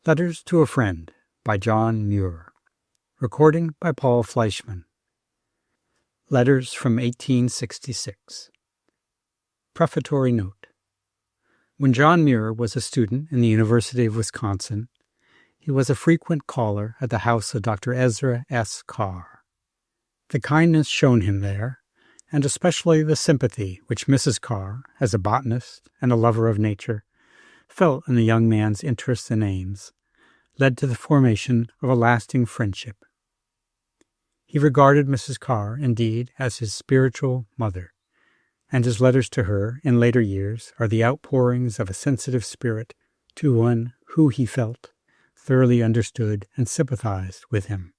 Letters to a Friend by John Muir. Recording by Paul Fleischman. Letters from 1866. Prefatory Note. When John Muir was a student in the University of Wisconsin, he was a frequent caller at the house of Dr. Ezra S. Carr. The kindness shown him there, and especially the sympathy which Mrs. Carr, as a botanist and a lover of nature, felt in the young man's interests and aims, led to the formation of a lasting friendship. He regarded Mrs. Carr, indeed, as his spiritual mother, and his letters to her in later years are the outpourings of a sensitive spirit to one who, he felt, thoroughly understood and sympathized with him.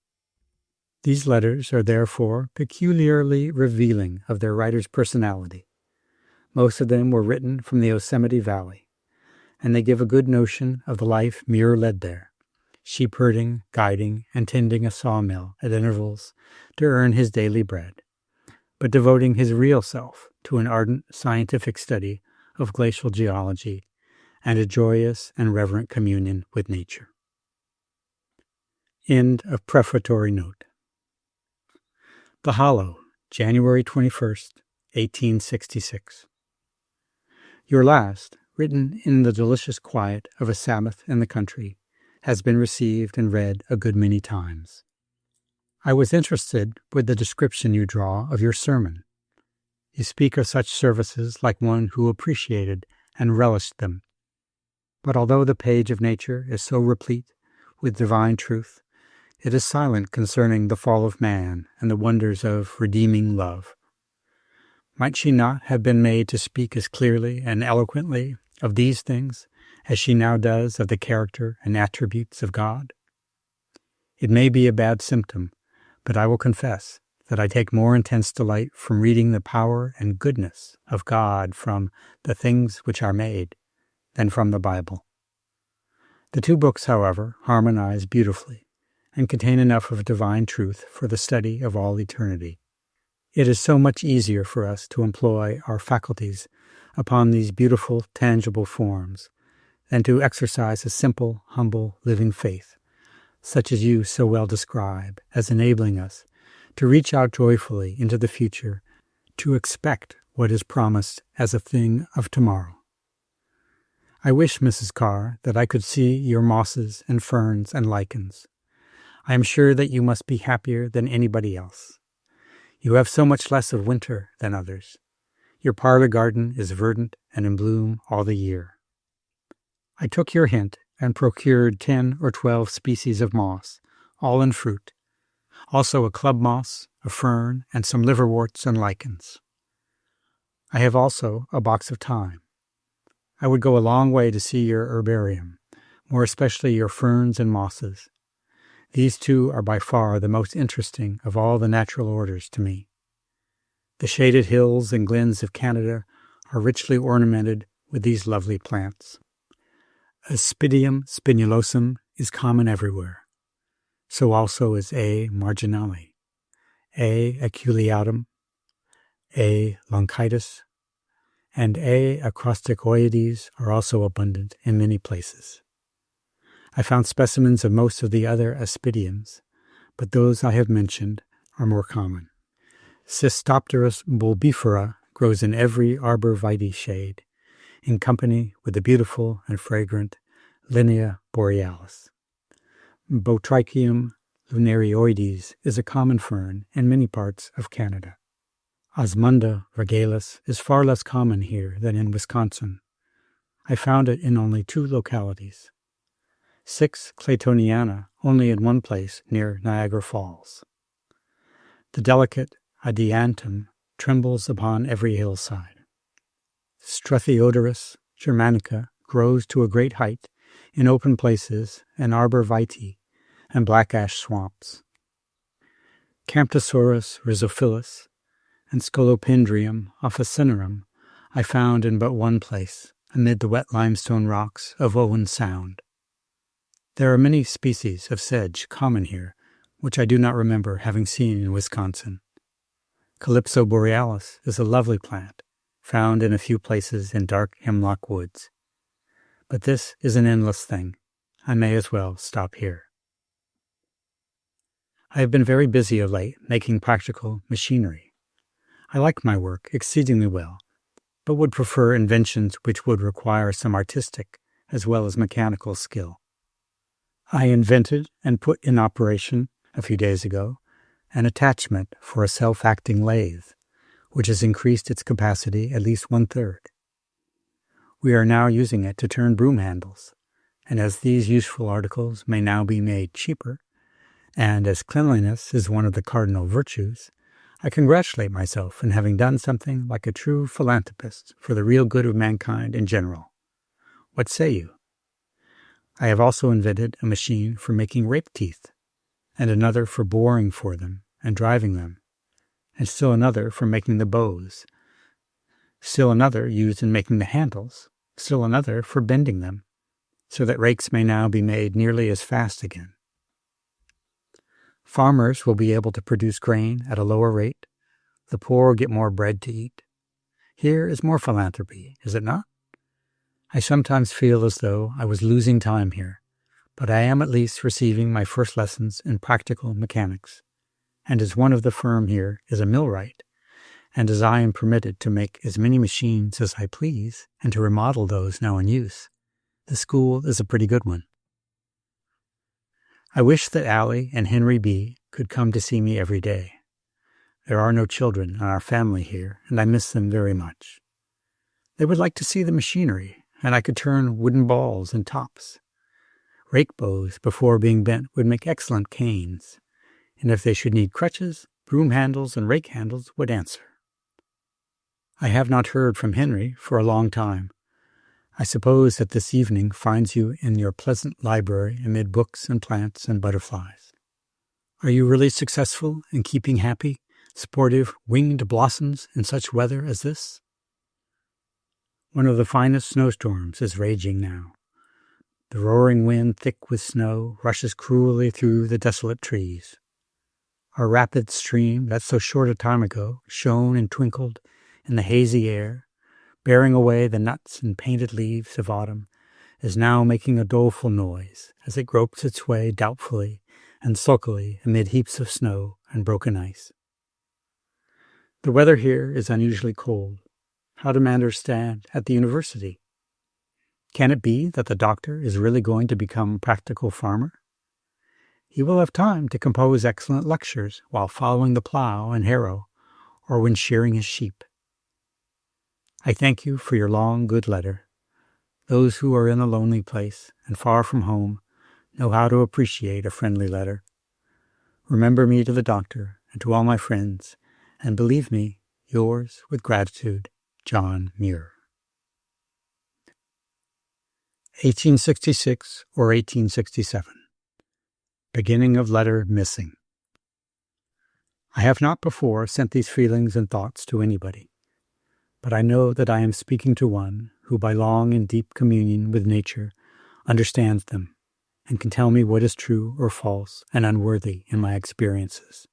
These letters are therefore peculiarly revealing of their writer's personality. Most of them were written from the Yosemite Valley, and they give a good notion of the life Muir led there, sheep herding, guiding, and tending a sawmill at intervals to earn his daily bread, but devoting his real self to an ardent scientific study of glacial geology and a joyous and reverent communion with nature. End of prefatory note. The Hollow, January 21st, 1866. Your last, written in the delicious quiet of a Sabbath in the country, has been received and read a good many times. I was interested with the description you draw of your sermon. You speak of such services like one who appreciated and relished them. But although the page of nature is so replete with divine truth, it is silent concerning the fall of man and the wonders of redeeming love. Might she not have been made to speak as clearly and eloquently of these things as she now does of the character and attributes of God? It may be a bad symptom, but I will confess that I take more intense delight from reading the power and goodness of God from the things which are made than from the Bible. The two books, however, harmonize beautifully and contain enough of divine truth for the study of all eternity. It is so much easier for us to employ our faculties upon these beautiful, tangible forms than to exercise a simple, humble, living faith, such as you so well describe as enabling us to reach out joyfully into the future, to expect what is promised as a thing of tomorrow. I wish, Mrs. Carr, that I could see your mosses and ferns and lichens. I am sure that you must be happier than anybody else. You have so much less of winter than others. Your parlor garden is verdant and in bloom all the year. I took your hint and procured 10 or 12 species of moss, all in fruit, also a club moss, a fern, and some liverworts and lichens. I have also a box of thyme. I would go a long way to see your herbarium, more especially your ferns and mosses. These two are by far the most interesting of all the natural orders to me. The shaded hills and glens of Canada are richly ornamented with these lovely plants. Aspidium spinulosum is common everywhere. So also is A. marginale, A. aculeatum, A. longitis, and A. acrostichoides are also abundant in many places. I found specimens of most of the other aspidiums, but those I have mentioned are more common. Cystopteris bulbifera grows in every arbor vitae shade, in company with the beautiful and fragrant Linnea borealis. Botricium lunarioides is a common fern in many parts of Canada. Osmunda regalis is far less common here than in Wisconsin. I found it in only 2 localities. 6 claytoniana only in one place near Niagara Falls. The delicate adiantum trembles upon every hillside. Strethiodorus germanica grows to a great height in open places and arbor vitae and black ash swamps. Camptosaurus rhizophilus and Scolopendrium officinarum I found in but one place, amid the wet limestone rocks of Owen Sound. There are many species of sedge common here, which I do not remember having seen in Wisconsin. Calypso borealis is a lovely plant, found in a few places in dark hemlock woods. But this is an endless thing. I may as well stop here. I have been very busy of late making practical machinery. I like my work exceedingly well, but would prefer inventions which would require some artistic as well as mechanical skill. I invented and put in operation, a few days ago, an attachment for a self-acting lathe, which has increased its capacity at least 1/3. We are now using it to turn broom handles, and as these useful articles may now be made cheaper, and as cleanliness is one of the cardinal virtues, I congratulate myself in having done something like a true philanthropist for the real good of mankind in general. What say you? I have also invented a machine for making rape teeth, and another for boring for them and driving them, and still another for making the bows, still another used in making the handles, still another for bending them, so that rakes may now be made nearly as fast again. Farmers will be able to produce grain at a lower rate. The poor get more bread to eat. Here is more philanthropy, is it not? I sometimes feel as though I was losing time here, but I am at least receiving my first lessons in practical mechanics, and as one of the firm here is a millwright, and as I am permitted to make as many machines as I please and to remodel those now in use, the school is a pretty good one. I wish that Allie and Henry B. could come to see me every day. There are no children in our family here, and I miss them very much. They would like to see the machinery, and I could turn wooden balls and tops. Rake bows, before being bent, would make excellent canes, and if they should need crutches, broom handles and rake handles would answer. I have not heard from Henry for a long time. I suppose that this evening finds you in your pleasant library amid books and plants and butterflies. Are you really successful in keeping happy, sportive, winged blossoms in such weather as this? One of the finest snowstorms is raging now. The roaring wind, thick with snow, rushes cruelly through the desolate trees. Our rapid stream, that so short a time ago shone and twinkled in the hazy air, bearing away the nuts and painted leaves of autumn, is now making a doleful noise as it gropes its way doubtfully and sulkily amid heaps of snow and broken ice. The weather here is unusually cold. How do matters stand at the university? Can it be that the doctor is really going to become a practical farmer? He will have time to compose excellent lectures while following the plow and harrow, or when shearing his sheep. I thank you for your long, good letter. Those who are in a lonely place and far from home know how to appreciate a friendly letter. Remember me to the doctor and to all my friends, and believe me, yours with gratitude, John Muir. 1866 or 1867. Beginning of letter missing. I have not before sent these feelings and thoughts to anybody, but I know that I am speaking to one who by long and deep communion with nature understands them and can tell me what is true or false and unworthy in my experiences.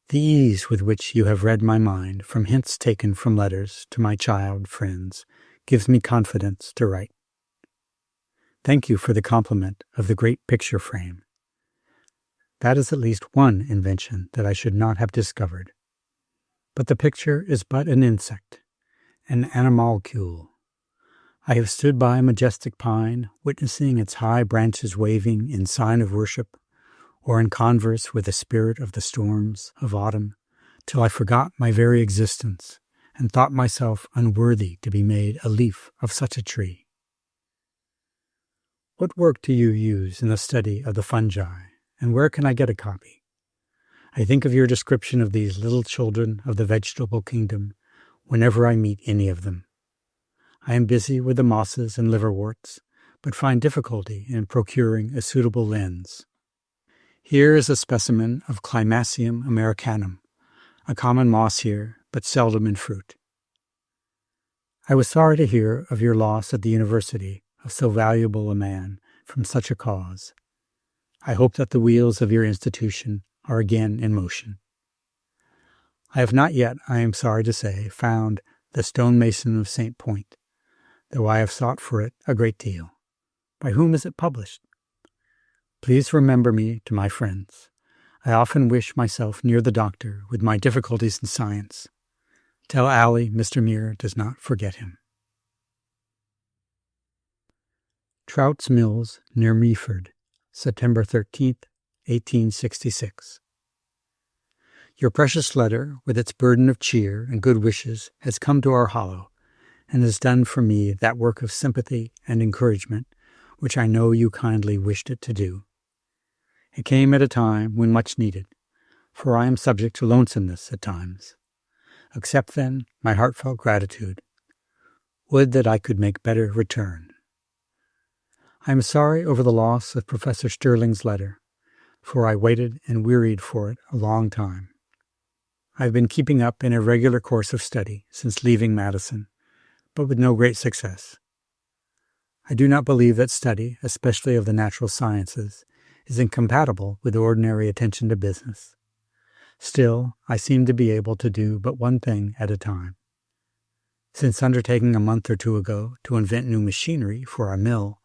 The ease with which you have read my mind from hints taken from letters to my child friends gives me confidence to write. Thank you for the compliment of the great picture frame. That is at least one invention that I should not have discovered. But the picture is but an insect, an animalcule. I have stood by a majestic pine, witnessing its high branches waving in sign of worship, or in converse with the spirit of the storms of autumn, till I forgot my very existence, and thought myself unworthy to be made a leaf of such a tree. What work do you use in the study of the fungi, and where can I get a copy? I think of your description of these little children of the vegetable kingdom whenever I meet any of them. I am busy with the mosses and liverworts, but find difficulty in procuring a suitable lens. Here is a specimen of Climacium americanum, a common moss here, but seldom in fruit. I was sorry to hear of your loss at the university of so valuable a man from such a cause. I hope that the wheels of your institution are again in motion. I have not yet, I am sorry to say, found the stonemason of St. Point, though I have sought for it a great deal. By whom is it published? Please remember me to my friends. I often wish myself near the doctor with my difficulties in science. Tell Allie Mr. Muir does not forget him. Trout's Mills, near Meaford, September 13th, 1866. Your precious letter, with its burden of cheer and good wishes, has come to our hollow, and has done for me that work of sympathy and encouragement which I know you kindly wished it to do. It came at a time when much needed, for I am subject to lonesomeness at times. Accept, then, my heartfelt gratitude. Would that I could make better return. I am sorry over the loss of Professor Stirling's letter, for I waited and wearied for it a long time. I have been keeping up an irregular course of study since leaving Madison, but with no great success. I do not believe that study, especially of the natural sciences, is incompatible with ordinary attention to business. Still, I seem to be able to do but one thing at a time. Since undertaking a month or two ago to invent new machinery for our mill,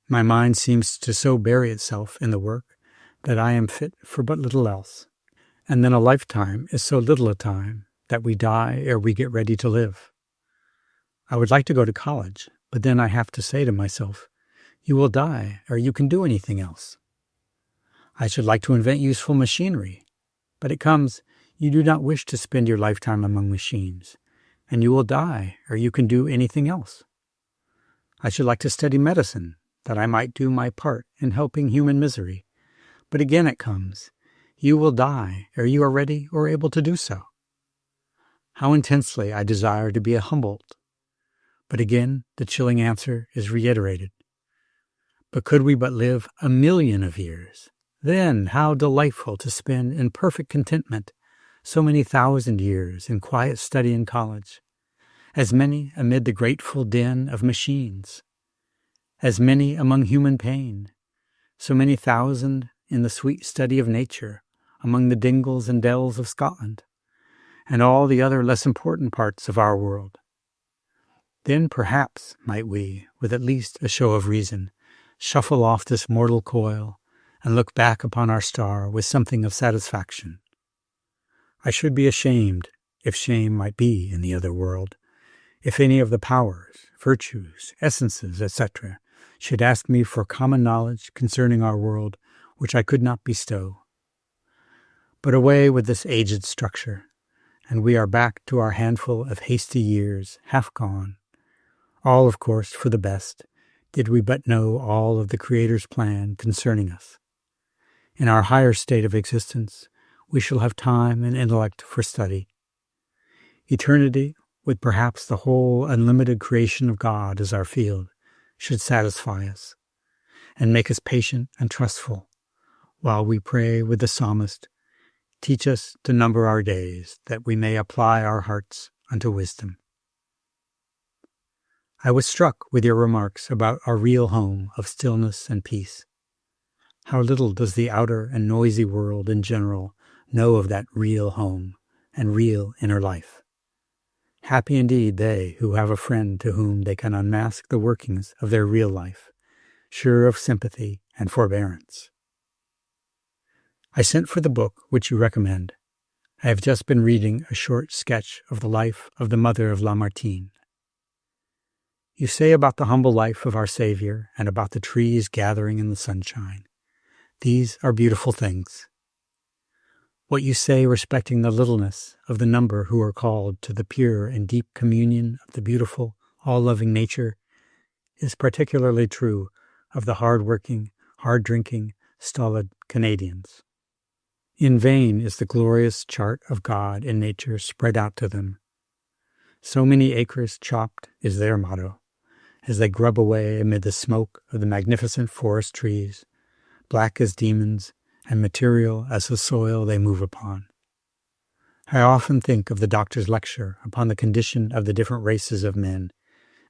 my mind seems to so bury itself in the work that I am fit for but little else. And then a lifetime is so little a time that we die ere we get ready to live. I would like to go to college, but then I have to say to myself, you will die ere you can do anything else. I should like to invent useful machinery, but it comes, you do not wish to spend your lifetime among machines, and you will die ere you can do anything else. I should like to study medicine, that I might do my part in helping human misery, but again it comes, you will die ere you are ready or able to do so. How intensely I desire to be a Humboldt, but again the chilling answer is reiterated. But could we but live 1,000,000 of years, then how delightful to spend in perfect contentment so many 1,000 years in quiet study in college, as many amid the grateful din of machines, as many among human pain, so many 1,000 in the sweet study of nature among the dingles and dells of Scotland, and all the other less important parts of our world. Then perhaps might we, with at least a show of reason, shuffle off this mortal coil and look back upon our star with something of satisfaction. I should be ashamed, if shame might be in the other world, if any of the powers, virtues, essences, etc., should ask me for common knowledge concerning our world which I could not bestow. But away with this aged structure, and we are back to our handful of hasty years, half gone. All, of course, for the best, did we but know all of the Creator's plan concerning us. In our higher state of existence, we shall have time and intellect for study. Eternity, with perhaps the whole unlimited creation of God as our field, should satisfy us, and make us patient and trustful, while we pray with the psalmist, teach us to number our days, that we may apply our hearts unto wisdom. I was struck with your remarks about our real home of stillness and peace. How little does the outer and noisy world in general know of that real home and real inner life. Happy indeed they who have a friend to whom they can unmask the workings of their real life, sure of sympathy and forbearance. I sent for the book which you recommend. I have just been reading a short sketch of the life of the mother of Lamartine. You say about the humble life of our Savior and about the trees gathering in the sunshine. These are beautiful things. What you say respecting the littleness of the number who are called to the pure and deep communion of the beautiful, all-loving nature is particularly true of the hard-working, hard-drinking, stolid Canadians. In vain is the glorious chart of God in nature spread out to them. So many acres chopped is their motto, as they grub away amid the smoke of the magnificent forest trees, black as demons and material as the soil they move upon. I often think of the doctor's lecture upon the condition of the different races of men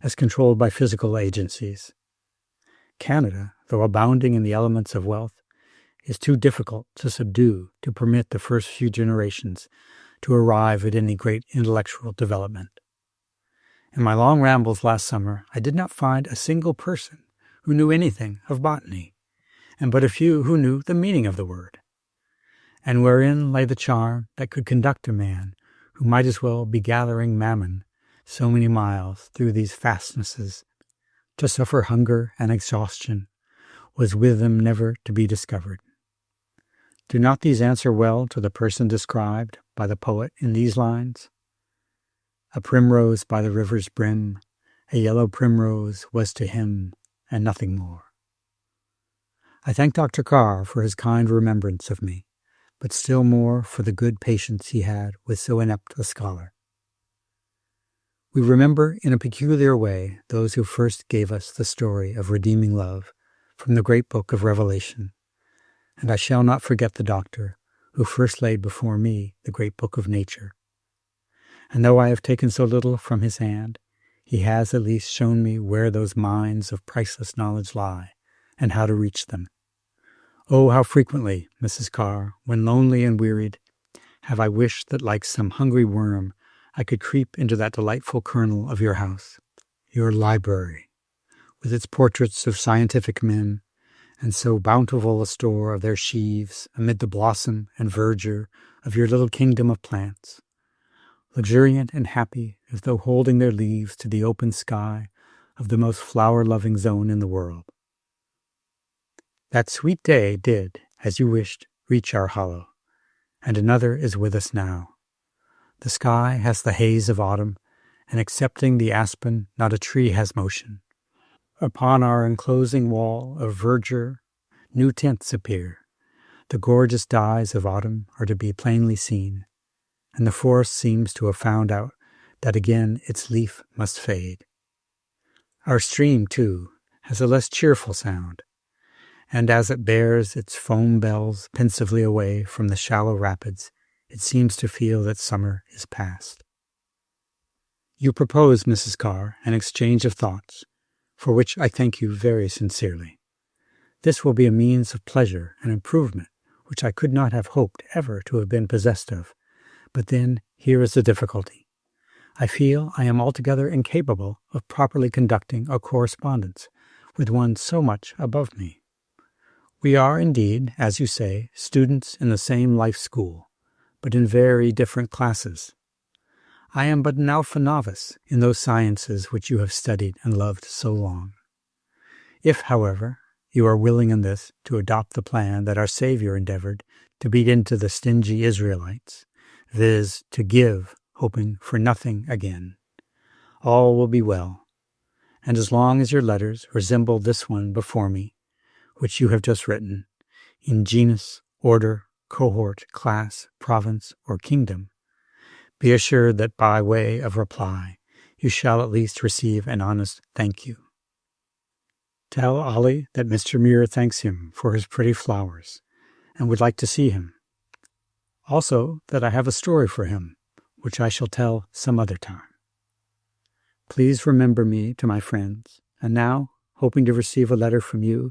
as controlled by physical agencies. Canada, though abounding in the elements of wealth, is too difficult to subdue to permit the first few generations to arrive at any great intellectual development. In my long rambles last summer, I did not find a single person who knew anything of botany, and but a few who knew the meaning of the word, and wherein lay the charm that could conduct a man who might as well be gathering mammon so many miles through these fastnesses to suffer hunger and exhaustion, was with them never to be discovered. Do not these answer well to the person described by the poet in these lines? A primrose by the river's brim, a yellow primrose was to him, and nothing more. I thank Dr. Carr for his kind remembrance of me, but still more for the good patience he had with so inept a scholar. We remember in a peculiar way those who first gave us the story of redeeming love from the great book of Revelation, and I shall not forget the doctor who first laid before me the great book of nature. And though I have taken so little from his hand, he has at least shown me where those mines of priceless knowledge lie, and how to reach them. Oh, how frequently, Mrs. Carr, when lonely and wearied, have I wished that like some hungry worm I could creep into that delightful kernel of your house, your library, with its portraits of scientific men, and so bountiful a store of their sheaves amid the blossom and verdure of your little kingdom of plants, luxuriant and happy as though holding their leaves to the open sky of the most flower-loving zone in the world. That sweet day did, as you wished, reach our hollow, and another is with us now. The sky has the haze of autumn, and excepting the aspen, not a tree has motion. Upon our enclosing wall of verdure, new tints appear. The gorgeous dyes of autumn are to be plainly seen, and the forest seems to have found out that again its leaf must fade. Our stream, too, has a less cheerful sound, and as it bears its foam bells pensively away from the shallow rapids, it seems to feel that summer is past. You propose, Mrs. Carr, an exchange of thoughts, for which I thank you very sincerely. This will be a means of pleasure and improvement which I could not have hoped ever to have been possessed of. But then here is the difficulty. I feel I am altogether incapable of properly conducting a correspondence with one so much above me. We are indeed, as you say, students in the same life school, but in very different classes. I am but an alpha novice in those sciences which you have studied and loved so long. If, however, you are willing in this to adopt the plan that our Savior endeavored to beat into the stingy Israelites, viz., to give, hoping for nothing again, all will be well, and as long as your letters resemble this one before me, which you have just written, in genus, order, cohort, class, province, or kingdom, be assured that by way of reply you shall at least receive an honest thank you. Tell Ollie that Mr. Muir thanks him for his pretty flowers and would like to see him. Also that I have a story for him, which I shall tell some other time. Please remember me to my friends, and now, hoping to receive a letter from you,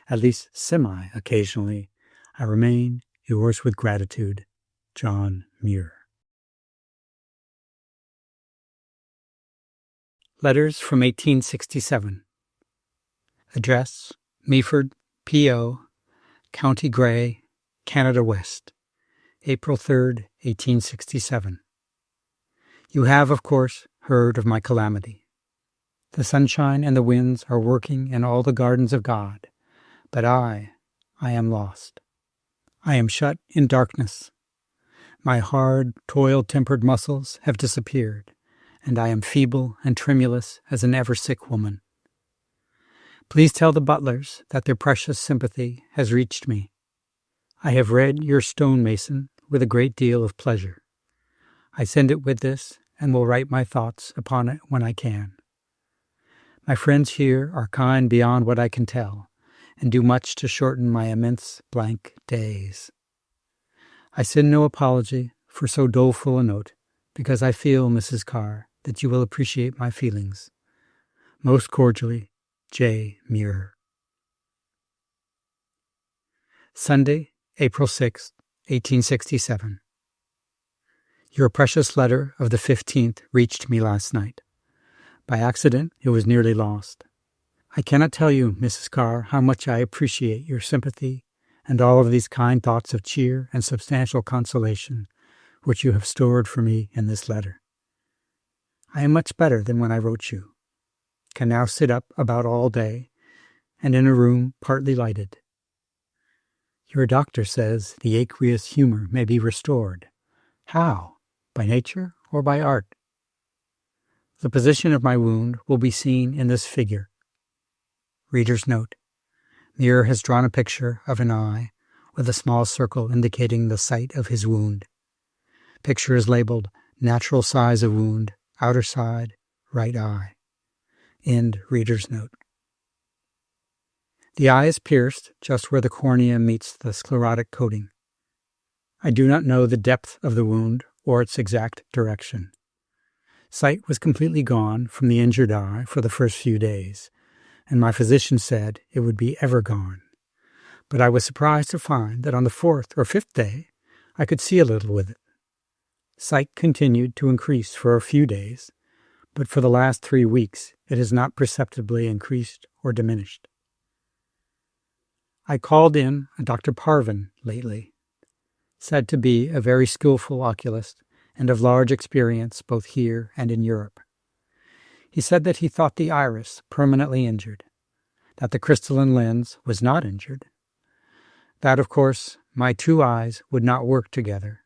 at least semi-occasionally, I remain yours with gratitude, John Muir. Letters from 1867. Address, Meaford, P.O., County Grey, Canada West, April 3rd, 1867. You have, of course, heard of my calamity. The sunshine and the winds are working in all the gardens of God, but I am lost. I am shut in darkness. My hard, toil-tempered muscles have disappeared, and I am feeble and tremulous as an ever-sick woman. Please tell the Butlers that their precious sympathy has reached me. I have read your stonemason with a great deal of pleasure. I send it with this, and will write my thoughts upon it when I can. My friends here are kind beyond what I can tell, and do much to shorten my immense blank days. I send no apology for so doleful a note, because I feel, Mrs. Carr, that you will appreciate my feelings. Most cordially, J. Muir. Sunday, April 6, 1867. Your precious letter of the 15th reached me last night. By accident, it was nearly lost. I cannot tell you, Mrs. Carr, how much I appreciate your sympathy and all of these kind thoughts of cheer and substantial consolation which you have stored for me in this letter. I am much better than when I wrote you, can now sit up about all day, and in a room partly lighted. Your doctor says the aqueous humor may be restored. How? By nature or by art? The position of my wound will be seen in this figure. Reader's note. Muir has drawn a picture of an eye with a small circle indicating the site of his wound. Picture is labeled natural size of wound, outer side, right eye. End reader's note. The eye is pierced just where the cornea meets the sclerotic coating. I do not know the depth of the wound or its exact direction. Sight was completely gone from the injured eye for the first few days, and my physician said it would be ever gone. But I was surprised to find that on the fourth or fifth day I could see a little with it. Sight continued to increase for a few days, but for the last 3 weeks it has not perceptibly increased or diminished. I called in a Dr. Parvin lately, said to be a very skillful oculist and of large experience both here and in Europe. He said that he thought the iris permanently injured, that the crystalline lens was not injured, that, of course, my 2 eyes would not work together,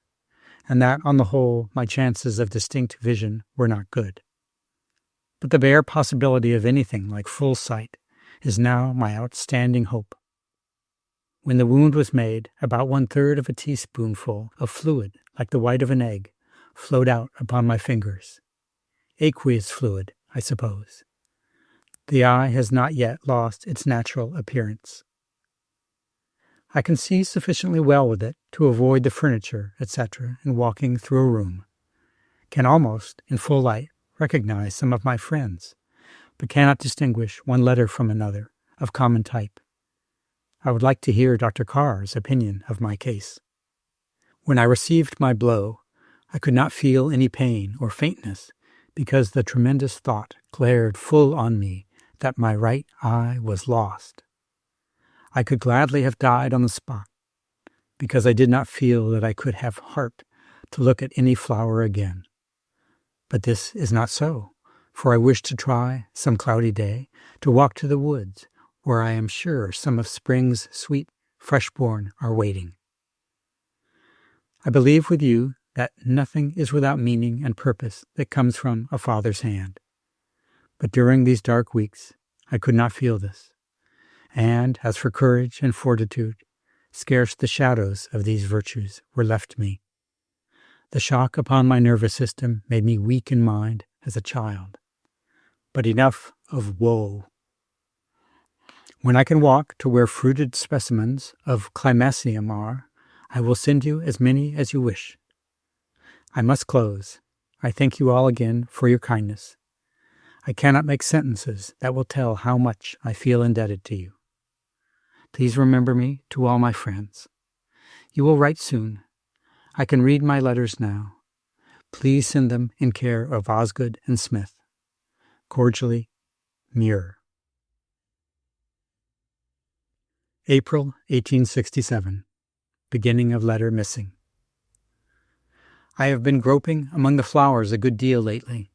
and that, on the whole, my chances of distinct vision were not good. But the bare possibility of anything like full sight is now my outstanding hope. When the wound was made, about 1/3 of a teaspoonful of fluid, like the white of an egg, flowed out upon my fingers. Aqueous fluid, I suppose. The eye has not yet lost its natural appearance. I can see sufficiently well with it to avoid the furniture, etc., in walking through a room. Can almost, in full light, recognize some of my friends, but cannot distinguish one letter from another of common type. I would like to hear Dr. Carr's opinion of my case. When I received my blow, I could not feel any pain or faintness because the tremendous thought glared full on me that my right eye was lost. I could gladly have died on the spot because I did not feel that I could have heart to look at any flower again. But this is not so, for I wish to try, some cloudy day, to walk to the woods, where I am sure some of spring's sweet freshborn are waiting. I believe with you that nothing is without meaning and purpose that comes from a Father's hand. But during these dark weeks, I could not feel this. And as for courage and fortitude, scarce the shadows of these virtues were left me. The shock upon my nervous system made me weak in mind as a child. But enough of woe. When I can walk to where fruited specimens of Climacium are, I will send you as many as you wish. I must close. I thank you all again for your kindness. I cannot make sentences that will tell how much I feel indebted to you. Please remember me to all my friends. You will write soon. I can read my letters now. Please send them in care of Osgood and Smith. Cordially, Muir. April 1867. Beginning of letter missing. I have been groping among the flowers a good deal lately.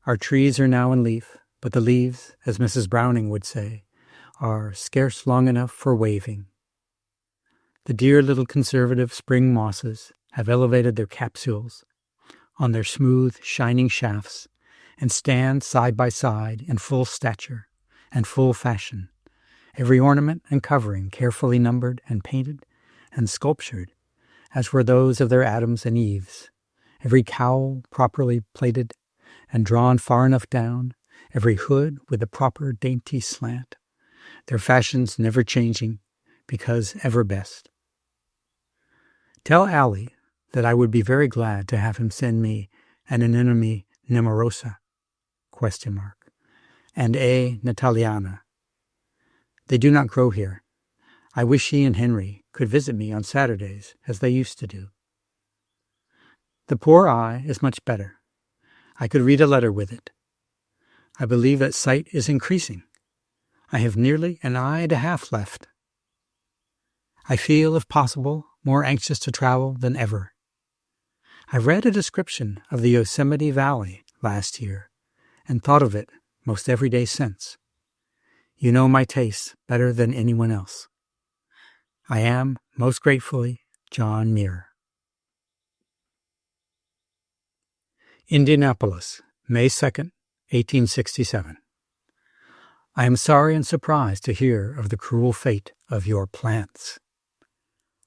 Our trees are now in leaf, but the leaves, as Mrs. Browning would say, are scarce long enough for waving. The dear little conservative spring mosses have elevated their capsules on their smooth, shining shafts and stand side by side in full stature and full fashion, every ornament and covering carefully numbered and painted and sculptured, as were those of their Adams and Eves, every cowl properly plaited and drawn far enough down, every hood with a proper dainty slant, their fashions never changing, because ever best. Tell Allie that I would be very glad to have him send me an anemone nemorosa, ? And A. Nataliana. They do not grow here. I wish he and Henry could visit me on Saturdays, as they used to do. The poor eye is much better. I could read a letter with it. I believe that sight is increasing. I have nearly an eye and a half left. I feel, if possible, more anxious to travel than ever. I read a description of the Yosemite Valley last year and thought of it most every day since. You know my tastes better than anyone else. I am, most gratefully, John Muir. Indianapolis, May 2nd, 1867. I am sorry and surprised to hear of the cruel fate of your plants.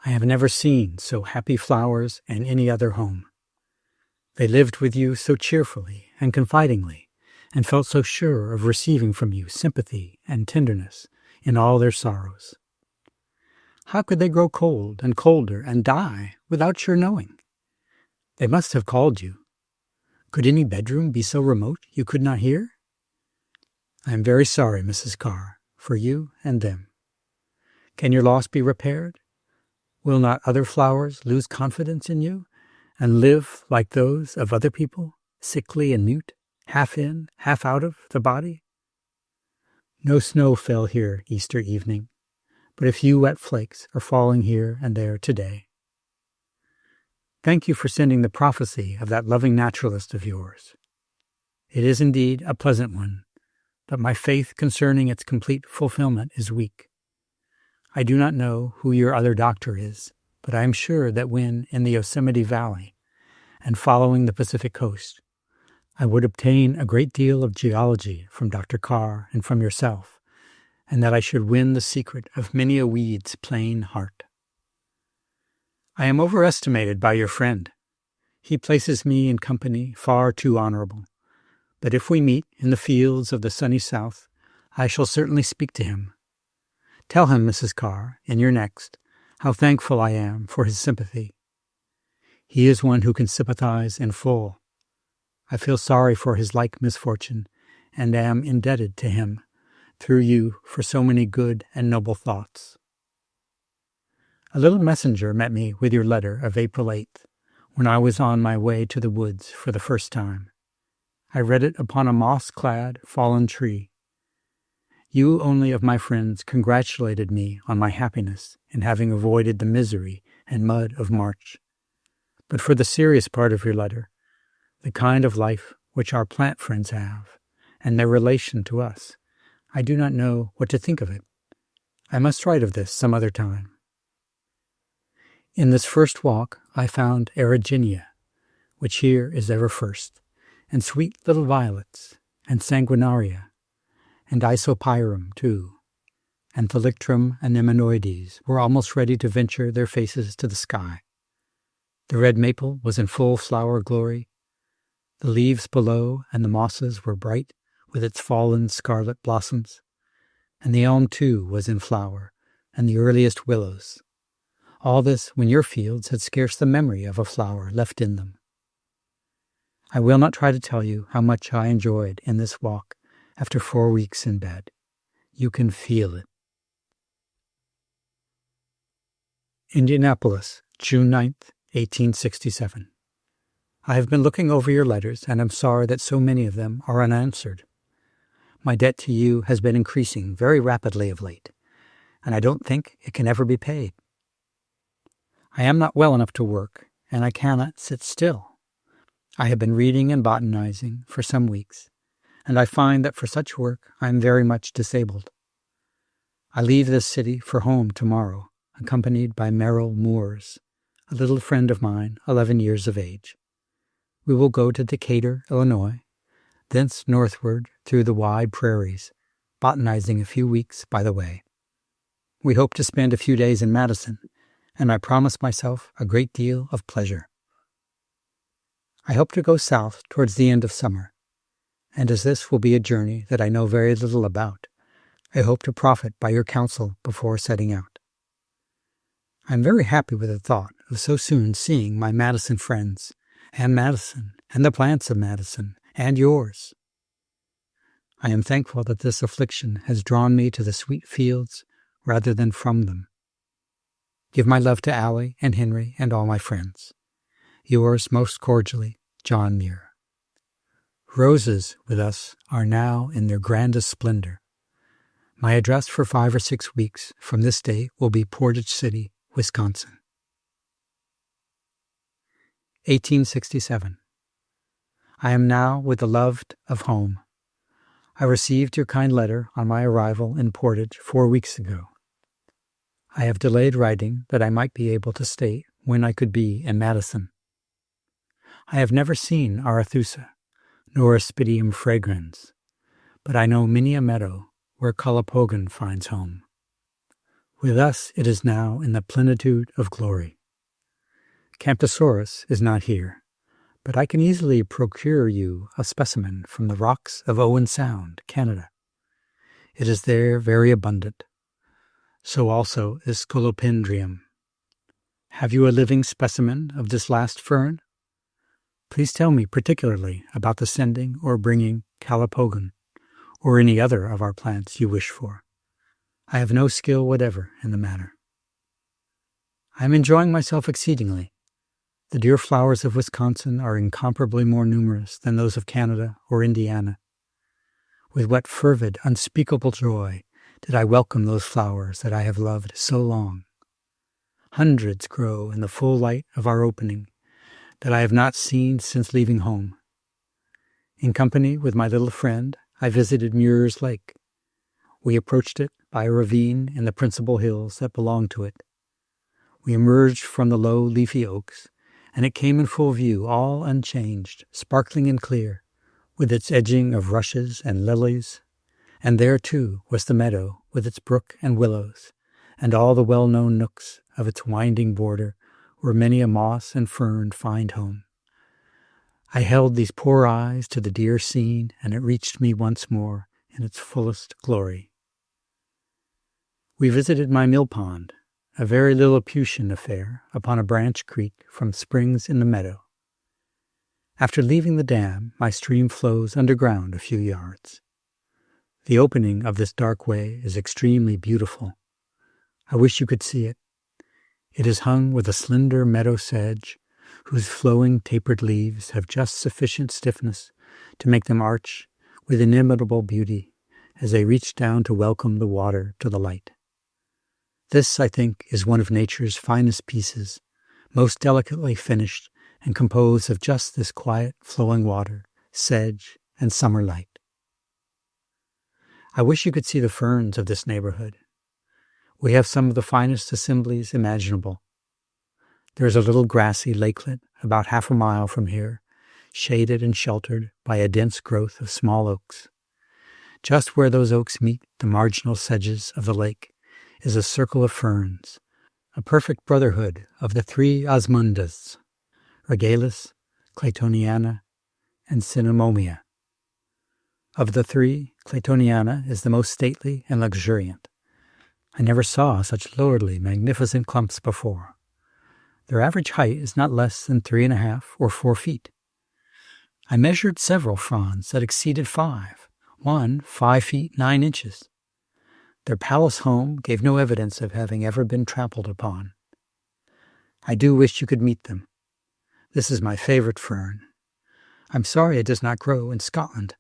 I have never seen so happy flowers in any other home. They lived with you so cheerfully and confidingly, and felt so sure of receiving from you sympathy and tenderness in all their sorrows. How could they grow cold and colder and die without your knowing? They must have called you. Could any bedroom be so remote you could not hear? I am very sorry, Mrs. Carr, for you and them. Can your loss be repaired? Will not other flowers lose confidence in you and live like those of other people, sickly and mute, half in, half out of the body? No snow fell here Easter evening, but a few wet flakes are falling here and there today. Thank you for sending the prophecy of that loving naturalist of yours. It is indeed a pleasant one, but my faith concerning its complete fulfillment is weak. I do not know who your other doctor is, but I am sure that when in the Yosemite Valley and following the Pacific coast, I would obtain a great deal of geology from Dr. Carr and from yourself, and that I should win the secret of many a weed's plain heart. I am overestimated by your friend. He places me in company far too honorable, but if we meet in the fields of the sunny South, I shall certainly speak to him. Tell him, Mrs. Carr, in your next, how thankful I am for his sympathy. He is one who can sympathize in full. I feel sorry for his like misfortune, and am indebted to him, through you, for so many good and noble thoughts. A little messenger met me with your letter of April 8th, when I was on my way to the woods for the first time. I read it upon a moss-clad, fallen tree. You only of my friends congratulated me on my happiness in having avoided the misery and mud of March. But for the serious part of your letter, the kind of life which our plant friends have, and their relation to us, I do not know what to think of it. I must write of this some other time. In this first walk I found Erigenia, which here is ever first, and sweet little violets, and sanguinaria, and isopyrum too, and thalictrum anemonoides were almost ready to venture their faces to the sky. The red maple was in full flower glory. The leaves below and the mosses were bright with its fallen scarlet blossoms, and the elm too was in flower, and the earliest willows. All this when your fields had scarce the memory of a flower left in them. I will not try to tell you how much I enjoyed in this walk after 4 weeks in bed. You can feel it. Indianapolis, June 9th, 1867. I have been looking over your letters and am sorry that so many of them are unanswered. My debt to you has been increasing very rapidly of late, and I don't think it can ever be paid. I am not well enough to work, and I cannot sit still. I have been reading and botanizing for some weeks, and I find that for such work I am very much disabled. I leave this city for home tomorrow, accompanied by Merrill Moores, a little friend of mine, 11 years of age. We will go to Decatur, Illinois, thence northward through the wide prairies, botanizing a few weeks by the way. We hope to spend a few days in Madison, and I promise myself a great deal of pleasure. I hope to go south towards the end of summer, and as this will be a journey that I know very little about, I hope to profit by your counsel before setting out. I am very happy with the thought of so soon seeing my Madison friends, and Madison, and the plants of Madison, and yours. I am thankful that this affliction has drawn me to the sweet fields rather than from them. Give my love to Allie and Henry and all my friends. Yours most cordially, John Muir. Roses with us are now in their grandest splendor. My address for 5 or 6 weeks from this date will be Portage City, Wisconsin. 1867. I am now with the loved of home. I received your kind letter on my arrival in Portage 4 weeks ago. I have delayed writing that I might be able to state when I could be in Madison. I have never seen Arethusa, nor Aspidium fragrans, but I know many a meadow where Calopogon finds home. With us it is now in the plenitude of glory. Camptosaurus is not here, but I can easily procure you a specimen from the rocks of Owen Sound, Canada. It is there very abundant. So also is Scolopendrium. Have you a living specimen of this last fern? Please tell me particularly about the sending or bringing Calopogon, or any other of our plants you wish for. I have no skill whatever in the matter. I am enjoying myself exceedingly. The dear flowers of Wisconsin are incomparably more numerous than those of Canada or Indiana. With what fervid, unspeakable joy did I welcome those flowers that I have loved so long. Hundreds grow in the full light of our opening that I have not seen since leaving home. In company with my little friend, I visited Muir's Lake. We approached it by a ravine in the principal hills that belong to it. We emerged from the low, leafy oaks, and it came in full view, all unchanged, sparkling and clear, with its edging of rushes and lilies. And there, too, was the meadow, with its brook and willows, and all the well-known nooks of its winding border, where many a moss and fern find home. I held these poor eyes to the dear scene, and it reached me once more in its fullest glory. We visited my mill pond, a very Lilliputian affair upon a branch creek from springs in the meadow. After leaving the dam, my stream flows underground a few yards. The opening of this dark way is extremely beautiful. I wish you could see it. It is hung with a slender meadow sedge, whose flowing tapered leaves have just sufficient stiffness to make them arch with inimitable beauty as they reach down to welcome the water to the light. This, I think, is one of nature's finest pieces, most delicately finished and composed of just this quiet flowing water, sedge, and summer light. I wish you could see the ferns of this neighborhood. We have some of the finest assemblies imaginable. There is a little grassy lakelet about half a mile from here, shaded and sheltered by a dense growth of small oaks. Just where those oaks meet the marginal sedges of the lake is a circle of ferns, a perfect brotherhood of the 3 osmundas, Regalis, Claytoniana, and Cinnamomea. Of the 3, Claytoniana is the most stately and luxuriant. I never saw such lordly, magnificent clumps before. Their average height is not less than 3.5 or 4 feet. I measured several fronds that exceeded 5, one 5 feet 9 inches. Their palace home gave no evidence of having ever been trampled upon. I do wish you could meet them. This is my favorite fern. I'm sorry it does not grow in Scotland.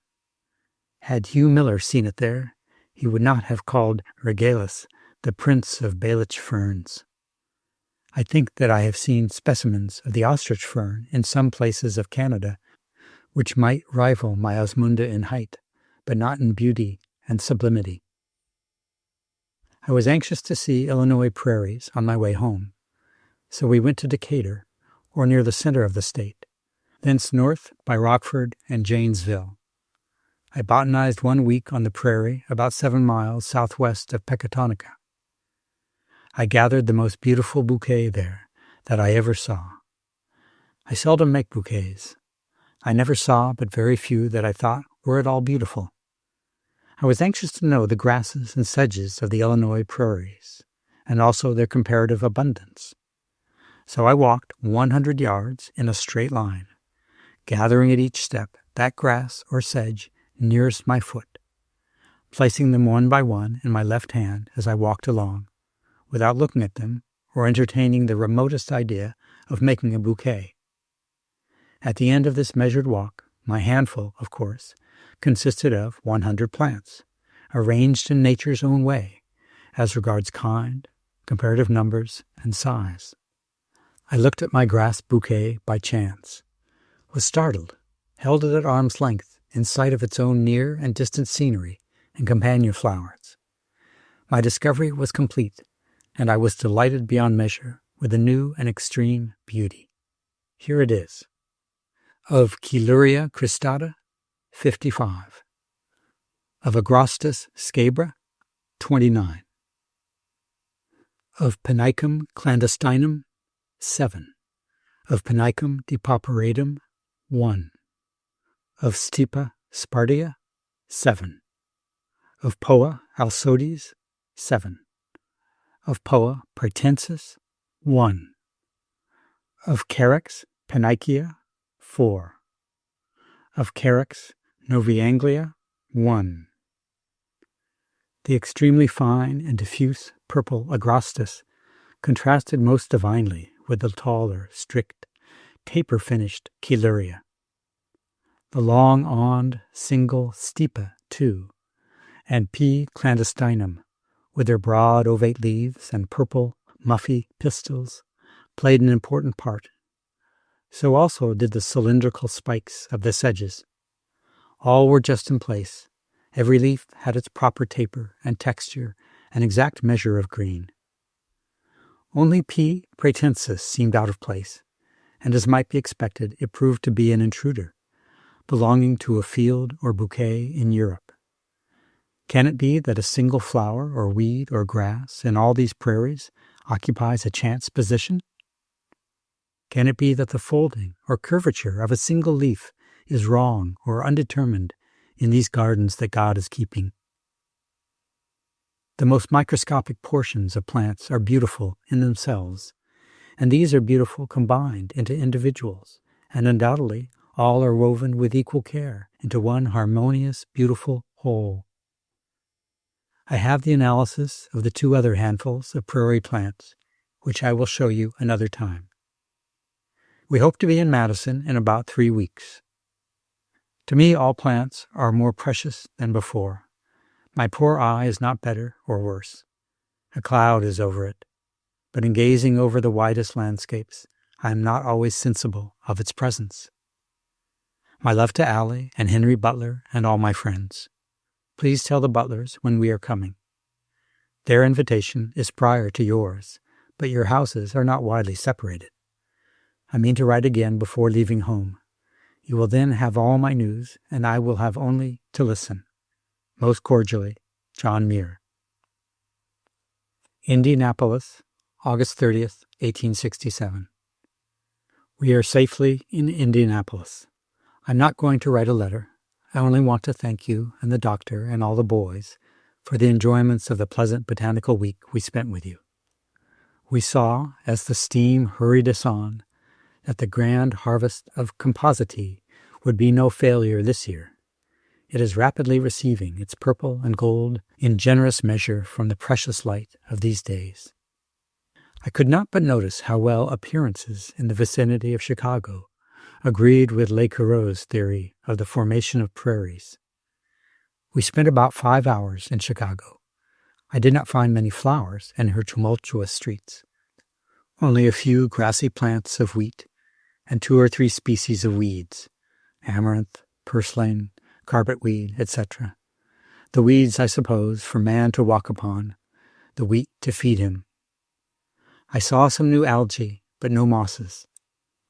Had Hugh Miller seen it there, he would not have called Regalis the prince of Balich ferns. I think that I have seen specimens of the ostrich fern in some places of Canada, which might rival my osmunda in height, but not in beauty and sublimity. I was anxious to see Illinois prairies on my way home, so we went to Decatur, or near the center of the state, thence north by Rockford and Janesville. I botanized 1 week on the prairie about 7 miles southwest of Pecatonica. I gathered the most beautiful bouquet there that I ever saw. I seldom make bouquets. I never saw but very few that I thought were at all beautiful. I was anxious to know the grasses and sedges of the Illinois prairies, and also their comparative abundance. So I walked 100 yards in a straight line, gathering at each step that grass or sedge nearest my foot, placing them one by one in my left hand as I walked along, without looking at them or entertaining the remotest idea of making a bouquet. At the end of this measured walk, my handful, of course, consisted of 100 plants, arranged in nature's own way, as regards kind, comparative numbers, and size. I looked at my grass bouquet by chance, was startled, held it at arm's length in sight of its own near and distant scenery and companion flowers. My discovery was complete, and I was delighted beyond measure with the new and extreme beauty. Here it is. Of Coeluria cristata, 55. Of Agrostis scabra, 29. Of Panicum clandestinum, 7. Of Panicum depaupeраtum, 1. Of Stipa spartea, 7. Of Poa alsodes, 7. Of Poa pratensis, 1. Of Carex panicia, 4. Of Carex novianglia, 1. The extremely fine and diffuse purple agrostis contrasted most divinely with the taller, strict, taper-finished Coeluria. The long-awned, single stipa, too, and P. clandestinum, with their broad ovate leaves and purple, muffy pistils, played an important part. So also did the cylindrical spikes of the sedges. All were just in place. Every leaf had its proper taper and texture and exact measure of green. Only P. pratensis seemed out of place, and as might be expected, it proved to be an intruder, belonging to a field or bouquet in Europe. Can it be that a single flower or weed or grass in all these prairies occupies a chance position? Can it be that the folding or curvature of a single leaf is wrong or undetermined in these gardens that God is keeping? The most microscopic portions of plants are beautiful in themselves, and these are beautiful combined into individuals, and undoubtedly all are woven with equal care into one harmonious, beautiful whole. I have the analysis of the 2 other handfuls of prairie plants, which I will show you another time. We hope to be in Madison in about 3 weeks. To me, all plants are more precious than before. My poor eye is not better or worse. A cloud is over it. But in gazing over the widest landscapes, I am not always sensible of its presence. My love to Allie and Henry Butler and all my friends. Please tell the Butlers when we are coming. Their invitation is prior to yours, but your houses are not widely separated. I mean to write again before leaving home. You will then have all my news, and I will have only to listen. Most cordially, John Muir. Indianapolis, August 30th, 1867. We are safely in Indianapolis. I'm not going to write a letter. I only want to thank you and the doctor and all the boys for the enjoyments of the pleasant botanical week we spent with you. We saw, as the steam hurried us on, that the grand harvest of compositae would be no failure this year. It is rapidly receiving its purple and gold in generous measure from the precious light of these days. I could not but notice how well appearances in the vicinity of Chicago agreed with Le Corot's theory of the formation of prairies. We spent about 5 hours in Chicago. I did not find many flowers in her tumultuous streets. Only a few grassy plants of wheat and 2 or 3 species of weeds, amaranth, purslane, carpetweed, etc. The weeds, I suppose, for man to walk upon, the wheat to feed him. I saw some new algae, but no mosses.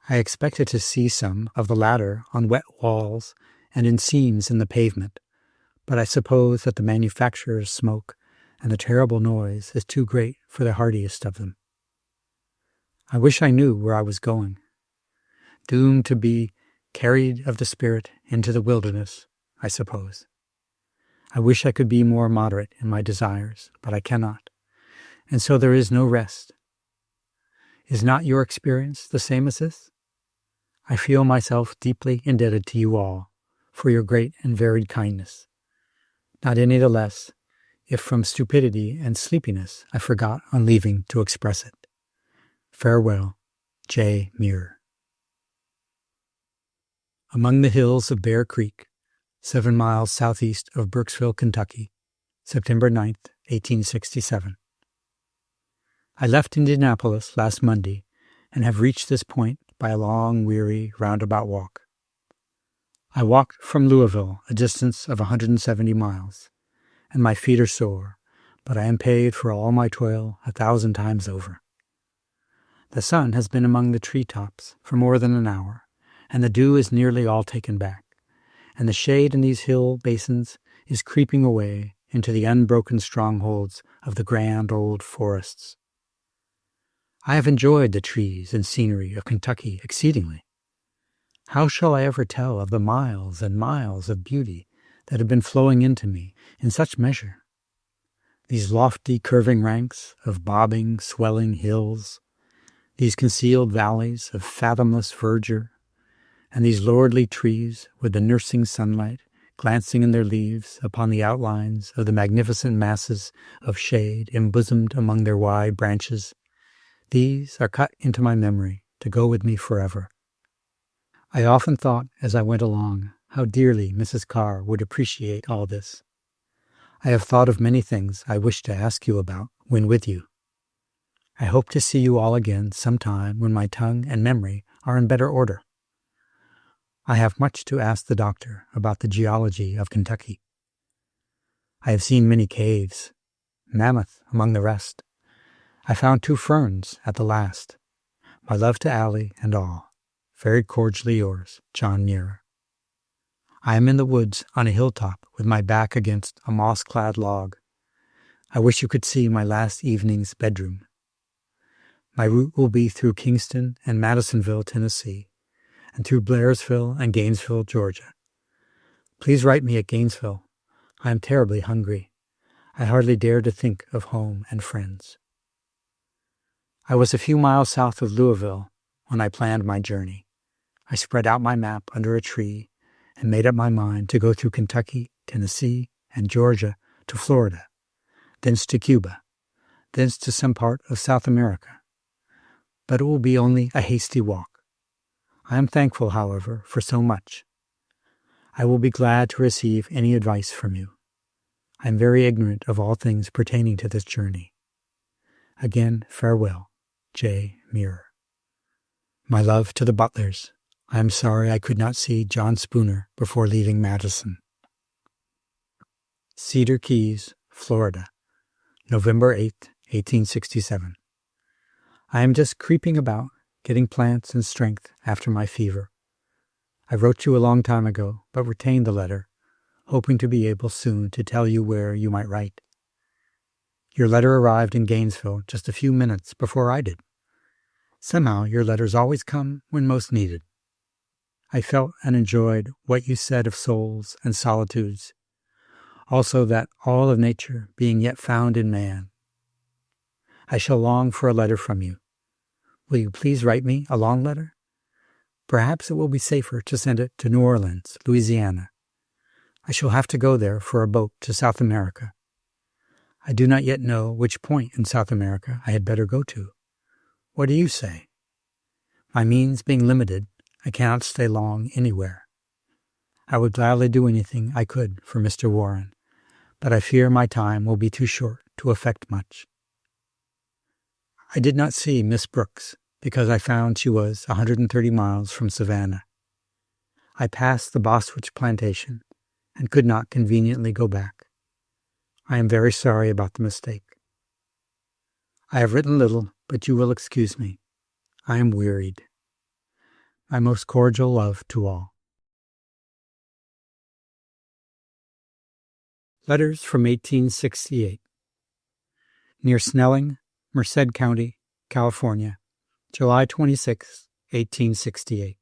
I expected to see some of the latter on wet walls and in seams in the pavement, but I suppose that the manufacturer's smoke and the terrible noise is too great for the hardiest of them. I wish I knew where I was going. Doomed to be carried of the Spirit into the wilderness, I suppose. I wish I could be more moderate in my desires, but I cannot, and so there is no rest. Is not your experience the same as this? I feel myself deeply indebted to you all for your great and varied kindness. Not any the less, if from stupidity and sleepiness I forgot on leaving to express it. Farewell, J. Muir. Among the hills of Bear Creek, 7 miles southeast of Burkesville, Kentucky, September 9th, 1867. I left Indianapolis last Monday and have reached this point by a long, weary, roundabout walk. I walked from Louisville a distance of 170 miles, and my feet are sore, but I am paid for all my toil 1,000 times over. The sun has been among the treetops for more than an hour, and the dew is nearly all taken back, and the shade in these hill basins is creeping away into the unbroken strongholds of the grand old forests. I have enjoyed the trees and scenery of Kentucky exceedingly. How shall I ever tell of the miles and miles of beauty that have been flowing into me in such measure? These lofty curving ranks of bobbing, swelling hills, these concealed valleys of fathomless verdure, and these lordly trees with the nursing sunlight glancing in their leaves upon the outlines of the magnificent masses of shade embosomed among their wide branches, these are cut into my memory to go with me forever. I often thought as I went along how dearly Mrs. Carr would appreciate all this. I have thought of many things I wish to ask you about when with you. I hope to see you all again sometime when my tongue and memory are in better order. I have much to ask the doctor about the geology of Kentucky. I have seen many caves, Mammoth among the rest. I found 2 ferns at the last. My love to Allie and all. Very cordially yours, John Muir. I am in the woods on a hilltop with my back against a moss-clad log. I wish you could see my last evening's bedroom. My route will be through Kingston and Madisonville, Tennessee, and through Blairsville and Gainesville, Georgia. Please write me at Gainesville. I am terribly hungry. I hardly dare to think of home and friends. I was a few miles south of Louisville when I planned my journey. I spread out my map under a tree and made up my mind to go through Kentucky, Tennessee, and Georgia to Florida, thence to Cuba, thence to some part of South America. But it will be only a hasty walk. I am thankful, however, for so much. I will be glad to receive any advice from you. I am very ignorant of all things pertaining to this journey. Again, farewell, J. Muir. My love to the Butlers. I am sorry I could not see John Spooner before leaving Madison. Cedar Keys, Florida, November 8th, 1867. I am just creeping about, getting plants and strength after my fever. I wrote you a long time ago, but retained the letter, hoping to be able soon to tell you where you might write. Your letter arrived in Gainesville just a few minutes before I did. Somehow your letters always come when most needed. I felt and enjoyed what you said of souls and solitudes, also that all of nature being yet found in man. I shall long for a letter from you. Will you please write me a long letter? Perhaps it will be safer to send it to New Orleans, Louisiana. I shall have to go there for a boat to South America. I do not yet know which point in South America I had better go to. What do you say? My means being limited, I cannot stay long anywhere. I would gladly do anything I could for Mr. Warren, but I fear my time will be too short to effect much. I did not see Miss Brooks because I found she was 130 miles from Savannah. I passed the Boswich plantation and could not conveniently go back. I am very sorry about the mistake. I have written little, but you will excuse me. I am wearied. My most cordial love to all. Letters from 1868. Near Snelling, Merced County, California, July 26, 1868.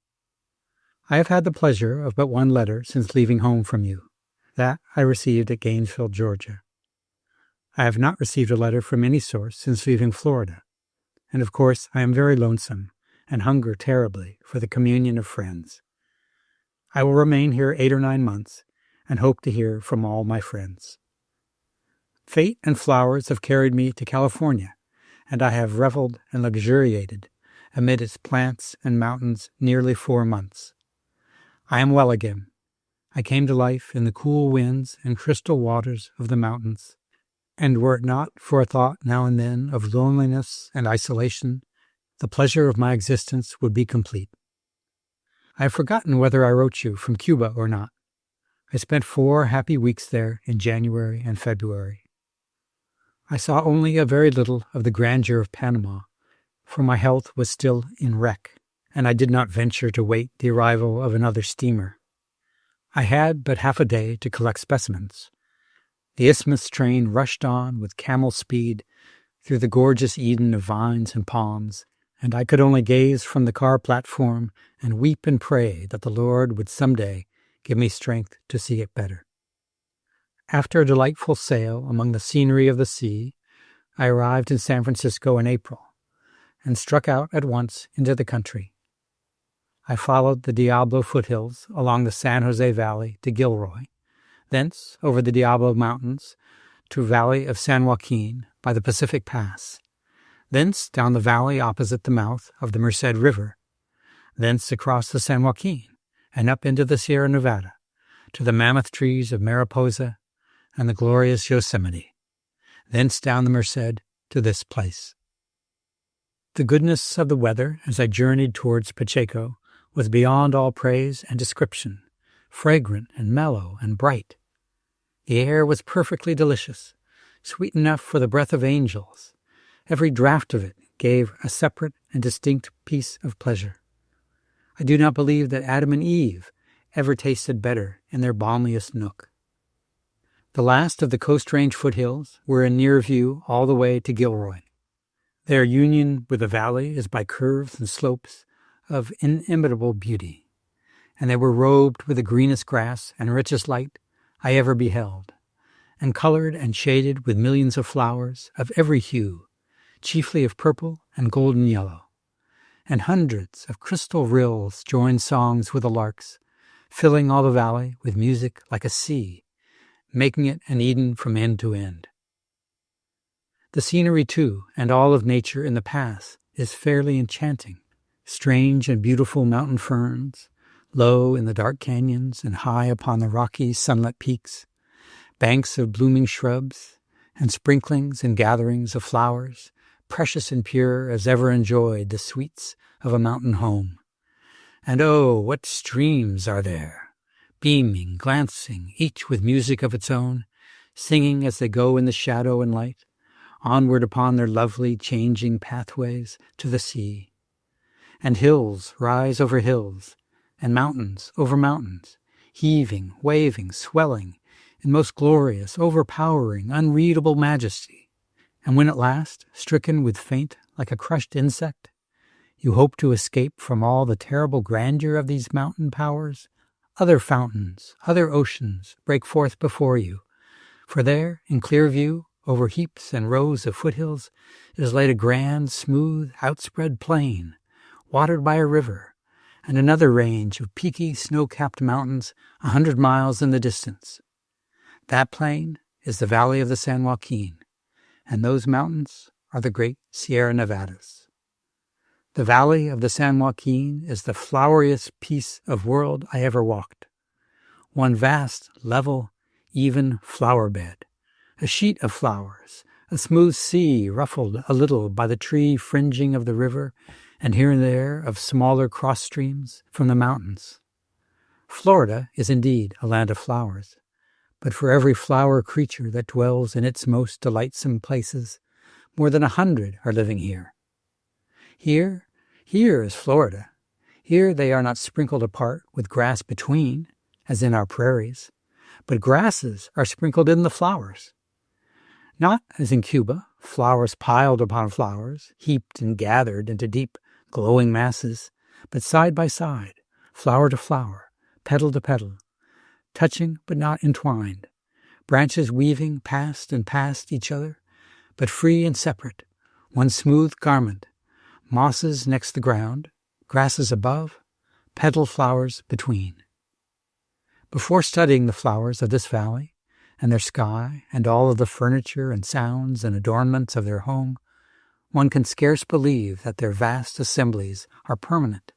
I have had the pleasure of but one letter since leaving home from you. That I received at Gainesville, Georgia. I have not received a letter from any source since leaving Florida, and of course I am very lonesome and hunger terribly for the communion of friends. I will remain here 8 or 9 months and hope to hear from all my friends. Fate and flowers have carried me to California, and I have reveled and luxuriated amid its plants and mountains nearly 4 months. I am well again. I came to life in the cool winds and crystal waters of the mountains, and were it not for a thought now and then of loneliness and isolation, the pleasure of my existence would be complete. I have forgotten whether I wrote you from Cuba or not. I spent 4 happy weeks there in January and February. I saw only a very little of the grandeur of Panama, for my health was still in wreck, and I did not venture to wait the arrival of another steamer. I had but half a day to collect specimens. The Isthmus train rushed on with camel speed through the gorgeous Eden of vines and palms, and I could only gaze from the car platform and weep and pray that the Lord would someday give me strength to see it better. After a delightful sail among the scenery of the sea, I arrived in San Francisco in April, and struck out at once into the country. I followed the Diablo foothills along the San Jose Valley to Gilroy, thence over the Diablo Mountains to Valley of San Joaquin by the Pacific Pass, thence down the valley opposite the mouth of the Merced River, thence across the San Joaquin and up into the Sierra Nevada to the mammoth trees of Mariposa and the glorious Yosemite, thence down the Merced to this place. The goodness of the weather as I journeyed towards Pacheco was beyond all praise and description, fragrant and mellow and bright. The air was perfectly delicious, sweet enough for the breath of angels. Every draught of it gave a separate and distinct piece of pleasure. I do not believe that Adam and Eve ever tasted better in their balmiest nook. The last of the Coast Range foothills were in near view all the way to Gilroy. Their union with the valley is by curves and slopes of inimitable beauty, and they were robed with the greenest grass and richest light I ever beheld, and colored and shaded with millions of flowers of every hue, chiefly of purple and golden yellow, and hundreds of crystal rills joined songs with the larks, filling all the valley with music like a sea, making it an Eden from end to end. The scenery, too, and all of nature in the pass is fairly enchanting. Strange and beautiful mountain ferns, low in the dark canyons and high upon the rocky sunlit peaks, banks of blooming shrubs, and sprinklings and gatherings of flowers, precious and pure as ever enjoyed the sweets of a mountain home. And oh, what streams are there, beaming, glancing, each with music of its own, singing as they go in the shadow and light, onward upon their lovely changing pathways to the sea. And hills rise over hills, and mountains over mountains, heaving, waving, swelling, in most glorious, overpowering, unreadable majesty. And when at last, stricken with faint like a crushed insect, you hope to escape from all the terrible grandeur of these mountain powers, other fountains, other oceans break forth before you, for there, in clear view, over heaps and rows of foothills, is laid a grand, smooth, outspread plain, watered by a river, and another range of peaky, snow-capped mountains 100 miles in the distance. That plain is the valley of the San Joaquin, and those mountains are the great Sierra Nevadas. The valley of the San Joaquin is the floweriest piece of world I ever walked. One vast, level, even flower bed, a sheet of flowers, a smooth sea ruffled a little by the tree fringing of the river, and here and there of smaller cross streams from the mountains. Florida is indeed a land of flowers, but for every flower creature that dwells in its most delightsome places, more than 100 are living here. Here is Florida. Here they are not sprinkled apart with grass between, as in our prairies, but grasses are sprinkled in the flowers. Not, as in Cuba, flowers piled upon flowers, heaped and gathered into deep, glowing masses, but side by side, flower to flower, petal to petal, touching but not entwined, branches weaving past and past each other, but free and separate, one smooth garment, mosses next the ground, grasses above, petal flowers between. Before studying the flowers of this valley, and their sky, and all of the furniture and sounds and adornments of their home, one can scarce believe that their vast assemblies are permanent,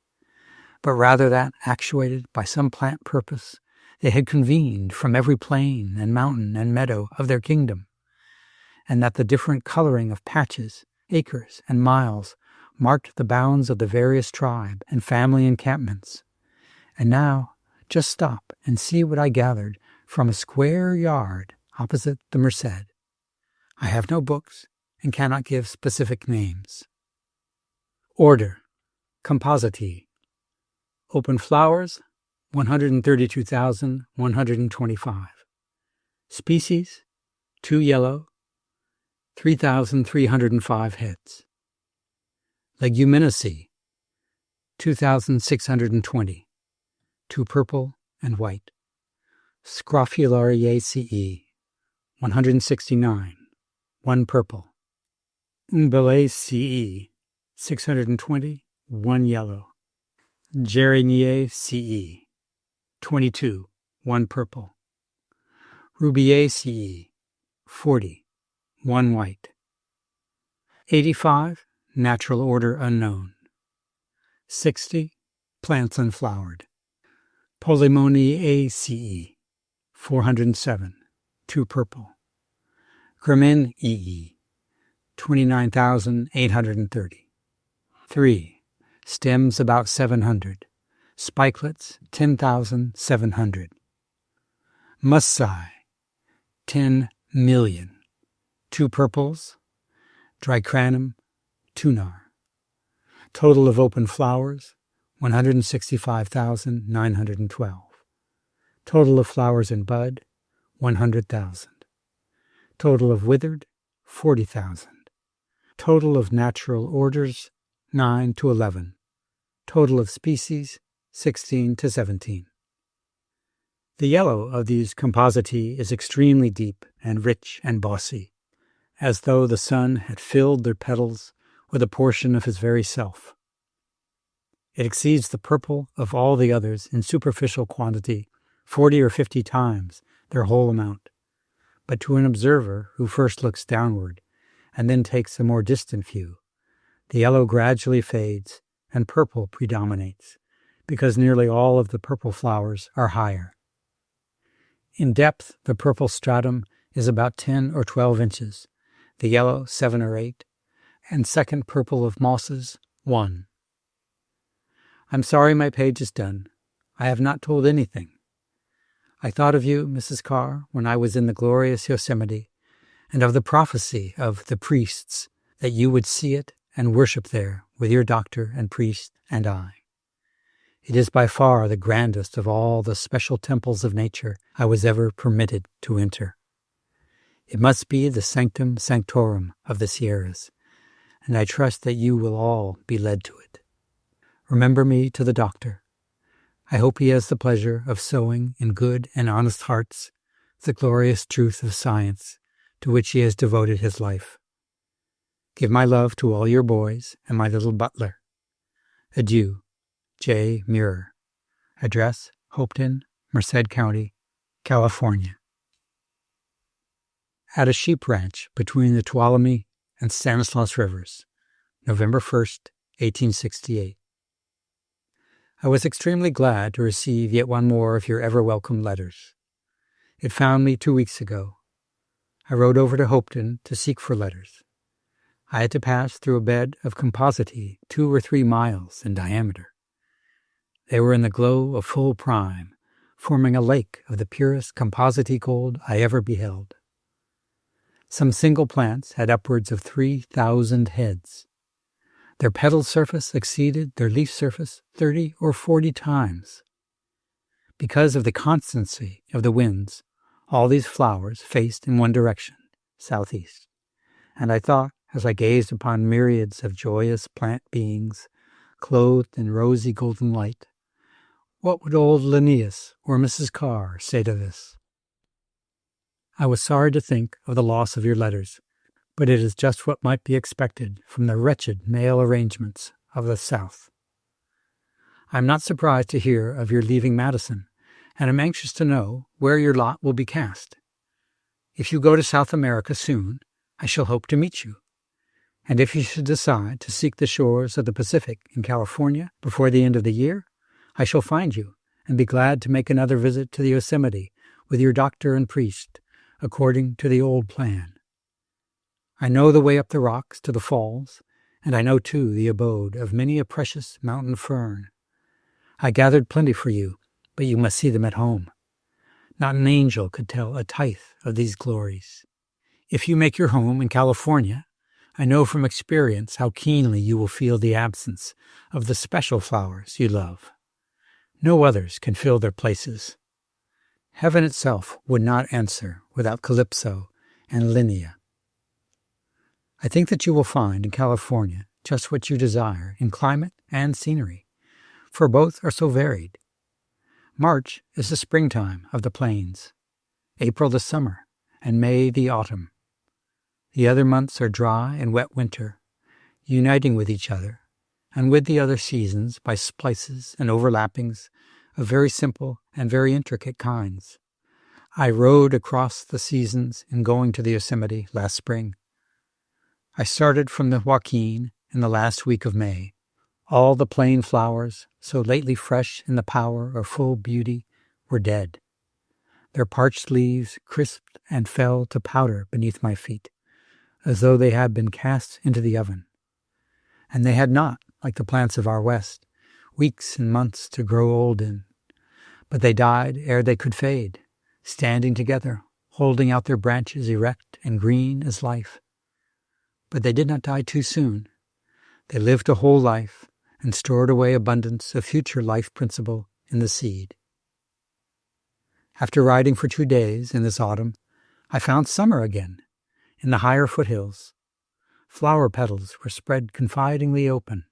but rather that, actuated by some plant purpose, they had convened from every plain and mountain and meadow of their kingdom, and that the different coloring of patches, acres, and miles marked the bounds of the various tribe and family encampments. And now, just stop and see what I gathered from a square yard opposite the Merced. I have no books and cannot give specific names. Order, Compositae. Open flowers, 132,125. Species, 2 yellow, 3,305 heads. Leguminosae, 2,620, 2 purple and white. Scrofulariaceae, 169, 1 purple. Umbelaceae, 620, 1 yellow. Geraniaceae, 22, 1 purple. Rubiaceae, 40, 1 white. 85, natural order unknown. 60, plants unflowered. Polymoniaceae, 407, 2 purple. Gramineae, 29,830. 3. Stems about 700. Spikelets, 10,700. Muscae, 10 million. 2 purples. Dricranum, tunar. Total of open flowers, 165,912. Total of flowers in bud, 100,000. Total of withered, 40,000. Total of natural orders, 9 to 11. Total of species, 16 to 17. The yellow of these compositae is extremely deep and rich and bossy, as though the sun had filled their petals with a portion of his very self. It exceeds the purple of all the others in superficial quantity 40 or 50 times their whole amount, but to an observer who first looks downward and then takes a more distant view, the yellow gradually fades and purple predominates, because nearly all of the purple flowers are higher. In depth, the purple stratum is about 10 or 12 inches, the yellow 7 or 8, and second purple of mosses 1. I'm sorry my page is done. I have not told anything. I thought of you, Mrs. Carr, when I was in the glorious Yosemite, and of the prophecy of the priests that you would see it and worship there with your doctor and priest and I. It is by far the grandest of all the special temples of nature I was ever permitted to enter. It must be the sanctum sanctorum of the Sierras, and I trust that you will all be led to it. Remember me to the doctor. I hope he has the pleasure of sowing in good and honest hearts the glorious truth of science to which he has devoted his life. Give my love to all your boys and my little butler. Adieu. J. Muir. Address, Hopeton, Merced County, California. At a sheep ranch between the Tuolumne and Stanislaus Rivers, November 1st, 1868. I was extremely glad to receive yet one more of your ever-welcome letters. It found me 2 weeks ago. I rode over to Hopeton to seek for letters. I had to pass through a bed of compositae 2 or 3 miles in diameter. They were in the glow of full prime, forming a lake of the purest compositae gold I ever beheld. Some single plants had upwards of 3,000 heads. Their petal surface exceeded their leaf surface 30 or 40 times. Because of the constancy of the winds, all these flowers faced in one direction, southeast, and I thought, as I gazed upon myriads of joyous plant beings, clothed in rosy golden light, what would old Linnaeus or Mrs. Carr say to this? I was sorry to think of the loss of your letters, but it is just what might be expected from the wretched mail arrangements of the South. I am not surprised to hear of your leaving Madison, and am anxious to know where your lot will be cast. If you go to South America soon, I shall hope to meet you. And if you should decide to seek the shores of the Pacific in California before the end of the year, I shall find you and be glad to make another visit to the Yosemite with your doctor and priest, according to the old plan. I know the way up the rocks to the falls, and I know, too, the abode of many a precious mountain fern. I gathered plenty for you, but you must see them at home. Not an angel could tell a tithe of these glories. If you make your home in California, I know from experience how keenly you will feel the absence of the special flowers you love. No others can fill their places. Heaven itself would not answer without Calypso and Linnea. I think that you will find in California just what you desire in climate and scenery, for both are so varied. March is the springtime of the plains, April the summer, and May the autumn. The other months are dry and wet winter, uniting with each other and with the other seasons by splices and overlappings of very simple and very intricate kinds. I rode across the seasons in going to the Yosemite last spring. I started from the Joaquin in the last week of May. All the plain flowers, so lately fresh in the power of full beauty, were dead. Their parched leaves crisped and fell to powder beneath my feet, as though they had been cast into the oven. And they had not, like the plants of our West, weeks and months to grow old in. But they died ere they could fade, standing together, holding out their branches erect and green as life. But they did not die too soon. They lived a whole life and stored away abundance of future life principle in the seed. After riding for 2 days in this autumn, I found summer again in the higher foothills. Flower petals were spread confidingly open.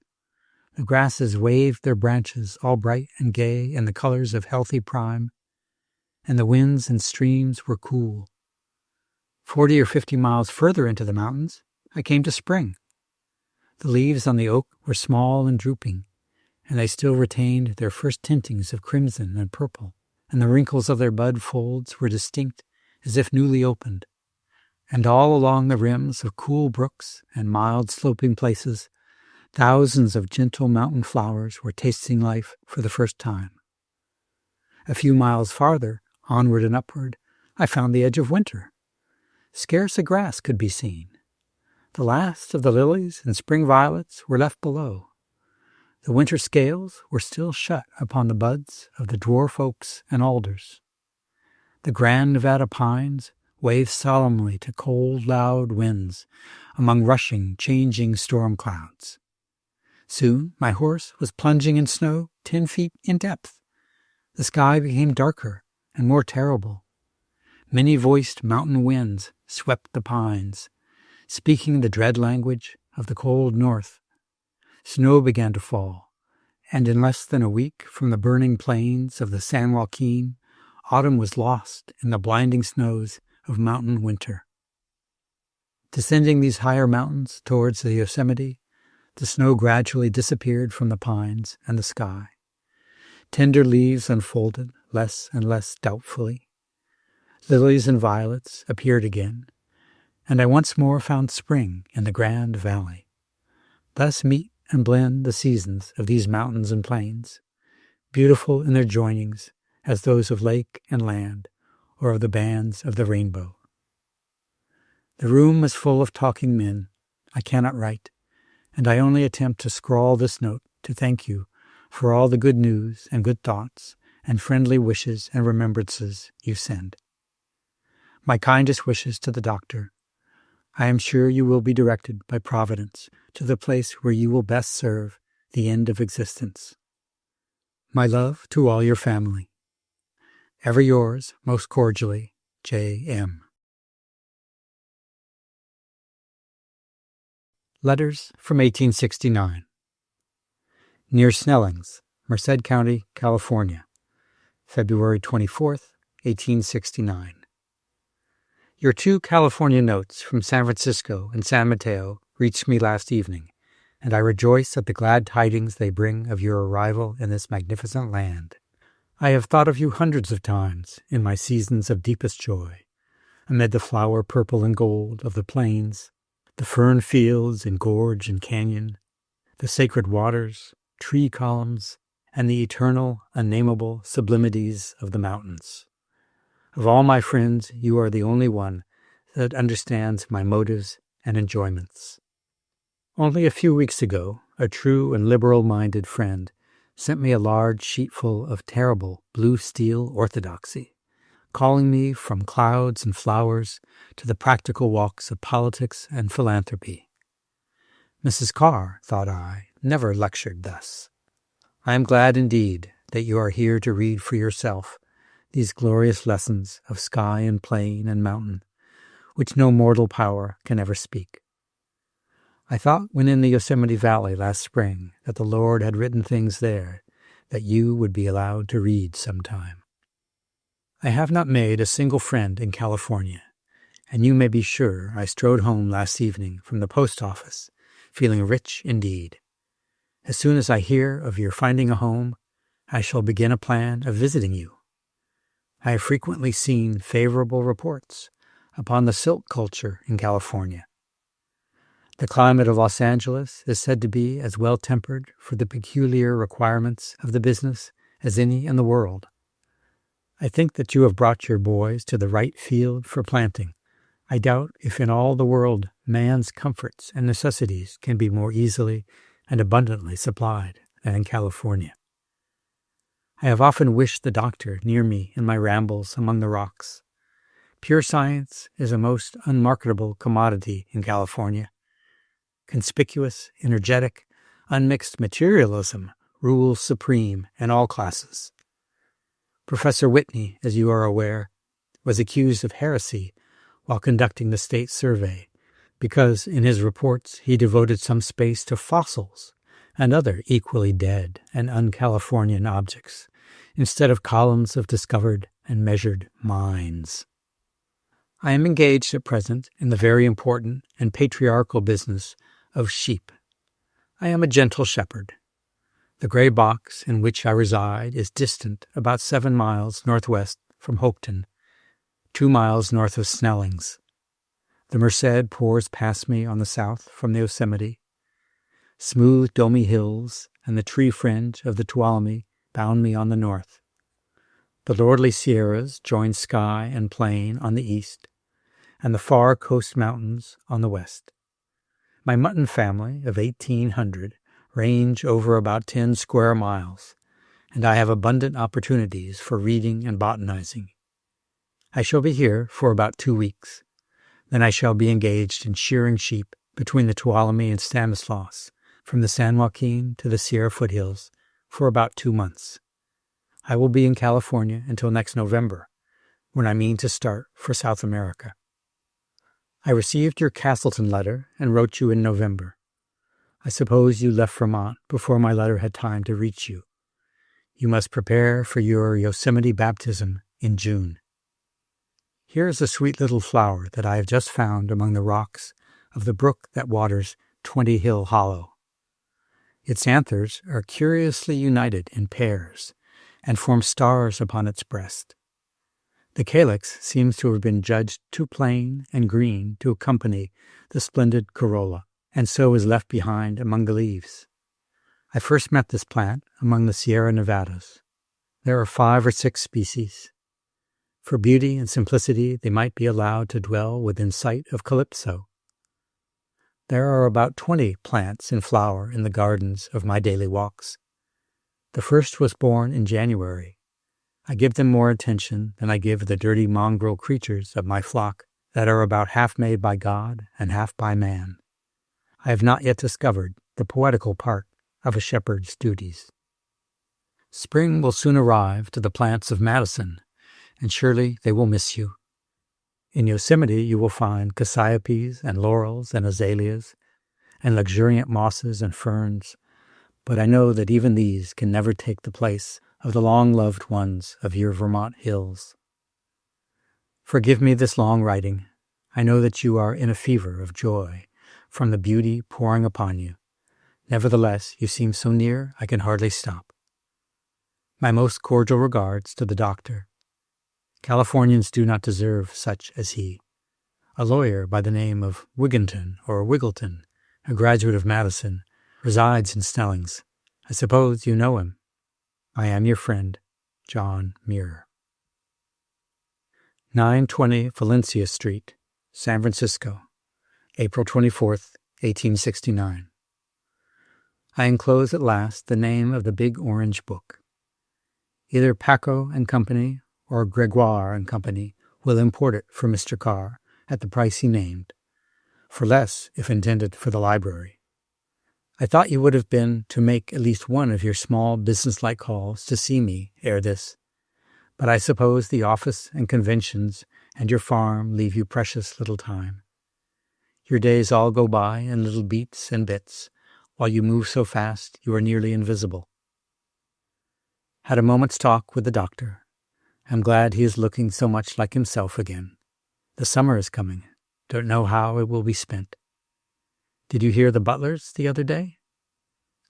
The grasses waved their branches all bright and gay in the colors of healthy prime, and the winds and streams were cool. 40 or 50 miles further into the mountains, I came to spring. The leaves on the oak were small and drooping, and they still retained their first tintings of crimson and purple, and the wrinkles of their bud folds were distinct as if newly opened. And all along the rims of cool brooks and mild sloping places, thousands of gentle mountain flowers were tasting life for the first time. A few miles farther, onward and upward, I found the edge of winter. Scarce a grass could be seen. The last of the lilies and spring violets were left below. The winter scales were still shut upon the buds of the dwarf oaks and alders. The grand Nevada pines waved solemnly to cold, loud winds among rushing, changing storm clouds. Soon my horse was plunging in snow 10 feet in depth. The sky became darker and more terrible. Many-voiced mountain winds swept the pines, speaking the dread language of the cold north. Snow began to fall, and in less than a week from the burning plains of the San Joaquin, autumn was lost in the blinding snows of mountain winter. Descending these higher mountains towards the Yosemite, the snow gradually disappeared from the pines and the sky. Tender leaves unfolded less and less doubtfully. Lilies and violets appeared again, and I once more found spring in the Grand Valley. Thus meet and blend the seasons of these mountains and plains, beautiful in their joinings as those of lake and land, or of the bands of the rainbow. The room was full of talking men. I cannot write, and I only attempt to scrawl this note to thank you for all the good news and good thoughts and friendly wishes and remembrances you send. My kindest wishes to the doctor. I am sure you will be directed by Providence to the place where you will best serve the end of existence. My love to all your family. Ever yours, most cordially, J.M. Letters from 1869. Near Snellings, Merced County, California, February 24th, 1869. Your 2 California notes from San Francisco and San Mateo reached me last evening, and I rejoice at the glad tidings they bring of your arrival in this magnificent land. I have thought of you hundreds of times in my seasons of deepest joy, amid the flower purple and gold of the plains, the fern fields in gorge and canyon, the sacred waters, tree columns, and the eternal, unnameable sublimities of the mountains. Of all my friends, you are the only one that understands my motives and enjoyments. Only a few weeks ago, a true and liberal-minded friend sent me a large sheetful of terrible blue steel orthodoxy, calling me from clouds and flowers to the practical walks of politics and philanthropy. Mrs. Carr, thought I, never lectured thus. I am glad indeed that you are here to read for yourself these glorious lessons of sky and plain and mountain, which no mortal power can ever speak. I thought when in the Yosemite Valley last spring that the Lord had written things there that you would be allowed to read sometime. I have not made a single friend in California, and you may be sure I strode home last evening from the post office, feeling rich indeed. As soon as I hear of your finding a home, I shall begin a plan of visiting you. I have frequently seen favorable reports upon the silk culture in California. The climate of Los Angeles is said to be as well-tempered for the peculiar requirements of the business as any in the world. I think that you have brought your boys to the right field for planting. I doubt if in all the world man's comforts and necessities can be more easily and abundantly supplied than in California. I have often wished the doctor near me in my rambles among the rocks. Pure science is a most unmarketable commodity in California. Conspicuous, energetic, unmixed materialism rules supreme in all classes. Professor Whitney, as you are aware, was accused of heresy while conducting the state survey, because in his reports he devoted some space to fossils and other equally dead and un-Californian objects, instead of columns of discovered and measured mines. I am engaged at present in the very important and patriarchal business of sheep. I am a gentle shepherd. The gray box in which I reside is distant about 7 miles northwest from Hopeton, 2 miles north of Snellings. The Merced pours past me on the south from the Yosemite. Smooth, domy hills and the tree fringe of the Tuolumne bound me on the north. The lordly Sierras join sky and plain on the east, and the far coast mountains on the west. My mutton family of 1,800 range over about 10 square miles, and I have abundant opportunities for reading and botanizing. I shall be here for about 2 weeks. Then I shall be engaged in shearing sheep between the Tuolumne and Stanislaus, from the San Joaquin to the Sierra foothills, for about 2 months. I will be in California until next November, when I mean to start for South America. I received your Castleton letter and wrote you in November. I suppose you left Vermont before my letter had time to reach you. You must prepare for your Yosemite baptism in June. Here is a sweet little flower that I have just found among the rocks of the brook that waters 20 Hill Hollow. Its anthers are curiously united in pairs and form stars upon its breast. The calyx seems to have been judged too plain and green to accompany the splendid corolla, and so is left behind among the leaves. I first met this plant among the Sierra Nevadas. There are 5 or 6 species. For beauty and simplicity, they might be allowed to dwell within sight of Calypso. There are about 20 plants in flower in the gardens of my daily walks. The first was born in January. I give them more attention than I give the dirty mongrel creatures of my flock that are about half made by God and half by man. I have not yet discovered the poetical part of a shepherd's duties. Spring will soon arrive to the plants of Madison, and surely they will miss you. In Yosemite you will find cassiopes and laurels and azaleas and luxuriant mosses and ferns, but I know that even these can never take the place of the long-loved ones of your Vermont hills. Forgive me this long writing. I know that you are in a fever of joy from the beauty pouring upon you. Nevertheless, you seem so near I can hardly stop. My most cordial regards to the doctor. Californians do not deserve such as he. A lawyer by the name of Wigginton or Wiggleton, a graduate of Madison, resides in Snellings. I suppose you know him. I am your friend, John Muir. 920 Valencia Street, San Francisco, April 24th, 1869. I enclose at last the name of the big orange book. Either Paco and Company or Gregoire and Company will import it for Mr. Carr at the price he named, for less if intended for the library. I thought you would have been to make at least one of your small business-like calls to see me ere this, but I suppose the office and conventions and your farm leave you precious little time. Your days all go by in little beats and bits, while you move so fast you are nearly invisible. Had a moment's talk with the doctor. I'm glad he is looking so much like himself again. The summer is coming. Don't know how it will be spent. Did you hear the butlers the other day?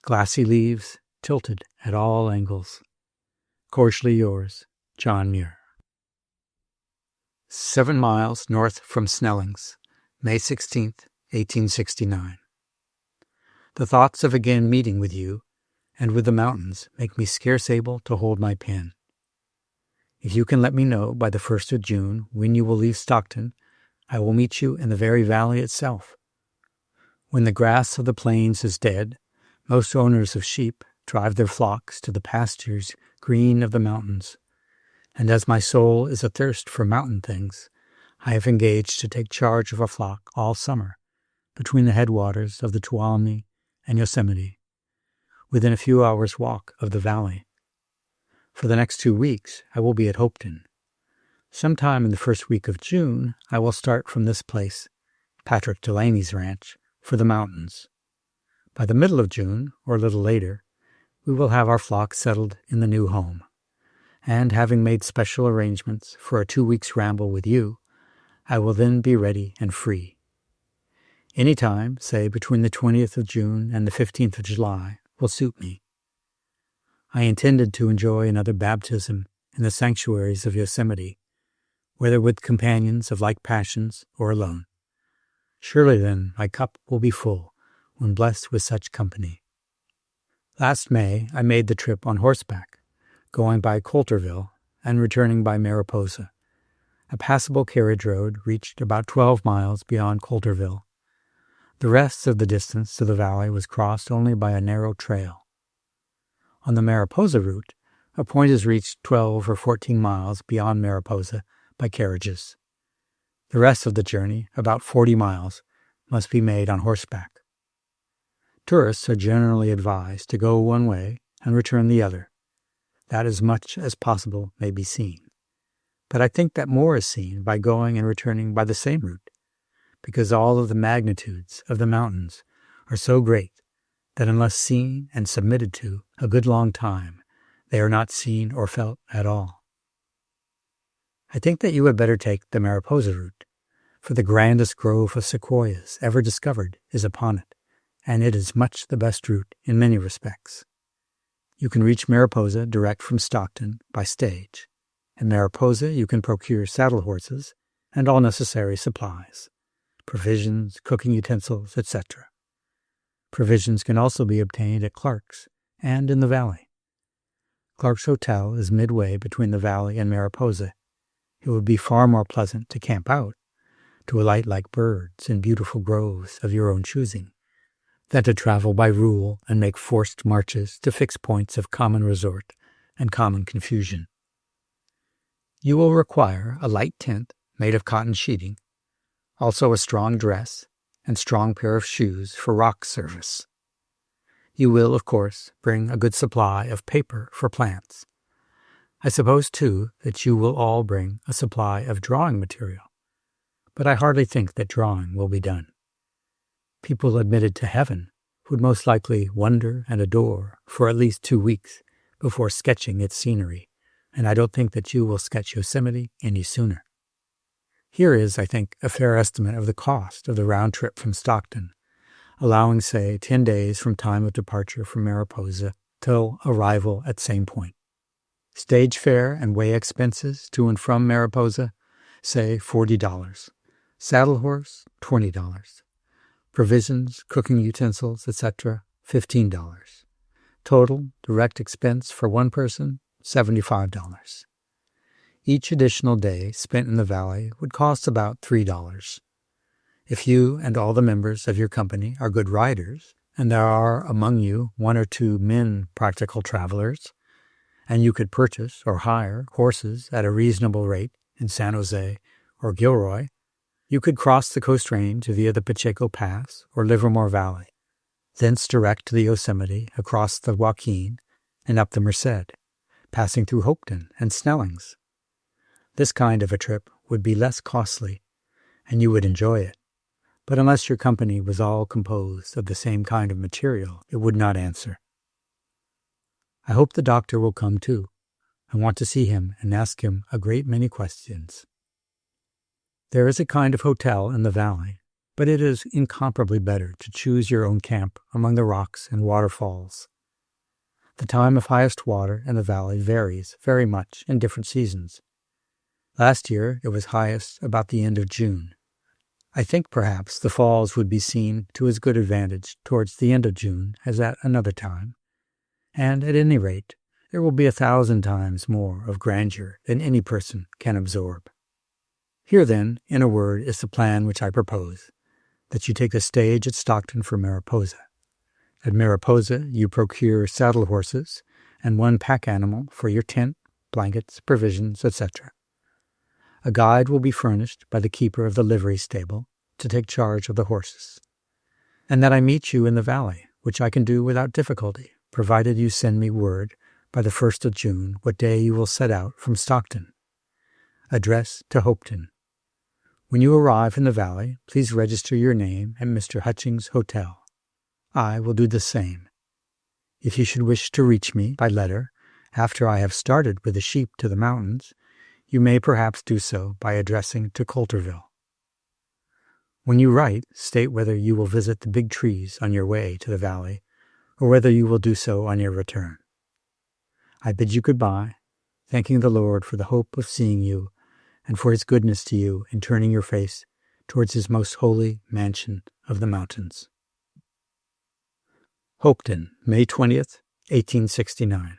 Glassy leaves, tilted at all angles. Cordially yours, John Muir. 7 miles north from Snelling's, May 16th, 1869. The thoughts of again meeting with you and with the mountains make me scarce able to hold my pen. If you can let me know by the 1st of June when you will leave Stockton, I will meet you in the very valley itself. When the grass of the plains is dead, most owners of sheep drive their flocks to the pastures green of the mountains, and as my soul is athirst for mountain things, I have engaged to take charge of a flock all summer between the headwaters of the Tuolumne and Yosemite, within a few hours' walk of the valley. For the next 2 weeks I will be at Hopeton. Sometime in the first week of June I will start from this place, Patrick Delaney's ranch, for the mountains. By the middle of June, or a little later, we will have our flock settled in the new home, and having made special arrangements for a 2 weeks' ramble with you, I will then be ready and free. Any time, say between the 20th of June and the 15th of July, will suit me. I intended to enjoy another baptism in the sanctuaries of Yosemite, whether with companions of like passions or alone. Surely then my cup will be full when blessed with such company. Last May I made the trip on horseback, going by Coulterville and returning by Mariposa. A passable carriage road reached about 12 miles beyond Coulterville. The rest of the distance to the valley was crossed only by a narrow trail. On the Mariposa route, a point is reached 12 or 14 miles beyond Mariposa by carriages. The rest of the journey, about 40 miles, must be made on horseback. Tourists are generally advised to go one way and return the other, that as much as possible may be seen. But I think that more is seen by going and returning by the same route, because all of the magnitudes of the mountains are so great that unless seen and submitted to a good long time, they are not seen or felt at all. I think that you had better take the Mariposa route, for the grandest grove of sequoias ever discovered is upon it, and it is much the best route in many respects. You can reach Mariposa direct from Stockton by stage. In Mariposa you can procure saddle horses and all necessary supplies, provisions, cooking utensils, etc. Provisions can also be obtained at Clark's and in the valley. Clark's Hotel is midway between the valley and Mariposa. It would be far more pleasant to camp out, to alight like birds in beautiful groves of your own choosing, than to travel by rule and make forced marches to fixed points of common resort and common confusion. You will require a light tent made of cotton sheeting, also a strong dress and strong pair of shoes for rock service. You will, of course, bring a good supply of paper for plants. I suppose, too, that you will all bring a supply of drawing material, but I hardly think that drawing will be done. People admitted to heaven would most likely wonder and adore for at least 2 weeks before sketching its scenery, and I don't think that you will sketch Yosemite any sooner. Here is, I think, a fair estimate of the cost of the round trip from Stockton, allowing, say, 10 days from time of departure from Mariposa till arrival at same point. Stage fare and way expenses to and from Mariposa, say $40. Saddle horse, $20. Provisions, cooking utensils, etc., $15. Total direct expense for one person, $75. Each additional day spent in the valley would cost about $3. If you and all the members of your company are good riders, and there are among you one or two men practical travelers, and you could purchase or hire horses at a reasonable rate in San Jose or Gilroy, you could cross the Coast Range via the Pacheco Pass or Livermore Valley, thence direct to the Yosemite across the Joaquin and up the Merced, passing through Hopeton and Snellings. This kind of a trip would be less costly, and you would enjoy it. But unless your company was all composed of the same kind of material, it would not answer. I hope the doctor will come too. I want to see him and ask him a great many questions. There is a kind of hotel in the valley, but it is incomparably better to choose your own camp among the rocks and waterfalls. The time of highest water in the valley varies very much in different seasons. Last year it was highest about the end of June. I think perhaps the falls would be seen to as good advantage towards the end of June as at another time, and at any rate there will be 1,000 times more of grandeur than any person can absorb. Here then, in a word, is the plan which I propose, that you take the stage at Stockton for Mariposa. At Mariposa you procure saddle horses and one pack animal for your tent, blankets, provisions, etc. A guide will be furnished by the keeper of the livery stable to take charge of the horses, and that I meet you in the valley, which I can do without difficulty, provided you send me word by the 1st of June what day you will set out from Stockton. Address to Hopeton. When you arrive in the valley, please register your name at Mr. Hutchings' Hotel. I will do the same. If you should wish to reach me by letter after I have started with the sheep to the mountains, you may perhaps do so by addressing to Coulterville. When you write, state whether you will visit the big trees on your way to the valley, or whether you will do so on your return. I bid you goodbye, thanking the Lord for the hope of seeing you, and for his goodness to you in turning your face towards his most holy mansion of the mountains. Hopeton, May 20th, 1869.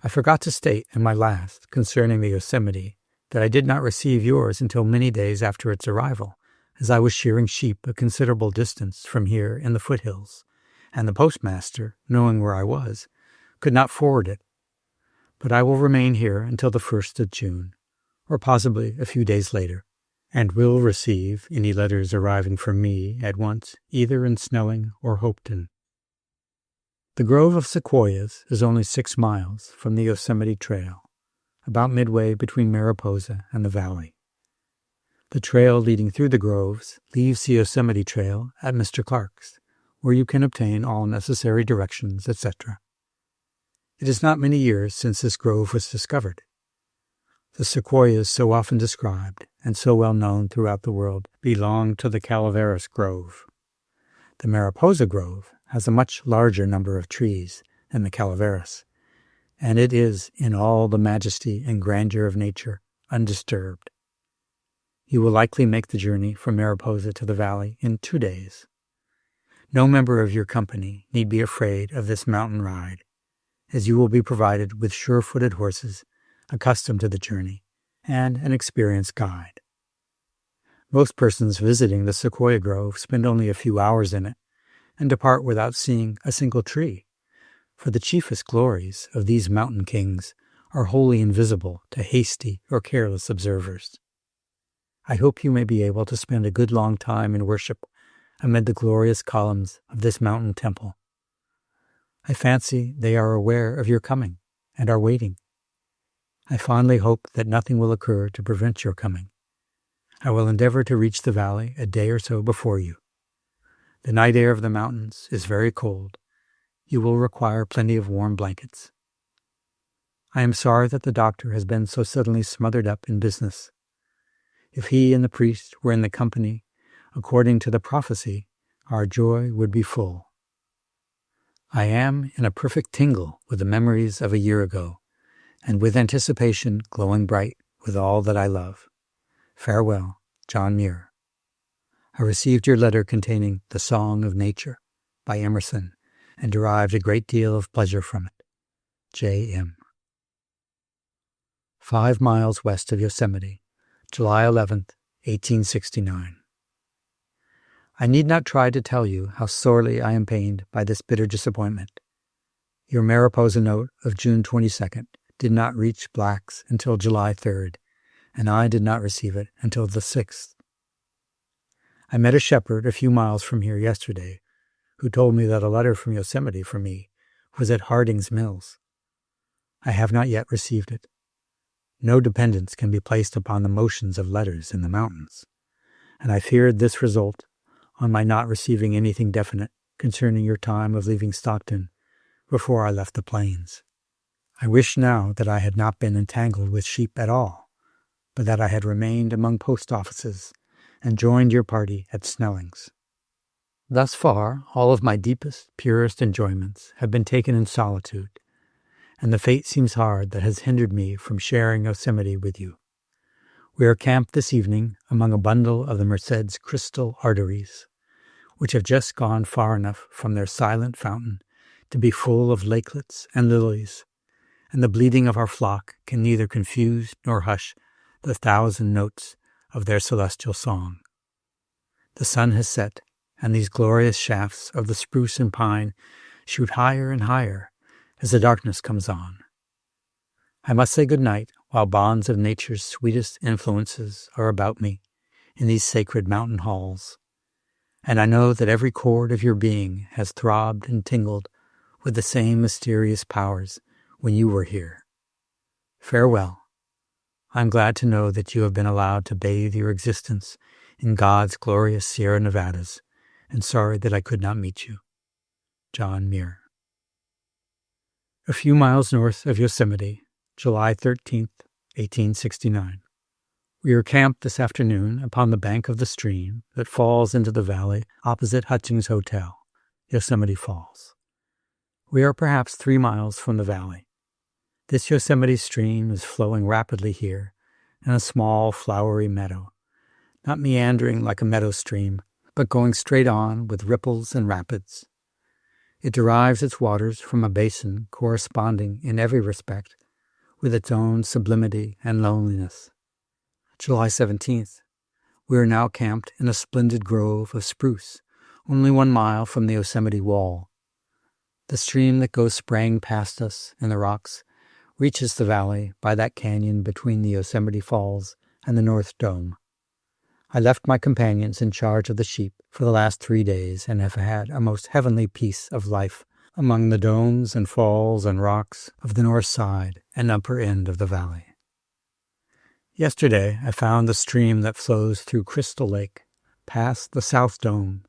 I forgot to state in my last concerning the Yosemite that I did not receive yours until many days after its arrival, as I was shearing sheep a considerable distance from here in the foothills, and the postmaster, knowing where I was, could not forward it. But I will remain here until the 1st of June, or possibly a few days later, and will receive any letters arriving from me at once, either in Snelling or Hopeton. The grove of sequoias is only 6 miles from the Yosemite Trail, about midway between Mariposa and the valley. The trail leading through the groves leaves the Yosemite Trail at Mr. Clark's, where you can obtain all necessary directions, etc. It is not many years since this grove was discovered. The sequoias so often described and so well known throughout the world belong to the Calaveras Grove. The Mariposa Grove has a much larger number of trees than the Calaveras, and it is, in all the majesty and grandeur of nature, undisturbed. You will likely make the journey from Mariposa to the valley in 2 days. No member of your company need be afraid of this mountain ride, as you will be provided with sure-footed horses accustomed to the journey and an experienced guide. Most persons visiting the Sequoia Grove spend only a few hours in it and depart without seeing a single tree, for the chiefest glories of these mountain kings are wholly invisible to hasty or careless observers. I hope you may be able to spend a good long time in worship amid the glorious columns of this mountain temple. I fancy they are aware of your coming and are waiting. I fondly hope that nothing will occur to prevent your coming. I will endeavor to reach the valley a day or so before you. The night air of the mountains is very cold. You will require plenty of warm blankets. I am sorry that the doctor has been so suddenly smothered up in business. If he and the priest were in the company, according to the prophecy, our joy would be full. I am in a perfect tingle with the memories of a year ago, and with anticipation glowing bright with all that I love. Farewell, John Muir. I received your letter containing The Song of Nature by Emerson, and derived a great deal of pleasure from it. J.M. 5 miles west of Yosemite, July 11th, 1869. I need not try to tell you how sorely I am pained by this bitter disappointment. Your Mariposa note of June 22nd did not reach Black's until July 3rd, and I did not receive it until the 6th. I met a shepherd a few miles from here yesterday who told me that a letter from Yosemite for me was at Harding's Mills. I have not yet received it. No dependence can be placed upon the motions of letters in the mountains, and I feared this result on my not receiving anything definite concerning your time of leaving Stockton before I left the plains. I wish now that I had not been entangled with sheep at all, but that I had remained among post offices and joined your party at Snelling's. Thus far, all of my deepest, purest enjoyments have been taken in solitude, and the fate seems hard that has hindered me from sharing Yosemite with you. We are camped this evening among a bundle of the Merced's crystal arteries, which have just gone far enough from their silent fountain to be full of lakelets and lilies, and the bleating of our flock can neither confuse nor hush the 1,000 notes of their celestial song. The sun has set, and these glorious shafts of the spruce and pine shoot higher and higher as the darkness comes on. I must say good night while bonds of nature's sweetest influences are about me in these sacred mountain halls, and I know that every chord of your being has throbbed and tingled with the same mysterious powers when you were here. Farewell. I am glad to know that you have been allowed to bathe your existence in God's glorious Sierra Nevadas, and sorry that I could not meet you. John Muir. A few miles north of Yosemite, July 13th, 1869. We are camped this afternoon upon the bank of the stream that falls into the valley opposite Hutchings Hotel, Yosemite Falls. We are perhaps 3 miles from the valley. This Yosemite stream is flowing rapidly here in a small, flowery meadow, not meandering like a meadow stream, but going straight on with ripples and rapids. It derives its waters from a basin corresponding in every respect with its own sublimity and loneliness. July 17th. We are now camped in a splendid grove of spruce, only 1 mile from the Yosemite wall. The stream that goes spraying past us in the rocks reaches the valley by that canyon between the Yosemite Falls and the North Dome. I left my companions in charge of the sheep for the last 3 days and have had a most heavenly piece of life among the domes and falls and rocks of the north side and upper end of the valley. Yesterday I found the stream that flows through Crystal Lake, past the South Dome,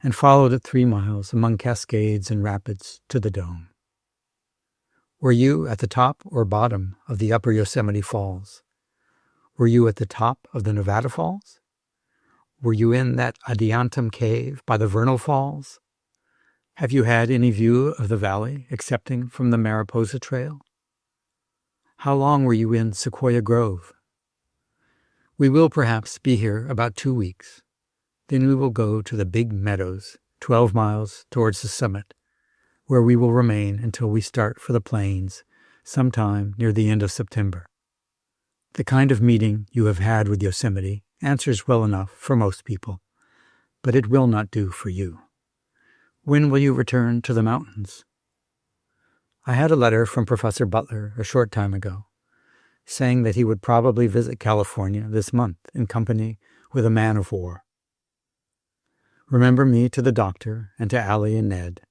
and followed it 3 miles among cascades and rapids to the dome. Were you at the top or bottom of the upper Yosemite Falls? Were you at the top of the Nevada Falls? Were you in that Adiantum cave by the Vernal Falls? Have you had any view of the valley excepting from the Mariposa Trail? How long were you in Sequoia Grove? We will perhaps be here about 2 weeks. Then we will go to the Big Meadows, 12 miles towards the summit, where we will remain until we start for the plains sometime near the end of September. The kind of meeting you have had with Yosemite answers well enough for most people, but it will not do for you. When will you return to the mountains? I had a letter from Professor Butler a short time ago, saying that he would probably visit California this month in company with a man of war. Remember me to the doctor and to Allie and Ned.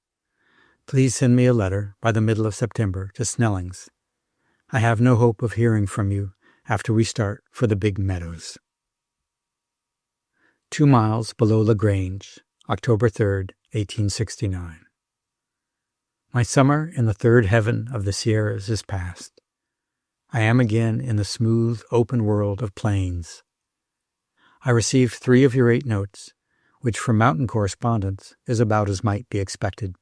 Please send me a letter by the middle of September to Snelling's. I have no hope of hearing from you after we start for the Big Meadows. 2 miles below LaGrange, October 3rd, 1869. My summer in the third heaven of the Sierras is past. I am again in the smooth, open world of plains. I received 3 of your 8 notes, which for mountain correspondence is about as might be expected.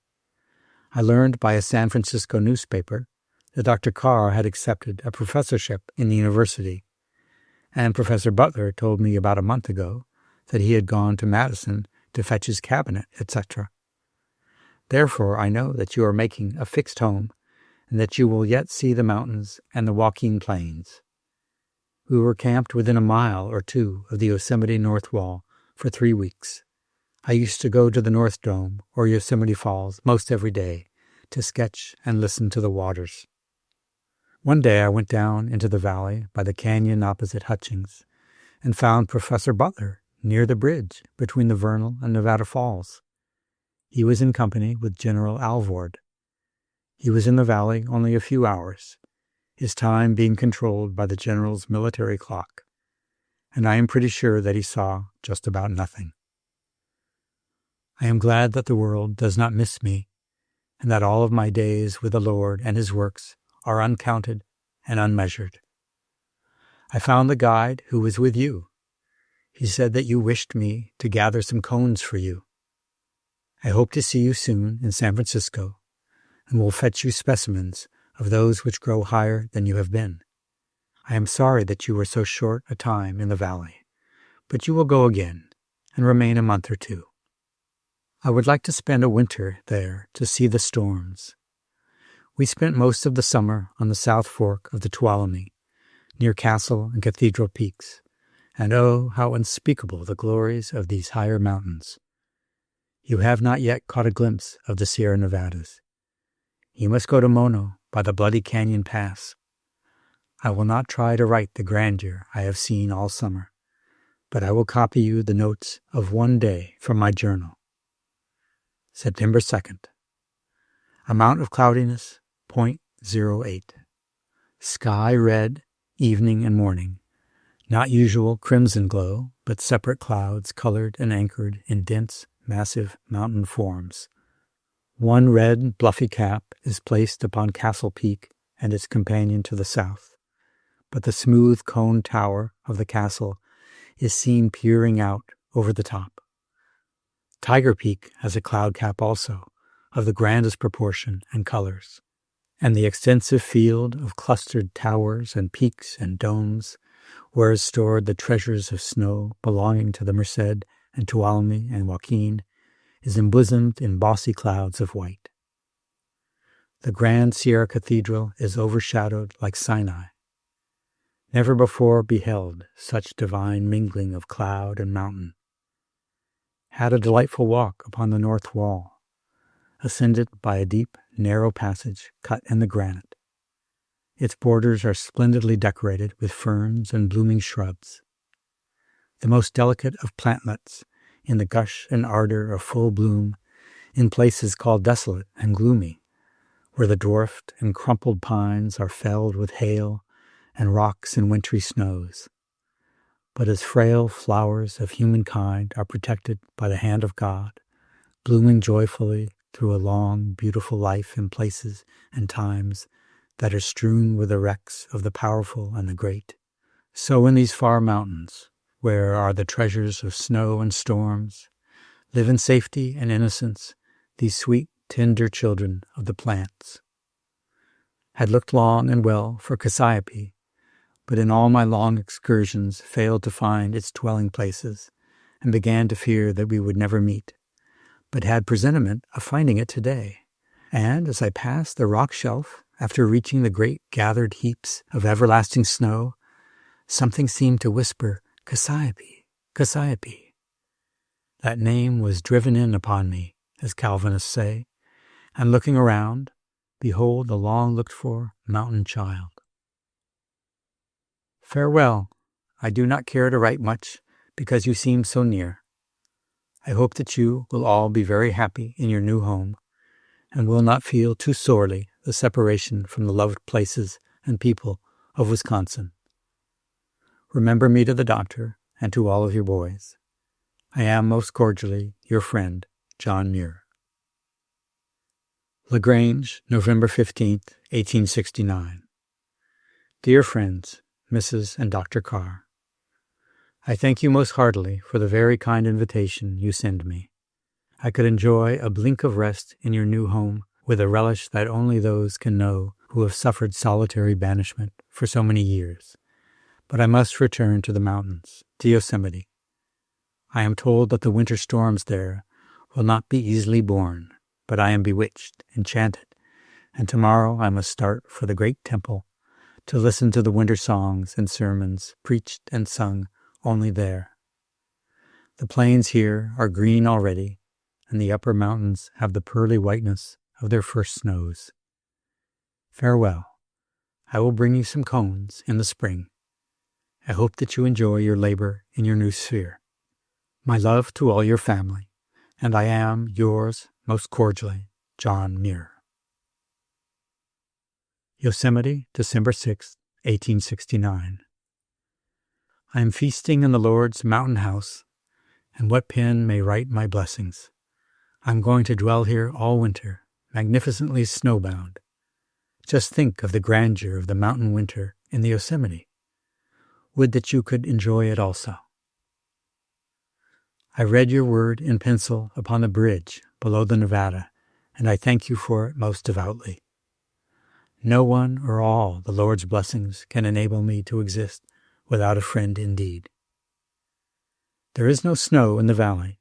I learned by a San Francisco newspaper that Dr. Carr had accepted a professorship in the university, and Professor Butler told me about a month ago that he had gone to Madison to fetch his cabinet, etc. Therefore I know that you are making a fixed home, and that you will yet see the mountains and the Joaquin Plains. We were camped within a mile or two of the Yosemite North Wall for 3 weeks. I used to go to the North Dome or Yosemite Falls most every day to sketch and listen to the waters. One day I went down into the valley by the canyon opposite Hutchings and found Professor Butler near the bridge between the Vernal and Nevada Falls. He was in company with General Alvord. He was in the valley only a few hours, his time being controlled by the general's military clock, and I am pretty sure that he saw just about nothing. I am glad that the world does not miss me, and that all of my days with the Lord and his works are uncounted and unmeasured. I found the guide who was with you. He said that you wished me to gather some cones for you. I hope to see you soon in San Francisco, and will fetch you specimens of those which grow higher than you have been. I am sorry that you were so short a time in the valley, but you will go again and remain a month or two. I would like to spend a winter there to see the storms. We spent most of the summer on the South Fork of the Tuolumne, near Castle and Cathedral Peaks, and oh, how unspeakable the glories of these higher mountains. You have not yet caught a glimpse of the Sierra Nevadas. You must go to Mono by the Bloody Canyon Pass. I will not try to write the grandeur I have seen all summer, but I will copy you the notes of one day from my journal. September 2nd. Amount of cloudiness, 0.08. Sky red, evening and morning. Not usual crimson glow, but separate clouds colored and anchored in dense, massive mountain forms. One red, bluffy cap is placed upon Castle Peak and its companion to the south, but the smooth cone tower of the castle is seen peering out over the top. Tiger Peak has a cloud cap also, of the grandest proportion and colors, and the extensive field of clustered towers and peaks and domes, where is stored the treasures of snow belonging to the Merced and Tuolumne and Joaquin, is embosomed in bossy clouds of white. The Grand Sierra Cathedral is overshadowed like Sinai. Never before beheld such divine mingling of cloud and mountain. Had a delightful walk upon the north wall, ascended by a deep, narrow passage cut in the granite. Its borders are splendidly decorated with ferns and blooming shrubs. The most delicate of plantlets, in the gush and ardor of full bloom, in places called desolate and gloomy, where the dwarfed and crumpled pines are felled with hail and rocks in wintry snows. But as frail flowers of humankind are protected by the hand of God, blooming joyfully through a long, beautiful life in places and times that are strewn with the wrecks of the powerful and the great, so in these far mountains, where are the treasures of snow and storms, live in safety and innocence these sweet, tender children of the plants. Had looked long and well for Cassiope, but in all my long excursions failed to find its dwelling places, and began to fear that we would never meet, but had presentiment of finding it today. And as I passed the rock shelf, after reaching the great gathered heaps of everlasting snow, something seemed to whisper, Cassiope, Cassiope. That name was driven in upon me, as Calvinists say, and looking around, behold the long-looked-for mountain child. Farewell. I do not care to write much, because you seem so near. I hope that you will all be very happy in your new home, and will not feel too sorely the separation from the loved places and people of Wisconsin. Remember me to the doctor and to all of your boys. I am most cordially your friend, John Muir. LaGrange, November 15th, 1869. Dear friends, Mrs. and Dr. Carr, I thank you most heartily for the very kind invitation you send me. I could enjoy a blink of rest in your new home with a relish that only those can know who have suffered solitary banishment for so many years. But I must return to the mountains, to Yosemite. I am told that the winter storms there will not be easily borne, but I am bewitched, enchanted, and tomorrow I must start for the great temple to listen to the winter songs and sermons preached and sung only there. The plains here are green already, and the upper mountains have the pearly whiteness of their first snows. Farewell. I will bring you some cones in the spring. I hope that you enjoy your labor in your new sphere. My love to all your family, and I am yours most cordially, John Muir. Yosemite, December 6, 1869. I am feasting in the Lord's mountain house, and what pen may write my blessings? I am going to dwell here all winter, magnificently snowbound. Just think of the grandeur of the mountain winter in the Yosemite. Would that you could enjoy it also. I read your word in pencil upon the bridge below the Nevada, and I thank you for it most devoutly. No one or all the Lord's blessings can enable me to exist without a friend indeed. There is no snow in the valley.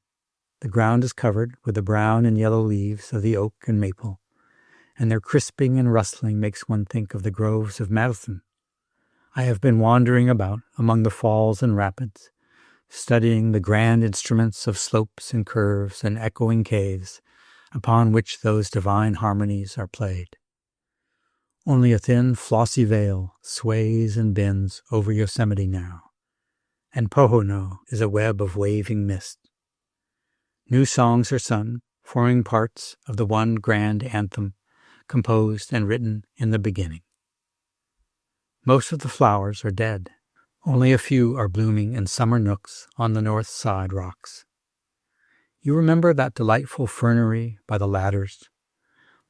The ground is covered with the brown and yellow leaves of the oak and maple, and their crisping and rustling makes one think of the groves of Madison. I have been wandering about among the falls and rapids, studying the grand instruments of slopes and curves and echoing caves upon which those divine harmonies are played. Only a thin, flossy veil sways and bends over Yosemite now, and Pohono is a web of waving mist. New songs are sung, forming parts of the one grand anthem composed and written in the beginning. Most of the flowers are dead. Only a few are blooming in summer nooks on the north side rocks. You remember that delightful fernery by the ladders?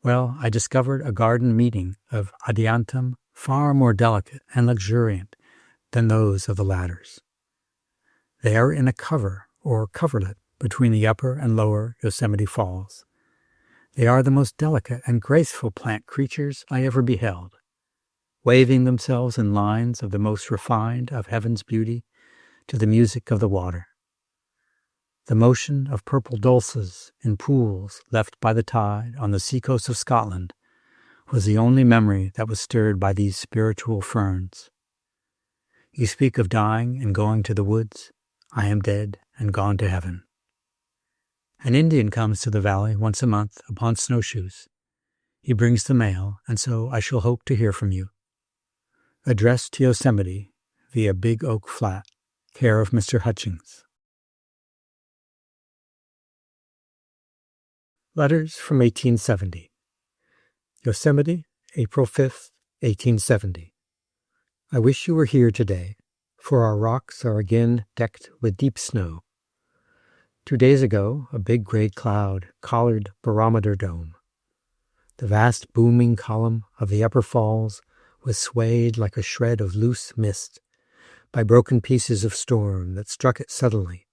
Well, I discovered a garden meeting of adiantum far more delicate and luxuriant than those of the ladders. They are in a cover or coverlet between the upper and lower Yosemite Falls. They are the most delicate and graceful plant creatures I ever beheld, waving themselves in lines of the most refined of heaven's beauty to the music of the water. The motion of purple dulces in pools left by the tide on the seacoast of Scotland was the only memory that was stirred by these spiritual ferns. You speak of dying and going to the woods. I am dead and gone to heaven. An Indian comes to the valley once a month upon snowshoes. He brings the mail, and so I shall hope to hear from you. Addressed to Yosemite via Big Oak Flat, care of Mr. Hutchings. Letters from 1870. Yosemite, April 5th, 1870. I wish you were here today, for our rocks are again decked with deep snow. 2 days ago, a big gray cloud collared Barometer Dome. The vast booming column of the upper falls was swayed like a shred of loose mist by broken pieces of storm that struck it suddenly,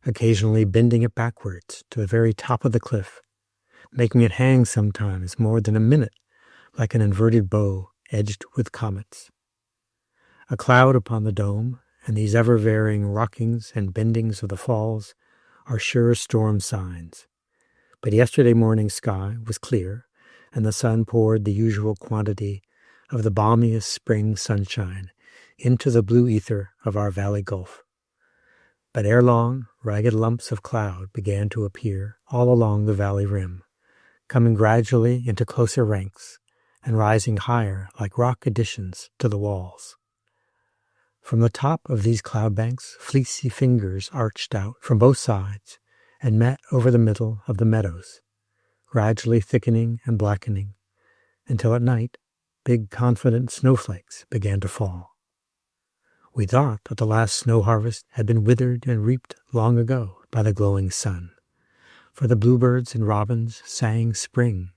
occasionally bending it backwards to the very top of the cliff, making it hang sometimes more than a minute like an inverted bow edged with comets. A cloud upon the dome and these ever-varying rockings and bendings of the falls are sure storm signs. But yesterday morning's sky was clear, and the sun poured the usual quantity of the balmiest spring sunshine into the blue ether of our valley gulf. But ere long, ragged lumps of cloud began to appear all along the valley rim, coming gradually into closer ranks and rising higher like rock additions to the walls. From the top of these cloud banks, fleecy fingers arched out from both sides and met over the middle of the meadows, gradually thickening and blackening, until at night big confident snowflakes began to fall. We thought that the last snow harvest had been withered and reaped long ago by the glowing sun, for the bluebirds and robins sang spring,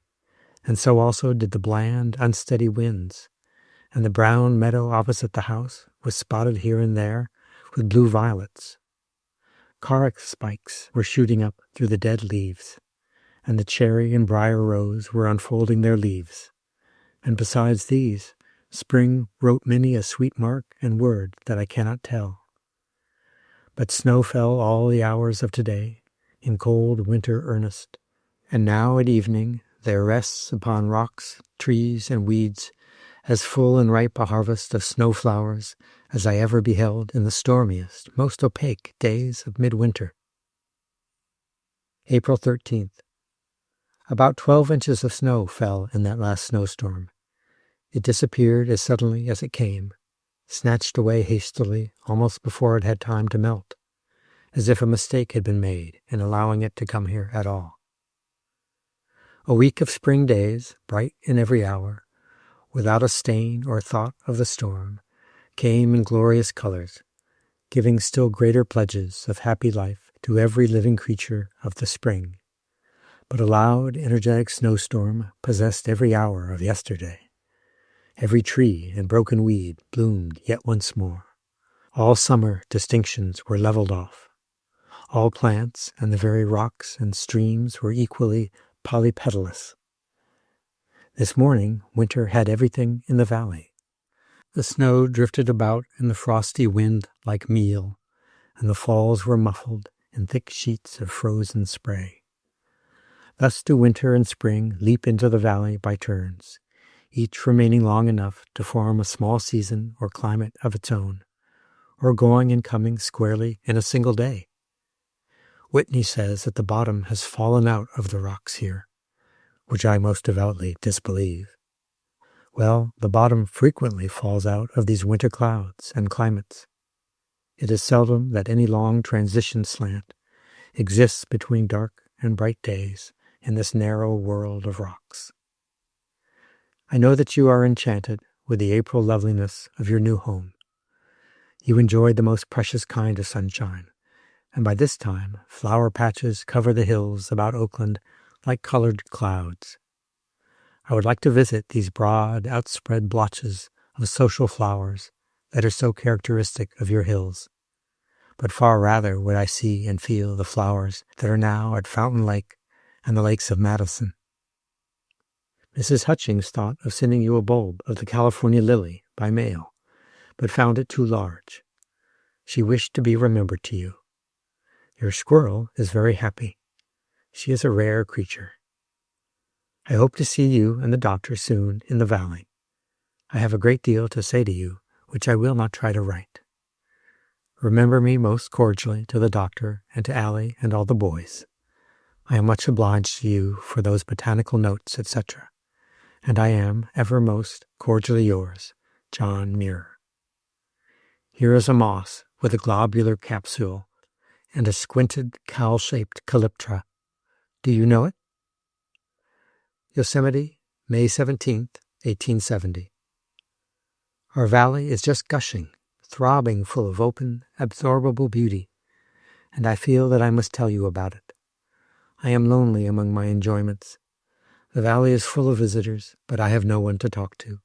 and so also did the bland, unsteady winds, and the brown meadow opposite the house was spotted here and there with blue violets. Carex spikes were shooting up through the dead leaves, and the cherry and briar rose were unfolding their leaves, and besides these, spring wrote many a sweet mark and word that I cannot tell. But snow fell all the hours of today, in cold winter earnest, And now at evening there rests upon rocks, trees, and weeds as full and ripe a harvest of snow flowers as I ever beheld in the stormiest, most opaque days of midwinter. April 13th. About 12 inches of snow fell in that last snowstorm. It disappeared as suddenly as it came, snatched away hastily almost before it had time to melt, as if a mistake had been made in allowing it to come here at all. A week of spring days, bright in every hour, without a stain or thought of the storm, came in glorious colors, giving still greater pledges of happy life to every living creature of the spring. But a loud, energetic snowstorm possessed every hour of yesterday. Every tree and broken weed bloomed yet once more. All summer distinctions were leveled off. All plants and the very rocks and streams were equally polypetalous. This morning, winter had everything in the valley. The snow drifted about in the frosty wind like meal, and the falls were muffled in thick sheets of frozen spray. Thus do winter and spring leap into the valley by turns, each remaining long enough to form a small season or climate of its own, or going and coming squarely in a single day. Whitney says that the bottom has fallen out of the rocks here, which I most devoutly disbelieve. Well, the bottom frequently falls out of these winter clouds and climates. It is seldom that any long transition slant exists between dark and bright days in this narrow world of rocks. I know that you are enchanted with the April loveliness of your new home. You enjoyed the most precious kind of sunshine, and by this time flower patches cover the hills about Oakland like colored clouds. I would like to visit these broad, outspread blotches of social flowers that are so characteristic of your hills, but far rather would I see and feel the flowers that are now at Fountain Lake and the lakes of Madison. Mrs. Hutchings thought of sending you a bulb of the California lily by mail, but found it too large. She wished to be remembered to you. Your squirrel is very happy. She is a rare creature. I hope to see you and the doctor soon in the valley. I have a great deal to say to you, which I will not try to write. Remember me most cordially to the doctor and to Allie and all the boys. I am much obliged to you for those botanical notes, etc., and I am ever most cordially yours, John Muir. Here is a moss with a globular capsule and a squinted, cowl-shaped calyptra. Do you know it? Yosemite, May 17th, 1870. Our valley is just gushing, throbbing full of open, absorbable beauty, and I feel that I must tell you about it. I am lonely among my enjoyments. The valley is full of visitors, but I have no one to talk to.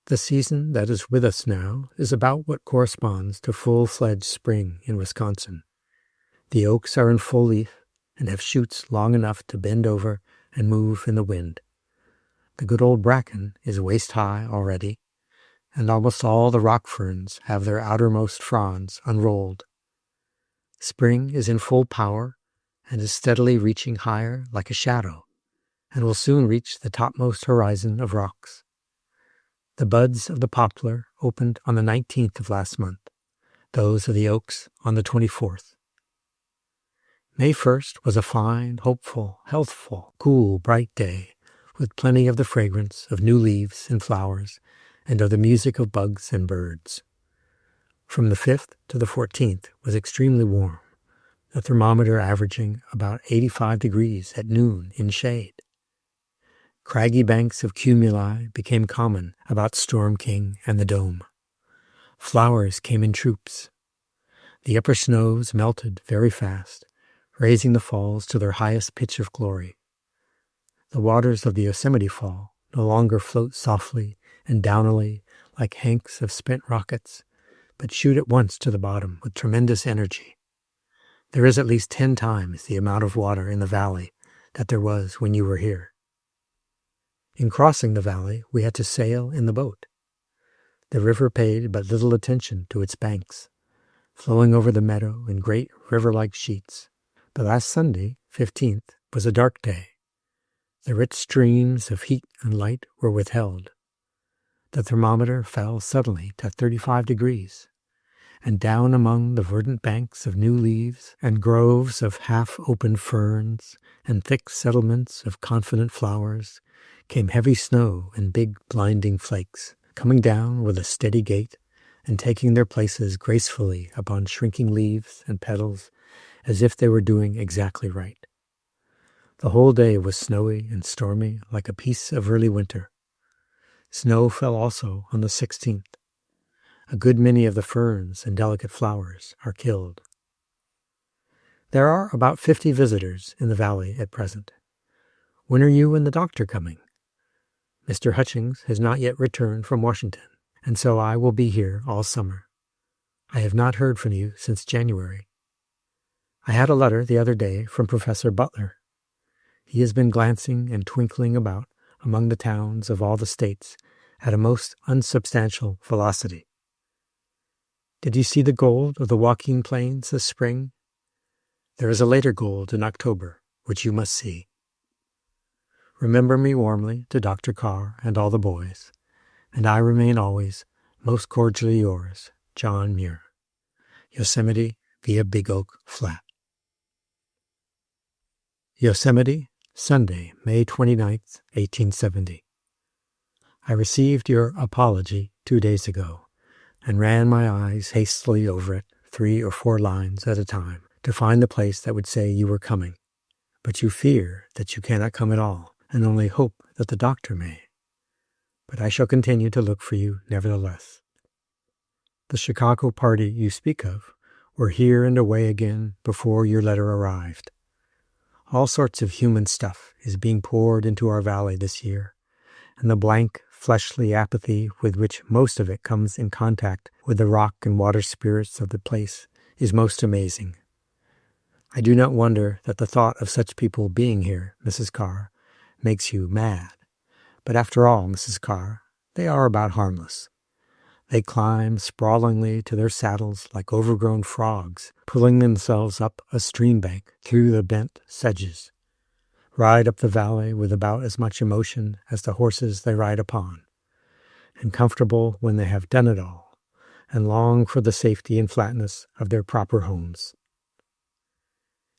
The season that is with us now is about what corresponds to full-fledged spring in Wisconsin. The oaks are in full leaf and have shoots long enough to bend over and move in the wind. The good old bracken is waist-high already, and almost all the rock ferns have their outermost fronds unrolled. Spring is in full power and is steadily reaching higher like a shadow, and will soon reach the topmost horizon of rocks. The buds of the poplar opened on the 19th of last month, those of the oaks on the 24th. May 1st was a fine, hopeful, healthful, cool, bright day, with plenty of the fragrance of new leaves and flowers, and of the music of bugs and birds. From the 5th to the 14th was extremely warm, the thermometer averaging about 85 degrees at noon in shade. Craggy banks of cumuli became common about Storm King and the Dome. Flowers came in troops. The upper snows melted very fast, raising the falls to their highest pitch of glory. The waters of the Yosemite Fall no longer float softly and downily like hanks of spent rockets, but shoot at once to the bottom with tremendous energy. There is at least 10 times the amount of water in the valley that there was when you were here. In crossing the valley, we had to sail in the boat. The river paid but little attention to its banks, flowing over the meadow in great river-like sheets. But last Sunday, 15th, was a dark day. The rich streams of heat and light were withheld. The thermometer fell suddenly to 35 degrees, and down among the verdant banks of new leaves and groves of half-open ferns and thick settlements of confident flowers came heavy snow in big blinding flakes, coming down with a steady gait and taking their places gracefully upon shrinking leaves and petals as if they were doing exactly right. The whole day was snowy and stormy like a piece of early winter. Snow fell also on the 16th. A good many of the ferns and delicate flowers are killed. There are about 50 visitors in the valley at present. When are you and the doctor coming? Mr. Hutchings has not yet returned from Washington, and so I will be here all summer. I have not heard from you since January. I had a letter the other day from Professor Butler. He has been glancing and twinkling about among the towns of all the states at a most unsubstantial velocity. Did you see the gold of the Joaquin Plains this spring? There is a later gold in October, which you must see. Remember me warmly to Dr. Carr and all the boys, and I remain always most cordially yours, John Muir. Yosemite via Big Oak Flat. Yosemite, Sunday, May 29th, 1870. I received your apology 2 days ago, and ran my eyes hastily over it 3 or 4 lines at a time to find the place that would say you were coming. But you fear that you cannot come at all, and only hope that the doctor may. But I shall continue to look for you nevertheless. The Chicago party you speak of were here and away again before your letter arrived. All sorts of human stuff is being poured into our valley this year, and the blank, fleshly apathy with which most of it comes in contact with the rock and water spirits of the place is most amazing. I do not wonder that the thought of such people being here, Mrs. Carr, makes you mad. But after all, Mrs. Carr, they are about harmless. They climb sprawlingly to their saddles like overgrown frogs, pulling themselves up a stream bank through the bent sedges, ride up the valley with about as much emotion as the horses they ride upon, and comfortable when they have done it all, and long for the safety and flatness of their proper homes.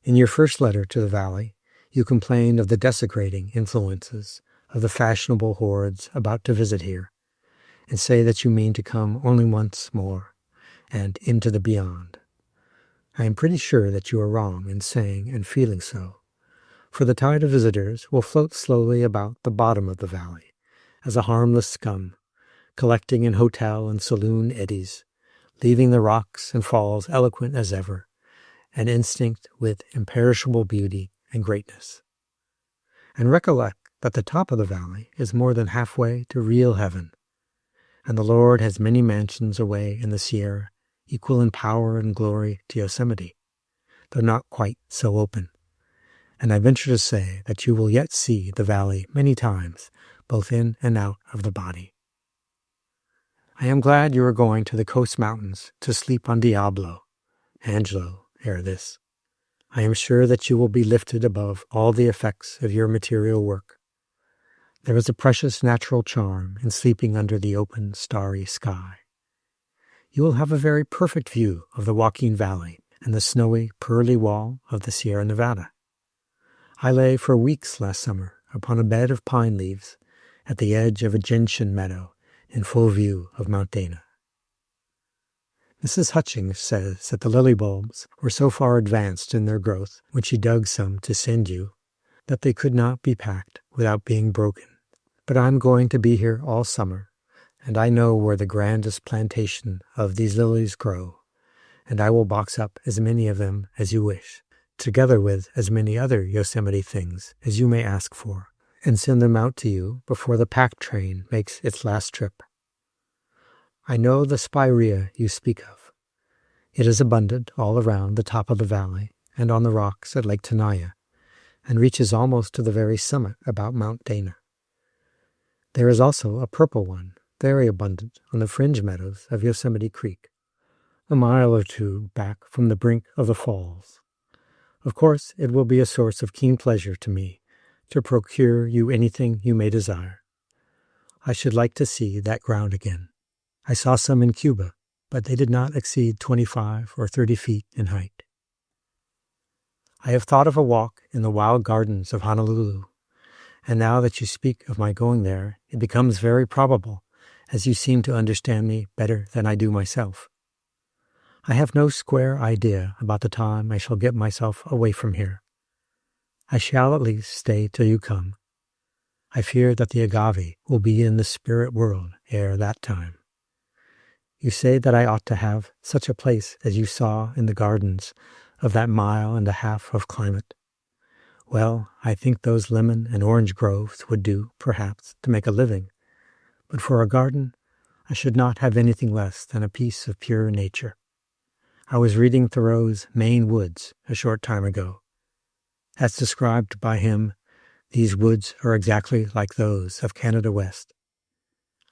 In your first letter to the valley, you complained of the desecrating influences of the fashionable hordes about to visit here, and say that you mean to come only once more, and into the beyond. I am pretty sure that you are wrong in saying and feeling so, for the tide of visitors will float slowly about the bottom of the valley, as a harmless scum, collecting in hotel and saloon eddies, leaving the rocks and falls eloquent as ever, and instinct with imperishable beauty and greatness. And recollect that the top of the valley is more than halfway to real heaven, and the Lord has many mansions away in the Sierra, equal in power and glory to Yosemite, though not quite so open. And I venture to say that you will yet see the valley many times, both in and out of the body. I am glad you are going to the coast mountains to sleep on Angelo, ere this. I am sure that you will be lifted above all the effects of your material work. There is a precious natural charm in sleeping under the open, starry sky. You will have a very perfect view of the Joaquin Valley and the snowy, pearly wall of the Sierra Nevada. I lay for weeks last summer upon a bed of pine leaves at the edge of a gentian meadow in full view of Mount Dana. Mrs. Hutchings says that the lily bulbs were so far advanced in their growth when she dug some to send you that they could not be packed without being broken. But I'm going to be here all summer, and I know where the grandest plantation of these lilies grow, and I will box up as many of them as you wish, together with as many other Yosemite things as you may ask for, and send them out to you before the pack train makes its last trip. I know the spirea you speak of. It is abundant all around the top of the valley and on the rocks at Lake Tenaya, and reaches almost to the very summit about Mount Dana. There is also a purple one, very abundant on the fringe meadows of Yosemite Creek, a mile or 2 back from the brink of the falls. Of course, it will be a source of keen pleasure to me to procure you anything you may desire. I should like to see that ground again. I saw some in Cuba, but they did not exceed 25 or 30 feet in height. I have thought of a walk in the wild gardens of Honolulu, and now that you speak of my going there, it becomes very probable, as you seem to understand me better than I do myself. I have no square idea about the time I shall get myself away from here. I shall at least stay till you come. I fear that the agave will be in the spirit world ere that time. You say that I ought to have such a place as you saw in the gardens of that 1.5 miles of climate. Well, I think those lemon and orange groves would do, perhaps, to make a living, but for a garden I should not have anything less than a piece of pure nature. I was reading Thoreau's Maine Woods a short time ago. As described by him, these woods are exactly like those of Canada West.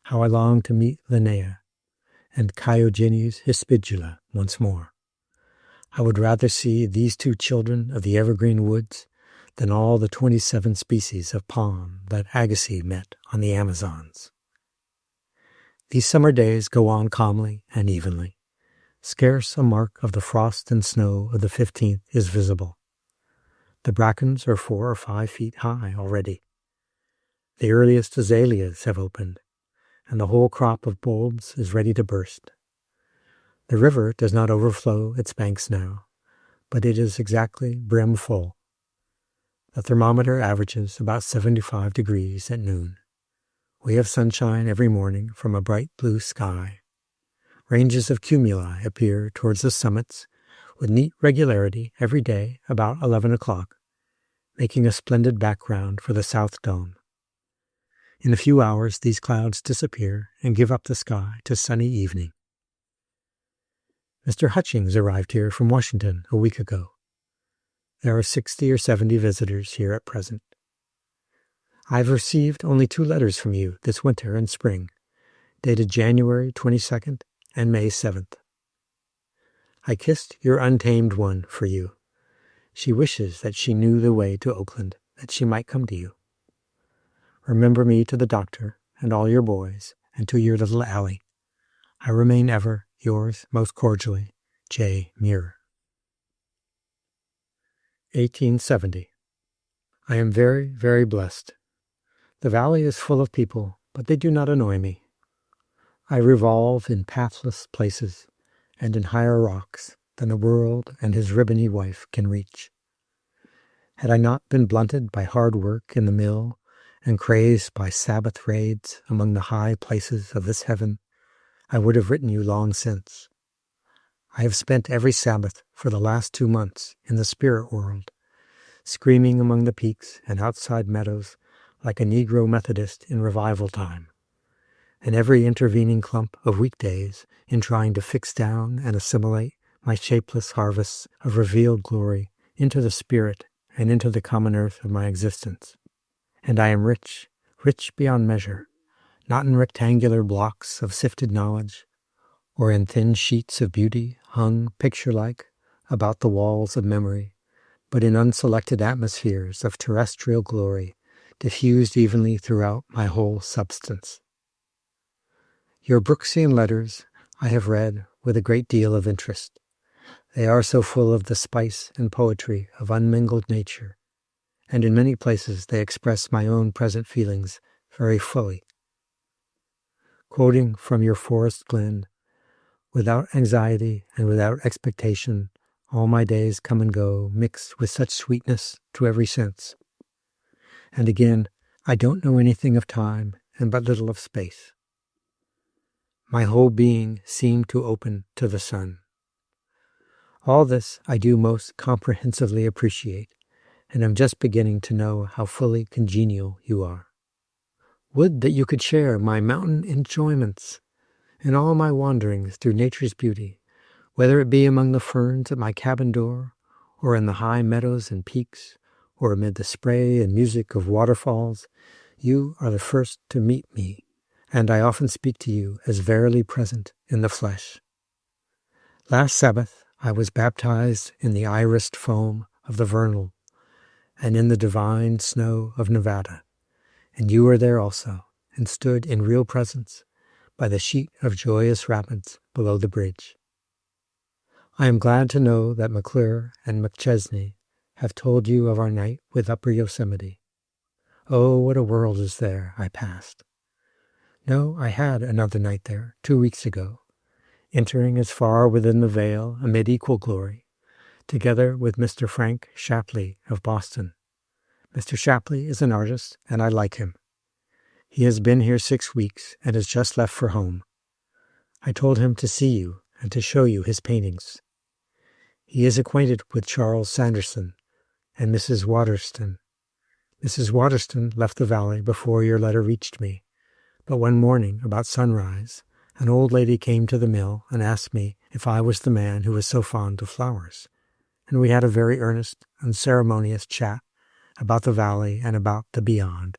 How I long to meet Linnea and Chiogenes hispidula once more. I would rather see these 2 children of the evergreen woods than all the 27 species of palm that Agassiz met on the Amazons. These summer days go on calmly and evenly. Scarce a mark of the frost and snow of the 15th is visible. The brackens are 4 or 5 feet high already. The earliest azaleas have opened, and the whole crop of bulbs is ready to burst. The river does not overflow its banks now, but it is exactly brim full. The thermometer averages about 75 degrees at noon. We have sunshine every morning from a bright blue sky. Ranges of cumuli appear towards the summits with neat regularity every day about 11 o'clock, making a splendid background for the south dome. In a few hours these clouds disappear and give up the sky to sunny evening. Mr. Hutchings arrived here from Washington a week ago. There are 60 or 70 visitors here at present. I have received only 2 letters from you this winter and spring, dated January 22nd and May 7th. I kissed your untamed one for you. She wishes that she knew the way to Oakland, that she might come to you. Remember me to the doctor and all your boys, and to your little Allie. I remain ever yours most cordially, J. Muir. 1870. I am very, very blessed. The valley is full of people, but they do not annoy me. I revolve in pathless places and in higher rocks than the world and his ribbony wife can reach. Had I not been blunted by hard work in the mill and crazed by Sabbath raids among the high places of this heaven, I would have written you long since. I have spent every Sabbath for the last 2 months in the spirit world, screaming among the peaks and outside meadows like a Negro Methodist in revival time, and every intervening clump of weekdays in trying to fix down and assimilate my shapeless harvests of revealed glory into the spirit and into the common earth of my existence. And I am rich, rich beyond measure, not in rectangular blocks of sifted knowledge, or in thin sheets of beauty hung picture-like about the walls of memory, but in unselected atmospheres of terrestrial glory diffused evenly throughout my whole substance. Your Brooksian letters I have read with a great deal of interest. They are so full of the spice and poetry of unmingled nature, and in many places they express my own present feelings very fully. Quoting from your forest glen, without anxiety and without expectation, all my days come and go, mixed with such sweetness to every sense. And again, I don't know anything of time and but little of space. My whole being seemed to open to the sun. All this I do most comprehensively appreciate, and am just beginning to know how fully congenial you are. Would that you could share my mountain enjoyments and all my wanderings through nature's beauty, whether it be among the ferns at my cabin door, or in the high meadows and peaks, or amid the spray and music of waterfalls. You are the first to meet me, and I often speak to you as verily present in the flesh. Last Sabbath I was baptized in the irised foam of the vernal, and in the divine snow of Nevada. And you were there also, and stood in real presence by the sheet of joyous rapids below the bridge. I am glad to know that McClure and McChesney have told you of our night with Upper Yosemite. Oh, what a world is there I passed. No, I had another night there 2 weeks ago, entering as far within the veil amid equal glory, together with Mr. Frank Shapley of Boston. Mr. Shapley is an artist, and I like him. He has been here 6 weeks and has just left for home. I told him to see you and to show you his paintings. He is acquainted with Charles Sanderson and Mrs. Waterston. Mrs. Waterston left the valley before your letter reached me, but one morning about sunrise, an old lady came to the mill and asked me if I was the man who was so fond of flowers, and we had a very earnest, unceremonious chat about the valley and about the beyond.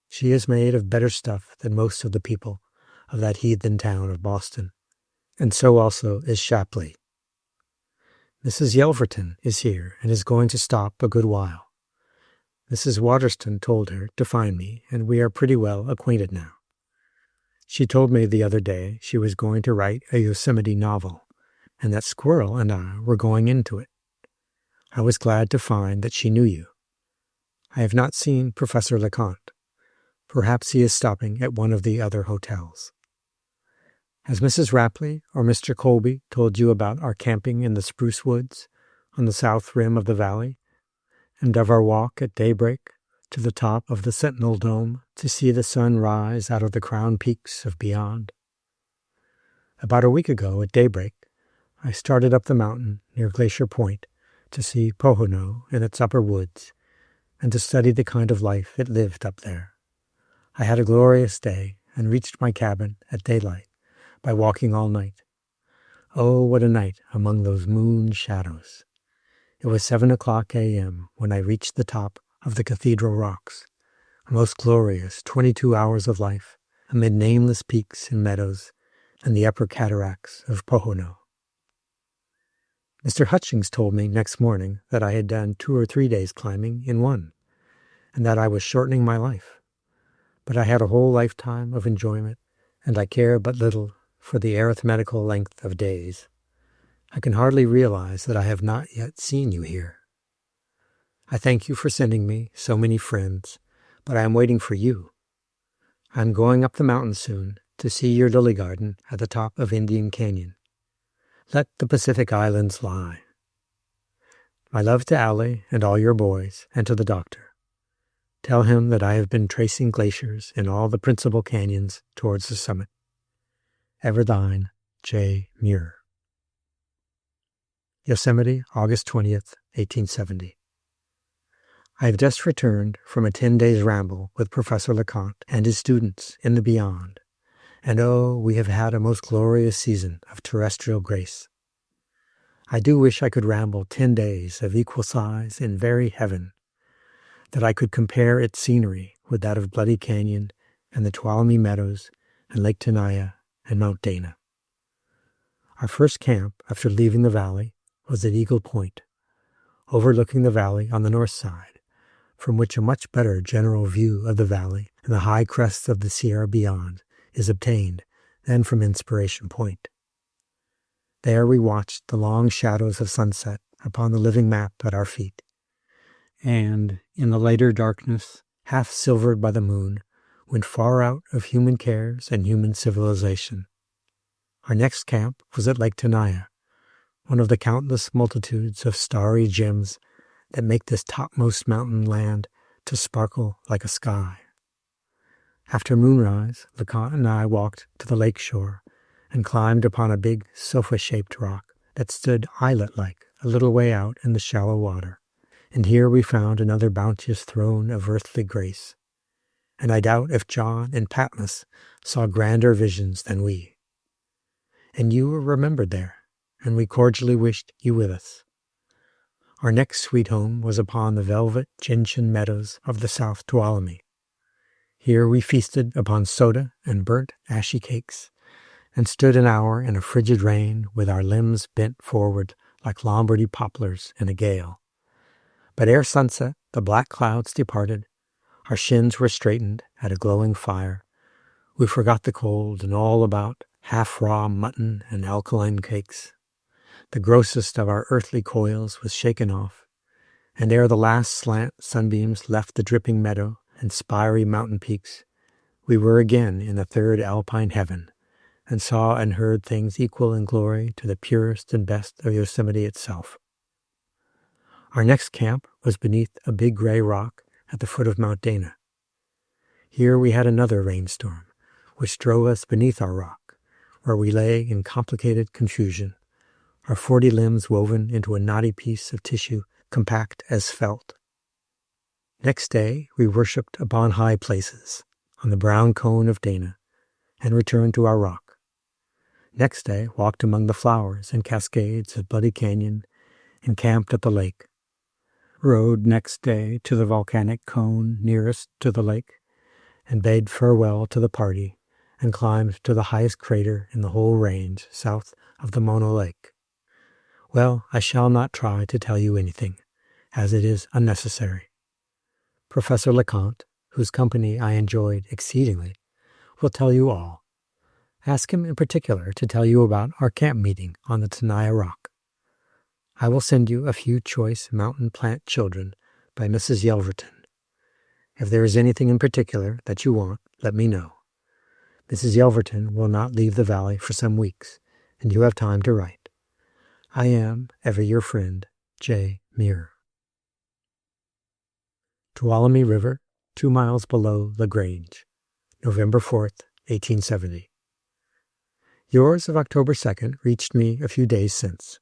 She is made of better stuff than most of the people of that heathen town of Boston, and so also is Shapley. Mrs. Yelverton is here and is going to stop a good while. Mrs. Waterston told her to find me, and we are pretty well acquainted now. She told me the other day she was going to write a Yosemite novel, and that Squirrel and I were going into it. I was glad to find that she knew you. I have not seen Professor LeConte. Perhaps he is stopping at one of the other hotels. Has Mrs. Rapley or Mr. Colby told you about our camping in the spruce woods on the south rim of the valley, and of our walk at daybreak to the top of the Sentinel Dome to see the sun rise out of the crown peaks of beyond? About a week ago at daybreak, I started up the mountain near Glacier Point to see Pohono in its upper woods and to study the kind of life it lived up there. I had a glorious day and reached my cabin at daylight by walking all night. Oh, what a night among those moon shadows. It was 7:00 a.m. when I reached the top of the Cathedral Rocks, a most glorious 22 hours of life amid nameless peaks and meadows and the upper cataracts of Pohono. Mr. Hutchings told me next morning that I had done 2 or 3 days climbing in one, and that I was shortening my life. But I had a whole lifetime of enjoyment, and I care but little for the arithmetical length of days. I can hardly realize that I have not yet seen you here. I thank you for sending me so many friends, but I am waiting for you. I am going up the mountain soon to see your lily garden at the top of Indian Canyon. Let the Pacific Islands lie. My love to Allie and all your boys, and to the doctor. Tell him that I have been tracing glaciers in all the principal canyons towards the summit. Ever thine, J. Muir. Yosemite, August 20th, 1870. I have just returned from a 10 days ramble with Professor LeConte and his students in the beyond, and oh, we have had a most glorious season of terrestrial grace. I do wish I could ramble 10 days of equal size in very heaven, that I could compare its scenery with that of Bloody Canyon and the Tuolumne Meadows and Lake Tenaya and Mount Dana. Our first camp after leaving the valley was at Eagle Point, overlooking the valley on the north side, from which a much better general view of the valley and the high crests of the Sierra beyond is obtained than from Inspiration Point. There we watched the long shadows of sunset upon the living map at our feet, and in the lighter darkness, half silvered by the moon, went far out of human cares and human civilization. Our next camp was at Lake Tenaya, one of the countless multitudes of starry gems that make this topmost mountain land to sparkle like a sky. After moonrise, LeConte and I walked to the lake shore and climbed upon a big sofa-shaped rock that stood islet-like a little way out in the shallow water, and here we found another bounteous throne of earthly grace, and I doubt if John and Patmos saw grander visions than we. And you were remembered there, and we cordially wished you with us. Our next sweet home was upon the velvet gentian meadows of the South Tuolumne. Here we feasted upon soda and burnt ashy cakes, and stood an hour in a frigid rain with our limbs bent forward like Lombardy poplars in a gale, But ere sunset, the black clouds departed. Our shins were straightened at a glowing fire. We forgot the cold and all about half-raw mutton and alkaline cakes. The grossest of our earthly coils was shaken off, and ere the last slant sunbeams left the dripping meadow and spiry mountain peaks, we were again in the third alpine heaven, and saw and heard things equal in glory to the purest and best of Yosemite itself. Our next camp was beneath a big gray rock at the foot of Mount Dana. Here we had another rainstorm, which drove us beneath our rock, where we lay in complicated confusion, our 40 limbs woven into a knotty piece of tissue compact as felt. Next day we worshipped upon high places, on the brown cone of Dana, and returned to our rock. Next day walked among the flowers and cascades of Bloody Canyon, and camped at the lake. Rode next day to the volcanic cone nearest to the lake, and bade farewell to the party, and climbed to the highest crater in the whole range south of the Mono Lake. Well, I shall not try to tell you anything, as it is unnecessary. Professor LeConte, whose company I enjoyed exceedingly, will tell you all. Ask him in particular to tell you about our camp meeting on the Tenaya Rock. I will send you a few choice mountain plant children by Mrs. Yelverton. If there is anything in particular that you want, let me know. Mrs. Yelverton will not leave the valley for some weeks, and you have time to write. I am, ever your friend, J. Muir. Tuolumne River, 2 miles below LaGrange, November 4th, 1870. Yours of October 2nd reached me a few days since.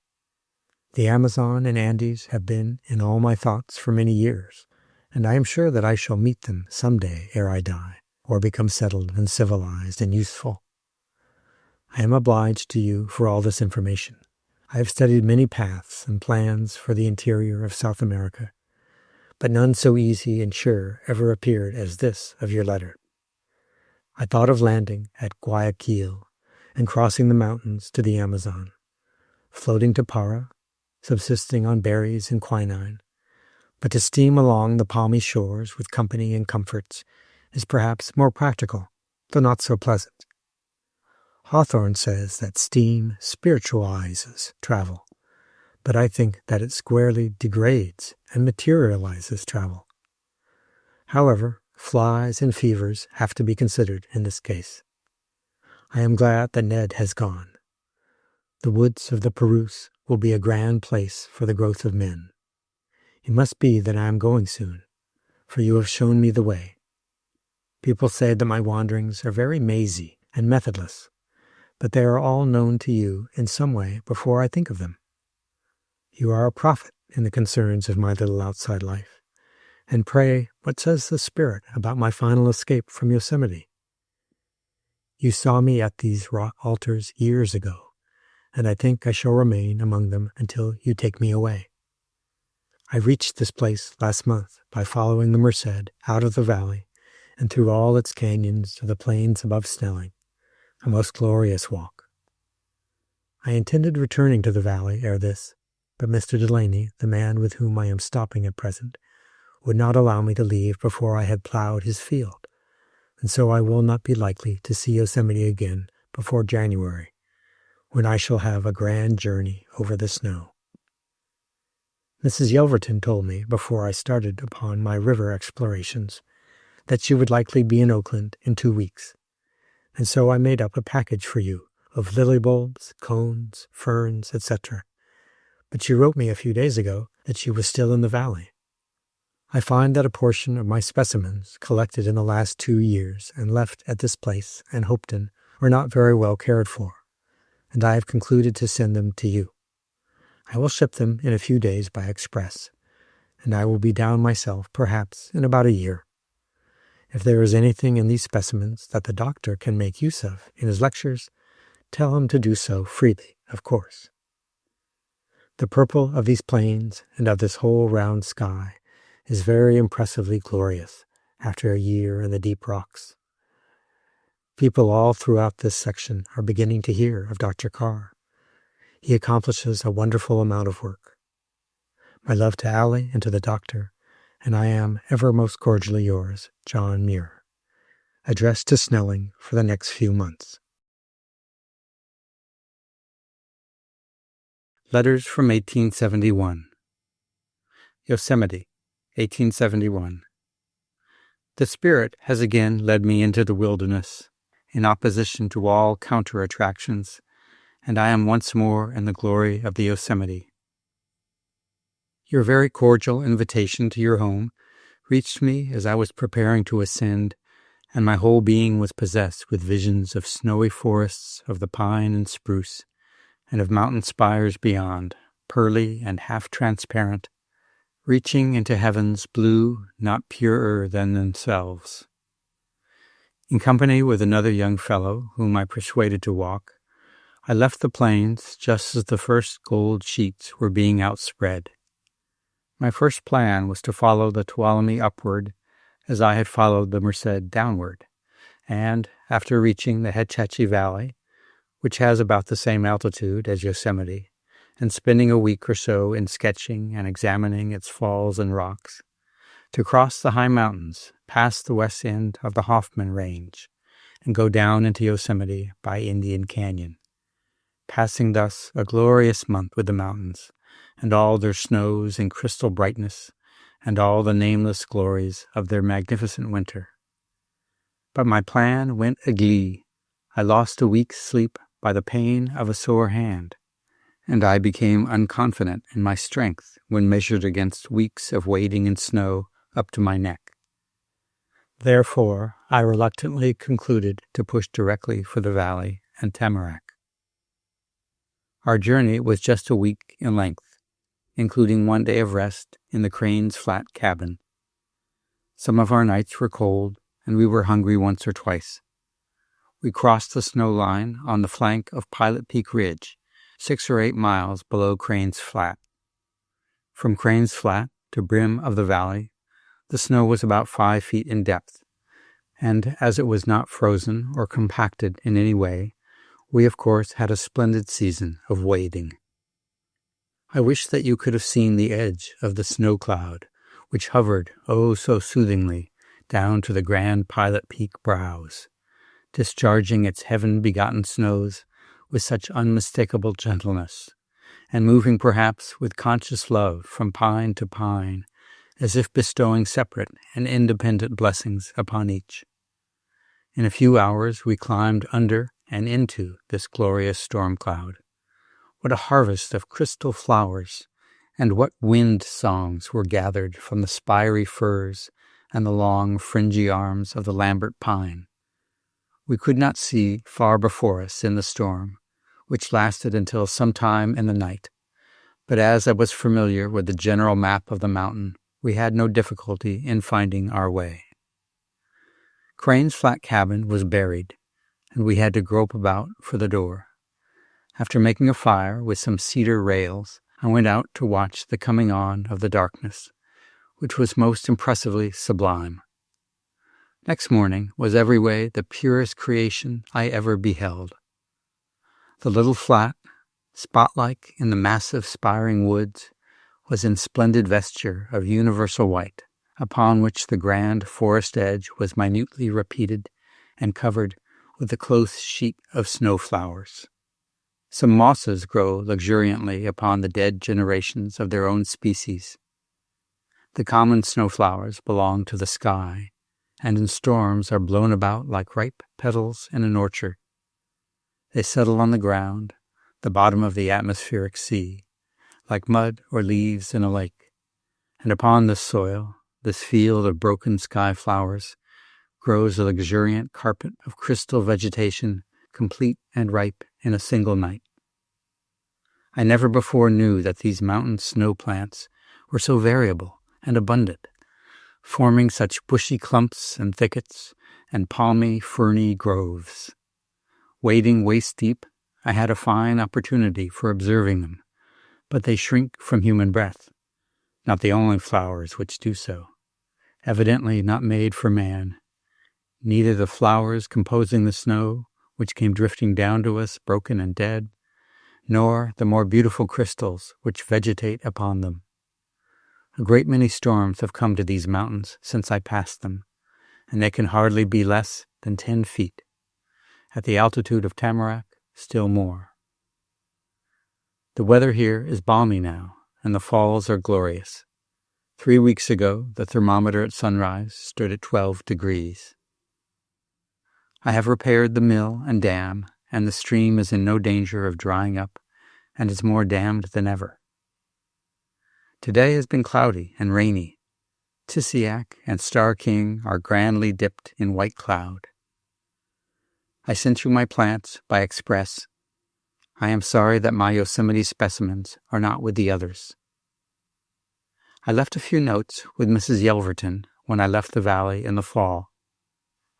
The Amazon and Andes have been in all my thoughts for many years, and I am sure that I shall meet them some day ere I die, or become settled and civilized and useful. I am obliged to you for all this information. I have studied many paths and plans for the interior of South America, but none so easy and sure ever appeared as this of your letter. I thought of landing at Guayaquil and crossing the mountains to the Amazon, floating to Para, subsisting on berries and quinine, but to steam along the palmy shores with company and comforts is perhaps more practical, though not so pleasant. Hawthorne says that steam spiritualizes travel, but I think that it squarely degrades and materializes travel. However, flies and fevers have to be considered in this case. I am glad that Ned has gone. The woods of the Purus will be a grand place for the growth of men. It must be that I am going soon, for you have shown me the way. People say that my wanderings are very mazy and methodless, but they are all known to you in some way before I think of them. You are a prophet in the concerns of my little outside life. And pray, what says the Spirit about my final escape from Yosemite? You saw me at these rock altars years ago, and I think I shall remain among them until you take me away. I reached this place last month by following the Merced out of the valley and through all its canyons to the plains above Snelling, a most glorious walk. I intended returning to the valley ere this, but Mr. Delaney, the man with whom I am stopping at present, would not allow me to leave before I had plowed his field, and so I will not be likely to see Yosemite again before January, when I shall have a grand journey over the snow. Mrs. Yelverton told me before I started upon my river explorations that she would likely be in Oakland in 2 weeks, and so I made up a package for you of lily bulbs, cones, ferns, etc. But she wrote me a few days ago that she was still in the valley. I find that a portion of my specimens collected in the last 2 years and left at this place and Hopeton were not very well cared for, and I have concluded to send them to you. I will ship them in a few days by express, and I will be down myself perhaps in about a year. If there is anything in these specimens that the doctor can make use of in his lectures, tell him to do so freely, of course. The purple of these plains and of this whole round sky is very impressively glorious after a year in the deep rocks. People all throughout this section are beginning to hear of Dr. Carr. He accomplishes a wonderful amount of work. My love to Allie and to the doctor, and I am ever most cordially yours, John Muir. Addressed to Snelling for the next few months. Letters from 1871. Yosemite, 1871. The Spirit has again led me into the wilderness, in opposition to all counter-attractions, and I am once more in the glory of the Yosemite. Your very cordial invitation to your home reached me as I was preparing to ascend, and my whole being was possessed with visions of snowy forests of the pine and spruce, and of mountain spires beyond, pearly and half-transparent, reaching into heavens blue not purer than themselves. In company with another young fellow whom I persuaded to walk, I left the plains just as the first gold sheets were being outspread. My first plan was to follow the Tuolumne upward as I had followed the Merced downward, and, after reaching the Hetchatchee Valley, which has about the same altitude as Yosemite, and spending a week or so in sketching and examining its falls and rocks, to cross the high mountains, past the west end of the Hoffman Range, and go down into Yosemite by Indian Canyon, passing thus a glorious month with the mountains, and all their snows and crystal brightness, and all the nameless glories of their magnificent winter. But my plan went aglee. I lost a week's sleep by the pain of a sore hand, and I became unconfident in my strength when measured against weeks of wading in snow up to my neck. Therefore, I reluctantly concluded to push directly for the valley and Tamarack. Our journey was just a week in length, including 1 day of rest in the Crane's Flat cabin. Some of our nights were cold, and we were hungry once or twice. We crossed the snow line on the flank of Pilot Peak Ridge, 6 or 8 miles below Crane's Flat. From Crane's Flat to brim of the valley, the snow was about 5 feet in depth, and as it was not frozen or compacted in any way, we of course had a splendid season of wading. I wish that you could have seen the edge of the snow cloud, which hovered, oh so soothingly, down to the grand Pilot Peak brows, discharging its heaven-begotten snows with such unmistakable gentleness, and moving perhaps with conscious love from pine to pine, as if bestowing separate and independent blessings upon each. In a few hours we climbed under and into this glorious storm cloud. What a harvest of crystal flowers, and what wind songs were gathered from the spiry firs and the long fringy arms of the Lambert pine. We could not see far before us in the storm, which lasted until some time in the night, but as I was familiar with the general map of the mountain, we had no difficulty in finding our way. Crane's Flat cabin was buried, and we had to grope about for the door. After making a fire with some cedar rails, I went out to watch the coming on of the darkness, which was most impressively sublime. Next morning was every way the purest creation I ever beheld. The little flat, spot-like in the massive spiring woods, was in splendid vesture of universal white, upon which the grand forest edge was minutely repeated and covered with a close sheet of snow flowers. Some mosses grow luxuriantly upon the dead generations of their own species. The common snowflowers belong to the sky, and in storms are blown about like ripe petals in an orchard. They settle on the ground, the bottom of the atmospheric sea, like mud or leaves in a lake, and upon this soil, this field of broken sky flowers, grows a luxuriant carpet of crystal vegetation, complete and ripe in a single night. I never before knew that these mountain snow plants were so variable and abundant, forming such bushy clumps and thickets and palmy, ferny groves. Wading waist-deep, I had a fine opportunity for observing them, but they shrink from human breath, not the only flowers which do so, evidently not made for man. Neither the flowers composing the snow, which came drifting down to us broken and dead, nor the more beautiful crystals which vegetate upon them. A great many storms have come to these mountains since I passed them, and they can hardly be less than 10 feet. At the altitude of Tamarack, still more. The weather here is balmy now, and the falls are glorious. 3 weeks ago, the thermometer at sunrise stood at 12 degrees. I have repaired the mill and dam, and the stream is in no danger of drying up, and is more dammed than ever. Today has been cloudy and rainy. Tissiack and Star King are grandly dipped in white cloud. I sent you my plants by express. I am sorry that my Yosemite specimens are not with the others. I left a few notes with Mrs. Yelverton when I left the valley in the fall.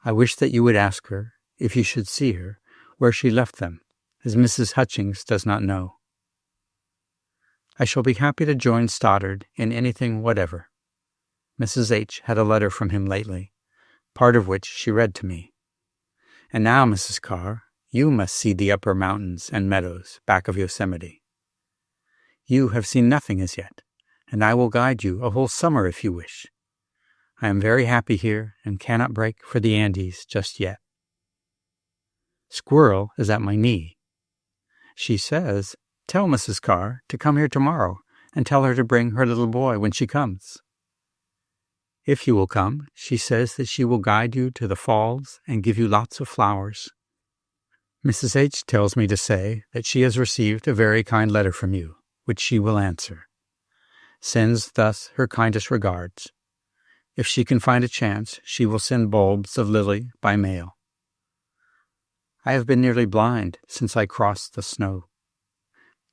I wish that you would ask her, if you should see her, where she left them, as Mrs. Hutchings does not know. I shall be happy to join Stoddard in anything whatever. Mrs. H. had a letter from him lately, part of which she read to me. And now, Mrs. Carr, you must see the upper mountains and meadows back of Yosemite. You have seen nothing as yet, and I will guide you a whole summer if you wish. I am very happy here and cannot break for the Andes just yet. Squirrel is at my knee. She says, tell Mrs. Carr to come here tomorrow and tell her to bring her little boy when she comes. If you will come, she says that she will guide you to the falls and give you lots of flowers. Mrs. H. tells me to say that she has received a very kind letter from you, which she will answer. Sends thus her kindest regards. If she can find a chance, she will send bulbs of lily by mail. I have been nearly blind since I crossed the snow.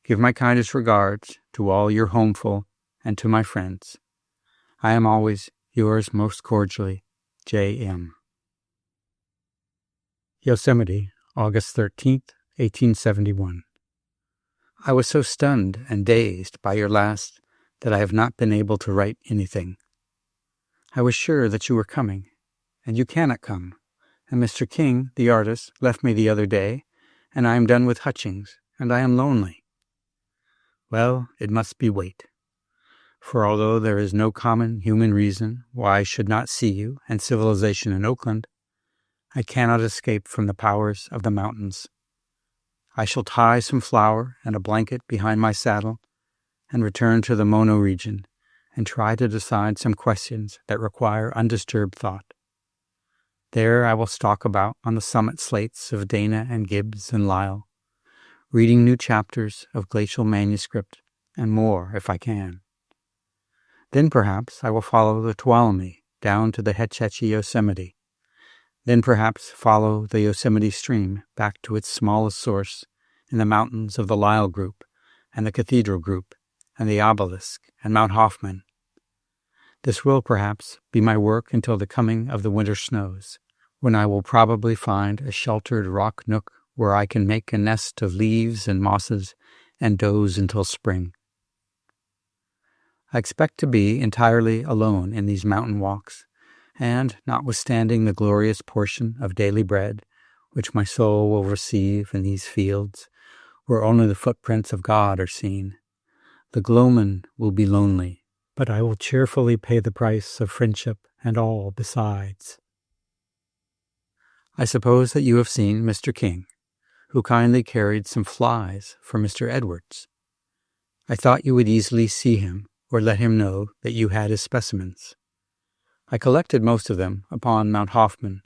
Give my kindest regards to all your homeful and to my friends. I am always yours most cordially, J.M. Yosemite, August 13th, 1871. I was so stunned and dazed by your last that I have not been able to write anything. I was sure that you were coming, and you cannot come, and Mr. King, the artist, left me the other day, and I am done with Hutchings, and I am lonely. Well, it must be wait. For although there is no common human reason why I should not see you and civilization in Oakland, I cannot escape from the powers of the mountains. I shall tie some flour and a blanket behind my saddle and return to the Mono region and try to decide some questions that require undisturbed thought. There I will stalk about on the summit slates of Dana and Gibbs and Lyle, reading new chapters of glacial manuscript and more if I can. Then perhaps I will follow the Tuolumne down to the Hetch Hetchy Yosemite. Then perhaps follow the Yosemite stream back to its smallest source in the mountains of the Lyle Group and the Cathedral Group and the Obelisk and Mount Hoffman. This will perhaps be my work until the coming of the winter snows, when I will probably find a sheltered rock nook where I can make a nest of leaves and mosses and doze until spring. I expect to be entirely alone in these mountain walks, and, notwithstanding the glorious portion of daily bread which my soul will receive in these fields, where only the footprints of God are seen, the gloamin will be lonely, but I will cheerfully pay the price of friendship and all besides. I suppose that you have seen Mr. King, who kindly carried some flies for Mr. Edwards. I thought you would easily see him, or let him know that you had his specimens. I collected most of them upon Mount Hoffman,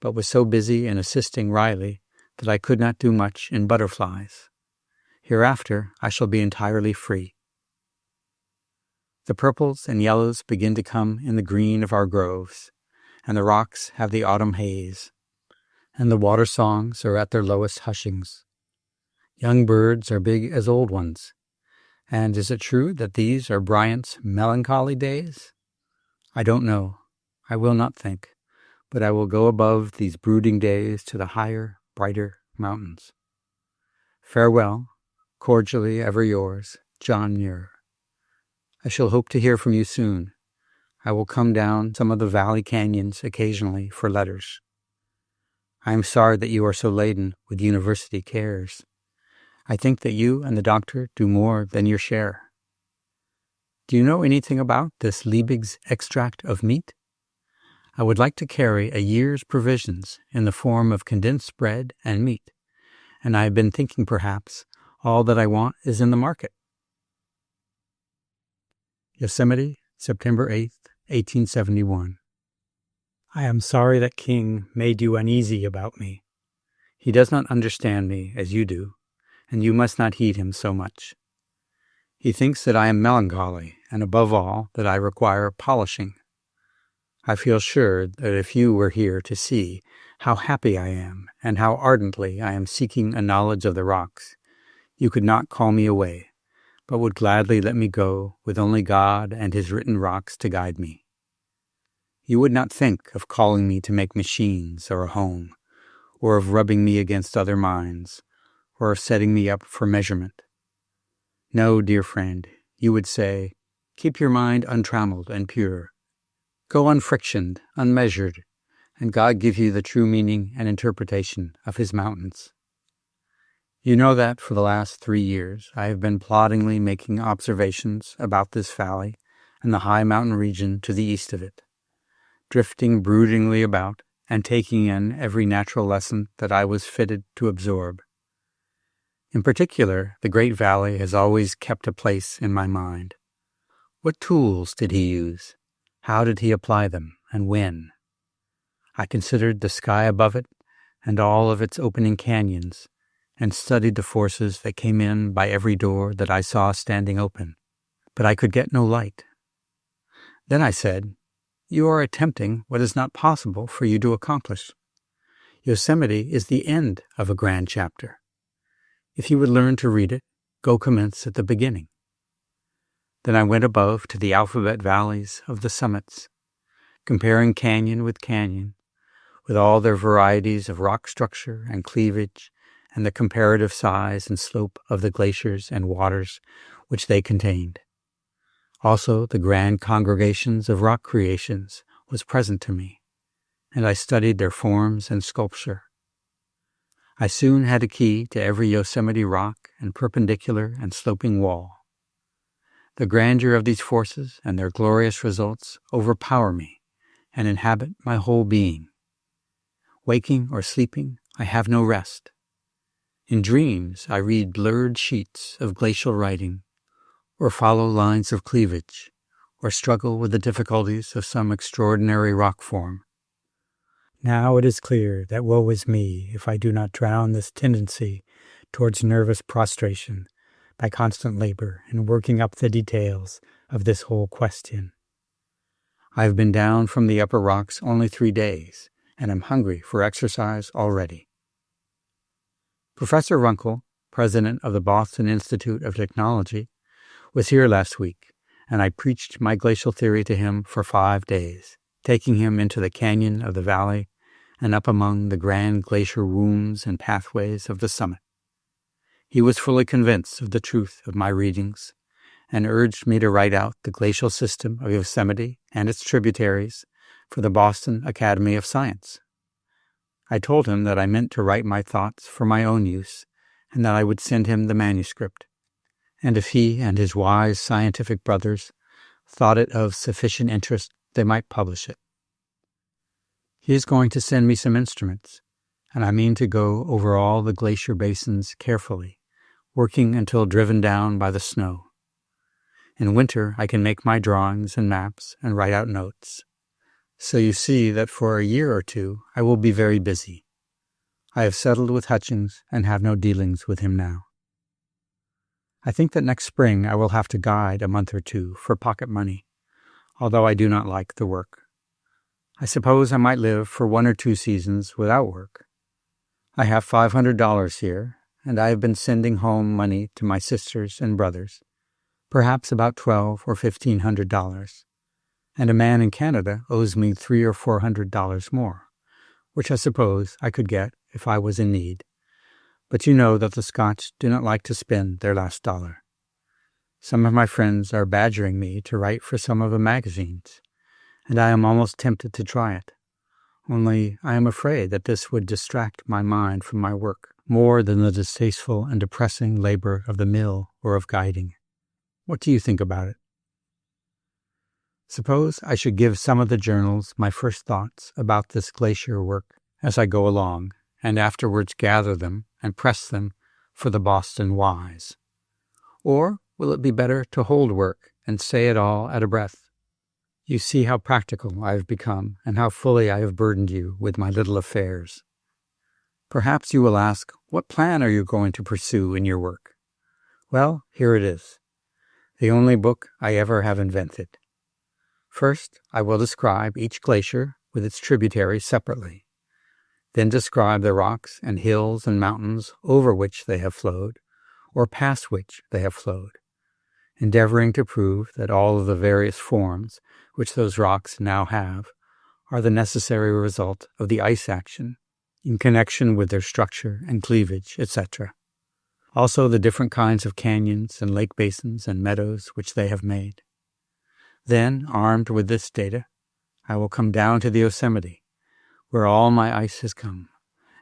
but was so busy in assisting Riley that I could not do much in butterflies. Hereafter I shall be entirely free. The purples and yellows begin to come in the green of our groves, and the rocks have the autumn haze, and the water songs are at their lowest hushings. Young birds are big as old ones. And is it true that these are Bryant's melancholy days? I don't know. I will not think, but I will go above these brooding days to the higher, brighter mountains. Farewell. Cordially ever yours, John Muir. I shall hope to hear from you soon. I will come down some of the valley canyons occasionally for letters. I am sorry that you are so laden with university cares. I think that you and the doctor do more than your share. Do you know anything about this Liebig's extract of meat? I would like to carry a year's provisions in the form of condensed bread and meat, and I have been thinking perhaps all that I want is in the market. Yosemite, September 8th, 1871. I am sorry that King made you uneasy about me. He does not understand me as you do, and you must not heed him so much. He thinks that I am melancholy, and above all, that I require polishing. I feel sure that if you were here to see how happy I am, and how ardently I am seeking a knowledge of the rocks, you could not call me away, but would gladly let me go with only God and his written rocks to guide me. You would not think of calling me to make machines or a home, or of rubbing me against other minds, or of setting me up for measurement. No, dear friend, you would say, keep your mind untrammeled and pure. Go unfrictioned, unmeasured, and God give you the true meaning and interpretation of his mountains. You know that for the last 3 years I have been ploddingly making observations about this valley and the high mountain region to the east of it, drifting broodingly about and taking in every natural lesson that I was fitted to absorb. In particular, the great valley has always kept a place in my mind. What tools did he use? How did he apply them, and when? I considered the sky above it and all of its opening canyons, and studied the forces that came in by every door that I saw standing open, but I could get no light. Then I said, you are attempting what is not possible for you to accomplish. Yosemite is the end of a grand chapter. If you would learn to read it, go commence at the beginning. Then I went above to the alphabet valleys of the summits, comparing canyon with canyon, with all their varieties of rock structure and cleavage, and the comparative size and slope of the glaciers and waters which they contained. Also the grand congregations of rock creations was present to me, and I studied their forms and sculpture. I soon had a key to every Yosemite rock and perpendicular and sloping wall. The grandeur of these forces and their glorious results overpower me and inhabit my whole being. Waking or sleeping, I have no rest. In dreams, I read blurred sheets of glacial writing, or follow lines of cleavage, or struggle with the difficulties of some extraordinary rock form. Now it is clear that woe is me if I do not drown this tendency towards nervous prostration by constant labor in working up the details of this whole question. I have been down from the upper rocks only 3 days, and am hungry for exercise already. Professor Runkle, president of the Boston Institute of Technology, was here last week, and I preached my glacial theory to him for 5 days, taking him into the canyon of the valley and up among the grand glacier wombs and pathways of the summit. He was fully convinced of the truth of my readings, and urged me to write out the glacial system of Yosemite and its tributaries for the Boston Academy of Science. I told him that I meant to write my thoughts for my own use, and that I would send him the manuscript, and if he and his wise scientific brothers thought it of sufficient interest, they might publish it. He is going to send me some instruments, and I mean to go over all the glacier basins carefully, working until driven down by the snow. In winter, I can make my drawings and maps and write out notes. So you see that for a year or 2, I will be very busy. I have settled with Hutchings and have no dealings with him now. I think that next spring I will have to guide a month or 2 for pocket money, although I do not like the work. I suppose I might live for 1 or 2 seasons without work. I have $500 here, and I have been sending home money to my sisters and brothers, perhaps about $1,200 or $1,500, and a man in Canada owes me $300 or $400 more, which I suppose I could get if I was in need. But you know that the Scotch do not like to spend their last dollar. Some of my friends are badgering me to write for some of the magazines, and I am almost tempted to try it. Only I am afraid that this would distract my mind from my work more than the distasteful and depressing labor of the mill or of guiding. What do you think about it? Suppose I should give some of the journals my first thoughts about this glacier work as I go along, and afterwards gather them and press them for the Boston Wise. Or will it be better to hold work and say it all at a breath? You see how practical I have become and how fully I have burdened you with my little affairs. Perhaps you will ask, what plan are you going to pursue in your work? Well, here it is, the only book I ever have invented. First, I will describe each glacier with its tributaries separately, then describe the rocks and hills and mountains over which they have flowed, or past which they have flowed, endeavoring to prove that all of the various forms which those rocks now have are the necessary result of the ice action in connection with their structure and cleavage, etc. Also the different kinds of canyons and lake basins and meadows which they have made. Then, armed with this data, I will come down to the Yosemite, where all my ice has come,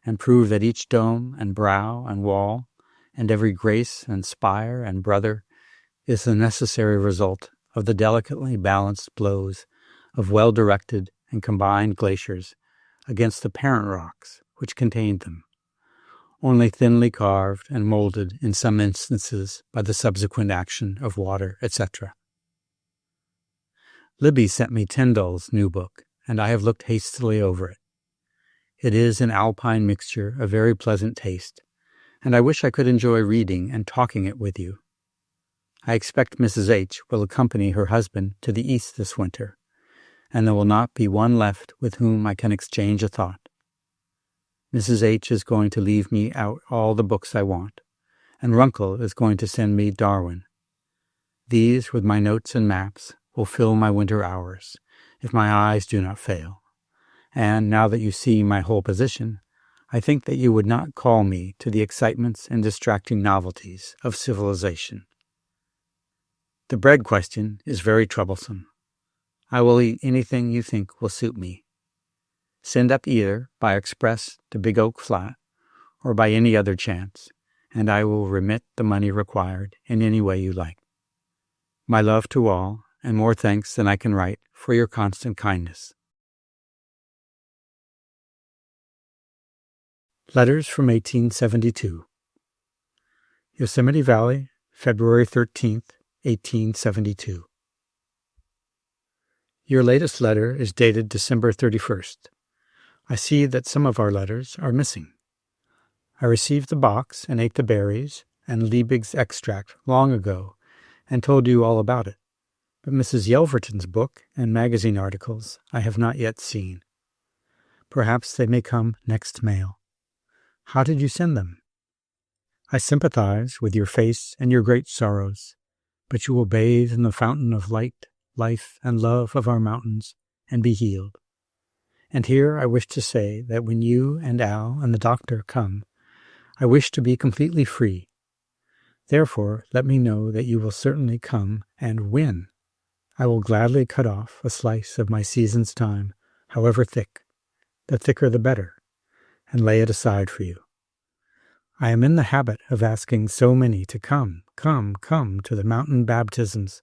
and prove that each dome and brow and wall, and every grace and spire and brother is the necessary result of the delicately balanced blows of well-directed and combined glaciers against the parent rocks which contained them, only thinly carved and molded in some instances by the subsequent action of water, etc. Libby sent me Tyndall's new book, and I have looked hastily over it. It is an alpine mixture of very pleasant taste, and I wish I could enjoy reading and talking it with you. I expect Mrs. H. will accompany her husband to the East this winter, and there will not be one left with whom I can exchange a thought. Mrs. H. is going to leave me out all the books I want, and Runkle is going to send me Darwin. These, with my notes and maps, will fill my winter hours, if my eyes do not fail. And now that you see my whole position, I think that you would not call me to the excitements and distracting novelties of civilization. The bread question is very troublesome. I will eat anything you think will suit me. Send up either by express to Big Oak Flat or by any other chance, and I will remit the money required in any way you like. My love to all, and more thanks than I can write for your constant kindness. Letters from 1872. Yosemite Valley, February 13th, 1872. Your latest letter is dated December 31st. I see that some of our letters are missing. I received the box and ate the berries and Liebig's extract long ago and told you all about it, but Mrs. Yelverton's book and magazine articles I have not yet seen. Perhaps they may come next mail. How did you send them? I sympathize with your face and your great sorrows, but you will bathe in the fountain of light, life, and love of our mountains and be healed. And here I wish to say that when you and Al and the doctor come, I wish to be completely free. Therefore, let me know that you will certainly come, and when. I will gladly cut off a slice of my season's time, however thick, the thicker the better, and lay it aside for you. I am in the habit of asking so many to come to the mountain baptisms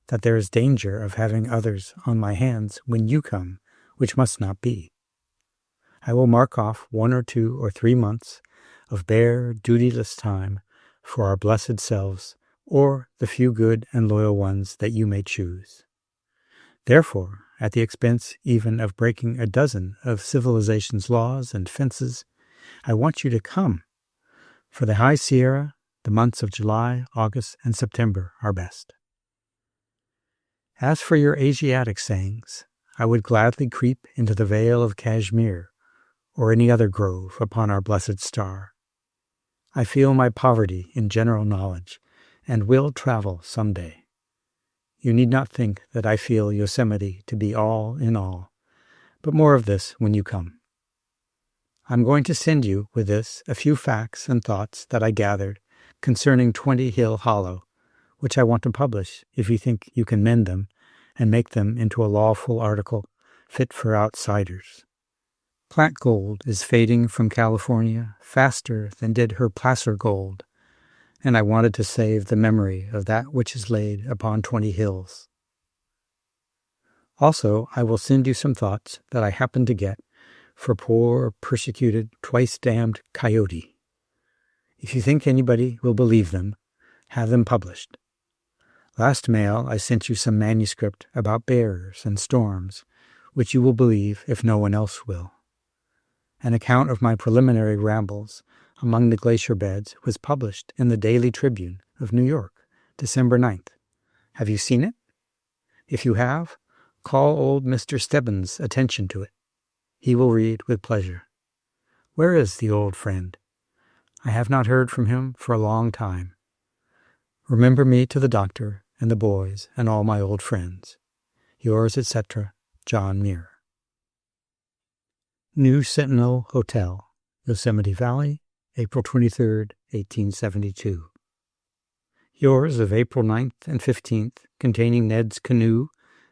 that there is danger of having others on my hands when you come, which must not be. I will mark off 1 or 2 or 3 months of bare, dutyless time for our blessed selves, or the few good and loyal ones that you may choose. Therefore, at the expense even of breaking a dozen of civilization's laws and fences, I want you to come. For the High Sierra, the months of July, August, and September are best. As for your Asiatic sayings, I would gladly creep into the vale of Kashmir, or any other grove upon our blessed star. I feel my poverty in general knowledge, and will travel some day. You need not think that I feel Yosemite to be all in all, but more of this when you come. I'm going to send you with this a few facts and thoughts that I gathered concerning 20 Hill Hollow, which I want to publish if you think you can mend them and make them into a lawful article fit for outsiders. Plant gold is fading from California faster than did her placer gold, and I wanted to save the memory of that which is laid upon 20 hills. Also, I will send you some thoughts that I happened to get for poor, persecuted, twice-damned Coyote. If you think anybody will believe them, have them published. Last mail I sent you some manuscript about bears and storms, which you will believe if no one else will. An account of my preliminary rambles among the glacier beds was published in the Daily Tribune of New York, December 9th. Have you seen it? If you have, call old Mr. Stebbins' attention to it. He will read with pleasure. Where is the old friend? I have not heard from him for a long time. Remember me to the doctor and the boys and all my old friends. Yours, etc., John Muir. New Sentinel Hotel, Yosemite Valley, April 23, 1872. Yours of April 9th and 15th, containing Ned's canoe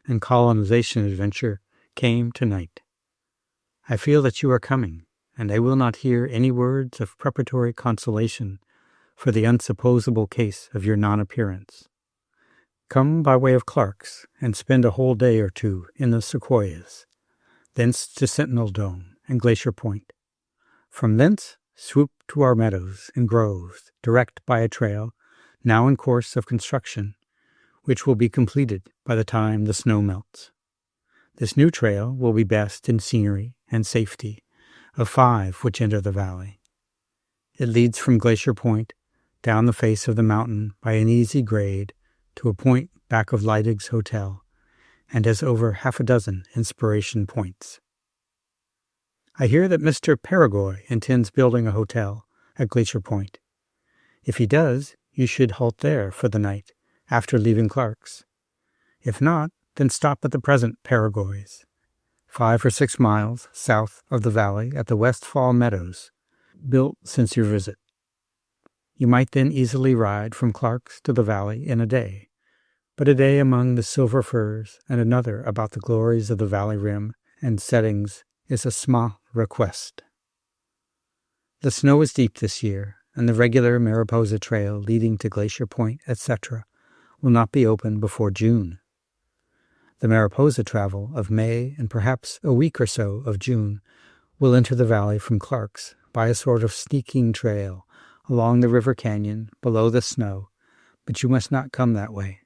and colonization adventure, came tonight. I feel that you are coming, and I will not hear any words of preparatory consolation for the unsupposable case of your non-appearance. Come by way of Clark's and spend a whole day or two in the Sequoias, thence to Sentinel Dome and Glacier Point. From thence, swoop to our meadows and groves, direct by a trail now in course of construction, which will be completed by the time the snow melts. This new trail will be best in scenery and safety of 5 which enter the valley. It leads from Glacier Point down the face of the mountain by an easy grade to a point back of Leidig's Hotel, and has over half a dozen inspiration points. I hear that Mr. Paragoy intends building a hotel at Glacier Point. If he does, you should halt there for the night after leaving Clark's. If not, then stop at the present Paragoy's, 5 or 6 miles south of the valley at the Westfall Meadows, built since your visit. You might then easily ride from Clark's to the valley in a day, but a day among the silver firs and another about the glories of the valley rim and settings is a small request. The snow is deep this year, and the regular Mariposa Trail leading to Glacier Point, etc., will not be open before June. The Mariposa travel of May and perhaps a week or so of June will enter the valley from Clark's by a sort of sneaking trail along the river canyon below the snow, but you must not come that way.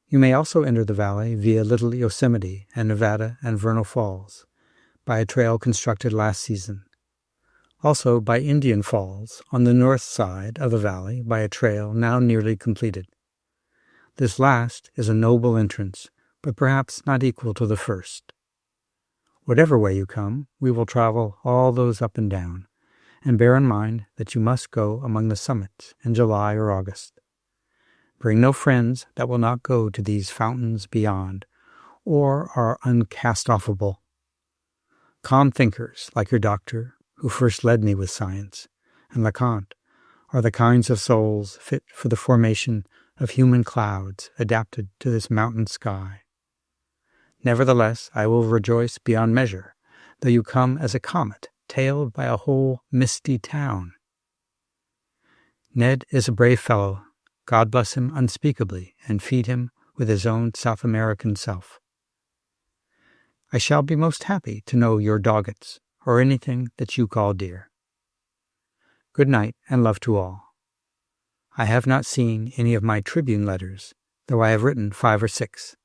You may also enter the valley via Little Yosemite and Nevada and Vernal Falls, by a trail constructed last season. Also by Indian Falls on the north side of the valley by a trail now nearly completed. This last is a noble entrance, but perhaps not equal to the first. Whatever way you come, we will travel all those up and down, and bear in mind that you must go among the summits in July or August. Bring no friends that will not go to these fountains beyond, or are uncast-offable. Calm thinkers, like your doctor, who first led me with science, and Leconte, are the kinds of souls fit for the formation of human clouds adapted to this mountain sky. Nevertheless, I will rejoice beyond measure, though you come as a comet, tailed by a whole misty town. Ned is a brave fellow. God bless him unspeakably, and feed him with his own South American self. I shall be most happy to know your doggets, or anything that you call dear. Good night, and love to all. I have not seen any of my Tribune letters, though I have written 5 or 6.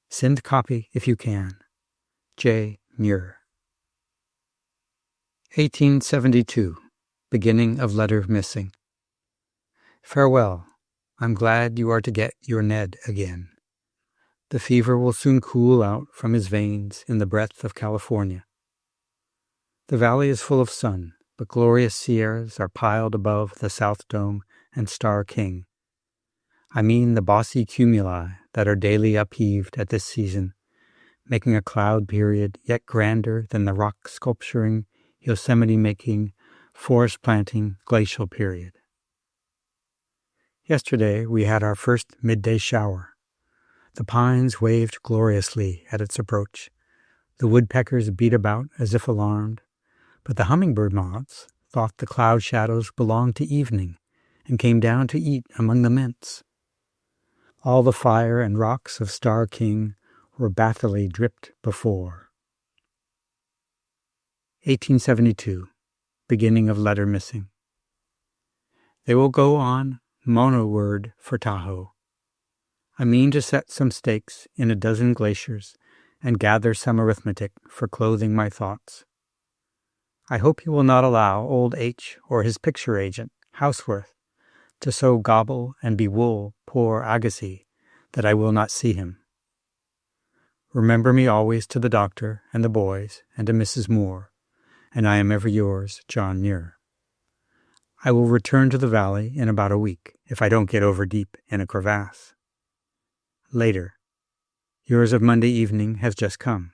Send copy if you can. J. Muir. 1872. Beginning of letter missing. Farewell. I'm glad you are to get your Ned again. The fever will soon cool out from his veins in the breath of California. The valley is full of sun, but glorious sierras are piled above the South Dome and Star King. I mean the bossy cumuli that are daily upheaved at this season, making a cloud period yet grander than the rock sculpturing, Yosemite-making, forest-planting glacial period. Yesterday we had our first midday shower. The pines waved gloriously at its approach. The woodpeckers beat about as if alarmed, but the hummingbird moths thought the cloud shadows belonged to evening and came down to eat among the mints. All the fire and rocks of Star King where bathily dripped before. 1872. Beginning of letter missing. They will go on mono-word for Tahoe. I mean to set some stakes in a dozen glaciers and gather some arithmetic for clothing my thoughts. I hope he will not allow old H or his picture agent, Houseworth, to so gobble and bewool poor Agassiz that I will not see him. Remember me always to the doctor and the boys and to Mrs. Moore, and I am ever yours, John Muir. I will return to the valley in about a week if I don't get over deep in a crevasse. Later. Yours of Monday evening has just come.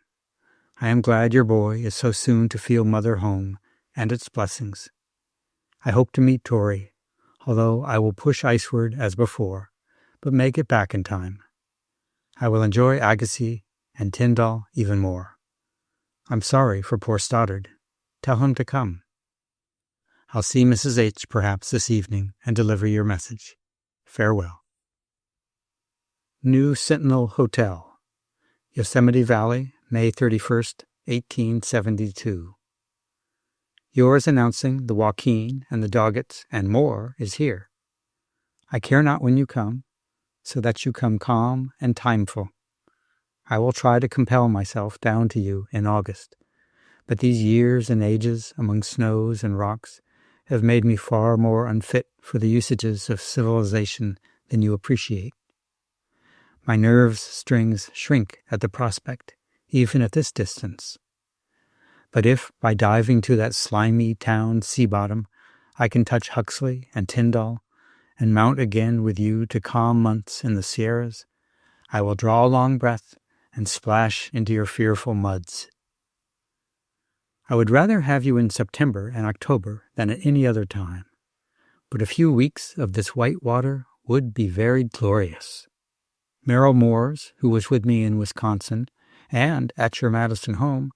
I am glad your boy is so soon to feel mother home and its blessings. I hope to meet Tori, although I will push iceward as before, but may get back in time. I will enjoy Agassiz and Tyndall even more. I'm sorry for poor Stoddard. Tell him to come. I'll see Mrs. H. perhaps this evening and deliver your message. Farewell. New Sentinel Hotel, Yosemite Valley, May 31st, 1872. Yours announcing the Joaquin and the Doggets and more is here. I care not when you come, so that you come calm and timeful. I will try to compel myself down to you in August, but these years and ages among snows and rocks have made me far more unfit for the usages of civilization than you appreciate. My nerves strings shrink at the prospect, even at this distance. But if, by diving to that slimy town sea bottom, I can touch Huxley and Tyndall, and mount again with you to calm months in the Sierras, I will draw a long breath and splash into your fearful muds. I would rather have you in September and October than at any other time, but a few weeks of this white water would be very glorious. Merrill Moores, who was with me in Wisconsin and at your Madison home,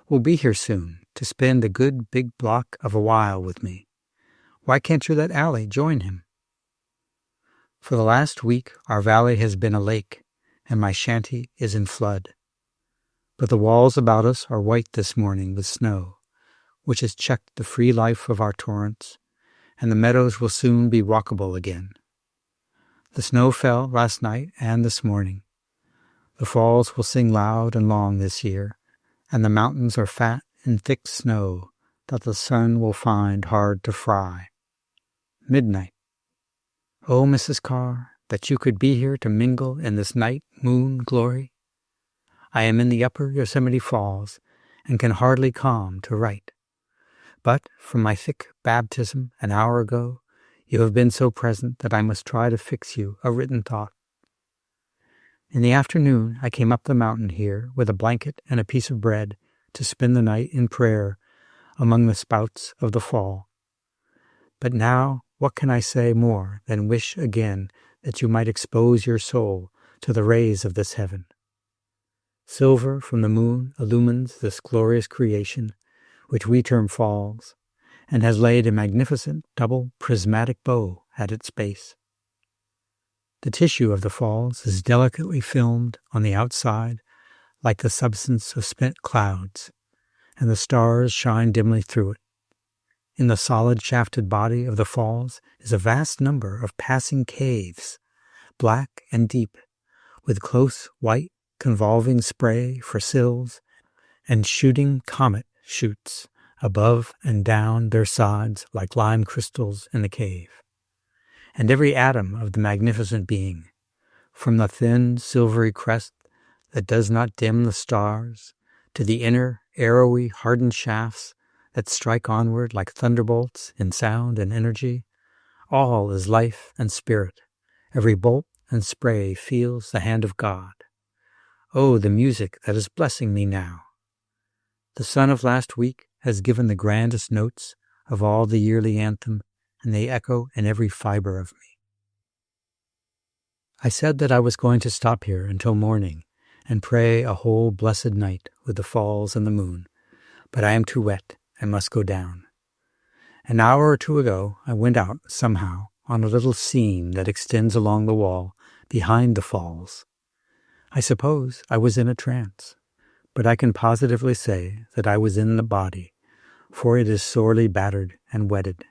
will be here soon to spend a good big block of a while with me. Why can't you let Allie join him? For the last week our valley has been a lake, and my shanty is in flood. But the walls about us are white this morning with snow, which has checked the free life of our torrents, and the meadows will soon be walkable again. The snow fell last night and this morning. The falls will sing loud and long this year, and the mountains are fat in thick snow that the sun will find hard to fry. Midnight. Oh, Mrs. Carr, that you could be here to mingle in this night moon glory. I am in the upper Yosemite Falls, and can hardly calm to write. But from my thick baptism an hour ago, you have been so present that I must try to fix you a written thought. In the afternoon I came up the mountain here with a blanket and a piece of bread to spend the night in prayer among the spouts of the fall. But now what can I say more than wish again that you might expose your soul to the rays of this heaven? Silver from the moon illumines this glorious creation, which we term falls, and has laid a magnificent double prismatic bow at its base. The tissue of the falls is delicately filmed on the outside like the substance of spent clouds, and the stars shine dimly through it. In the solid shafted body of the falls is a vast number of passing caves, black and deep, with close white convolving spray for sills and shooting comet shoots above and down their sides like lime crystals in the cave. And every atom of the magnificent being, from the thin silvery crest that does not dim the stars, to the inner arrowy hardened shafts that strike onward like thunderbolts in sound and energy, all is life and spirit. Every bolt and spray feels the hand of God. Oh, the music that is blessing me now! The sun of last week has given the grandest notes of all the yearly anthem, and they echo in every fiber of me. I said that I was going to stop here until morning and pray a whole blessed night with the falls and the moon, but I am too wet and must go down. An hour or two ago I went out somehow on a little seam that extends along the wall behind the falls. I suppose I was in a trance, but I can positively say that I was in the body, for it is sorely battered and wetted.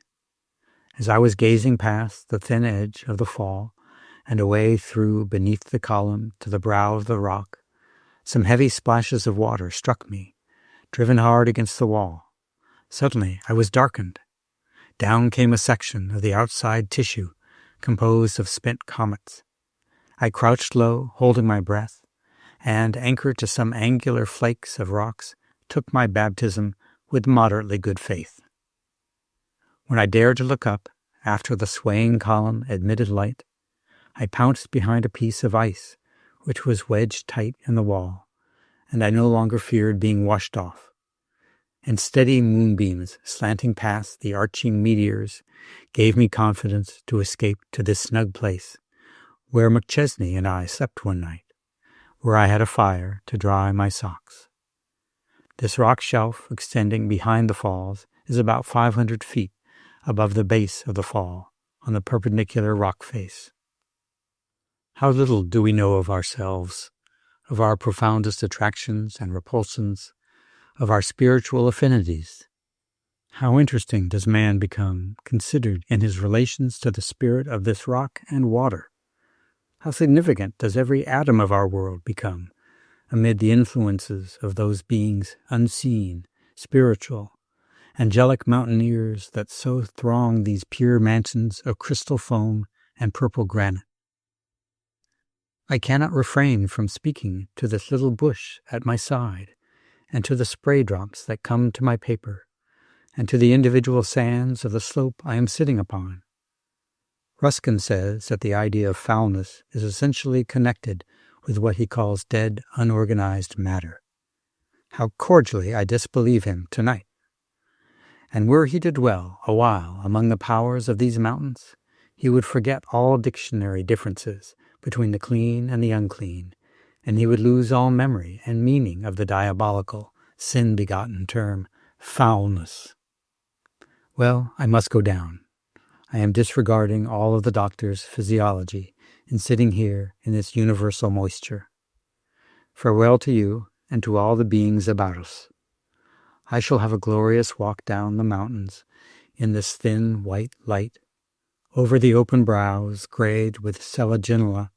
As I was gazing past the thin edge of the fall and away through beneath the column to the brow of the rock, some heavy splashes of water struck me, driven hard against the wall. Suddenly I was darkened. Down came a section of the outside tissue composed of spent comets. I crouched low, holding my breath, and, anchored to some angular flakes of rocks, took my baptism with moderately good faith. When I dared to look up, after the swaying column admitted light, I pounced behind a piece of ice which was wedged tight in the wall, and I no longer feared being washed off. And steady moonbeams slanting past the arching meteors gave me confidence to escape to this snug place, where McChesney and I slept one night, where I had a fire to dry my socks. This rock shelf extending behind the falls is about 500 feet above the base of the fall on the perpendicular rock face. How little do we know of ourselves, of our profoundest attractions and repulsions, of our spiritual affinities. How interesting does man become, considered in his relations to the spirit of this rock and water? How significant does every atom of our world become, amid the influences of those beings unseen, spiritual, angelic mountaineers that so throng these pure mansions of crystal foam and purple granite. I cannot refrain from speaking to this little bush at my side, and to the spray drops that come to my paper, and to the individual sands of the slope I am sitting upon. Ruskin says that the idea of foulness is essentially connected with what he calls dead, unorganized matter. How cordially I disbelieve him tonight. And were he to dwell a while among the powers of these mountains, he would forget all dictionary differences between the clean and the unclean, and he would lose all memory and meaning of the diabolical, sin-begotten term, foulness. Well, I must go down. I am disregarding all of the doctor's physiology in sitting here in this universal moisture. Farewell to you and to all the beings about us. I shall have a glorious walk down the mountains in this thin white light, over the open brows grayed with selaginella,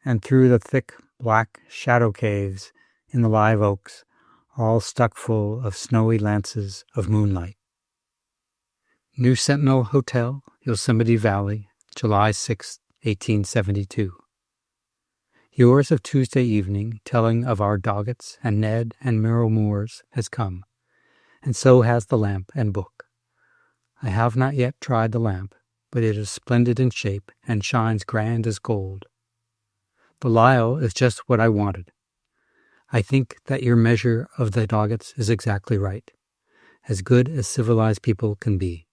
and through the thick black shadow caves in the live oaks, all stuck full of snowy lances of moonlight. New Sentinel Hotel, Yosemite Valley, July 6, 1872. Yours of Tuesday evening, telling of our Doggets and Ned and Merrill Moores, has come, and so has the lamp and book. I have not yet tried the lamp, but it is splendid in shape and shines grand as gold. Belial is just what I wanted. I think that your measure of the Doggets is exactly right, as good as civilized people can be.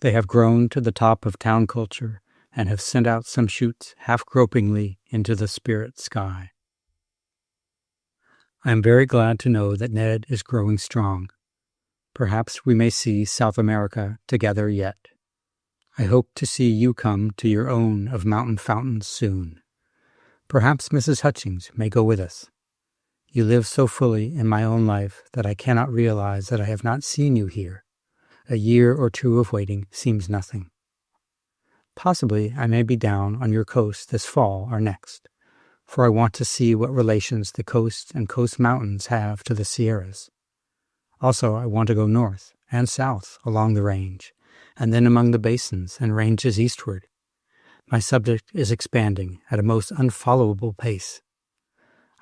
They have grown to the top of town culture and have sent out some shoots half gropingly into the spirit sky. I am very glad to know that Ned is growing strong. Perhaps we may see South America together yet. I hope to see you come to your own of mountain fountains soon. Perhaps Mrs. Hutchings may go with us. You live so fully in my own life that I cannot realize that I have not seen you here. A year or two of waiting seems nothing. Possibly I may be down on your coast this fall or next, for I want to see what relations the coast and coast mountains have to the Sierras. Also, I want to go north and south along the range, and then among the basins and ranges eastward. My subject is expanding at a most unfollowable pace.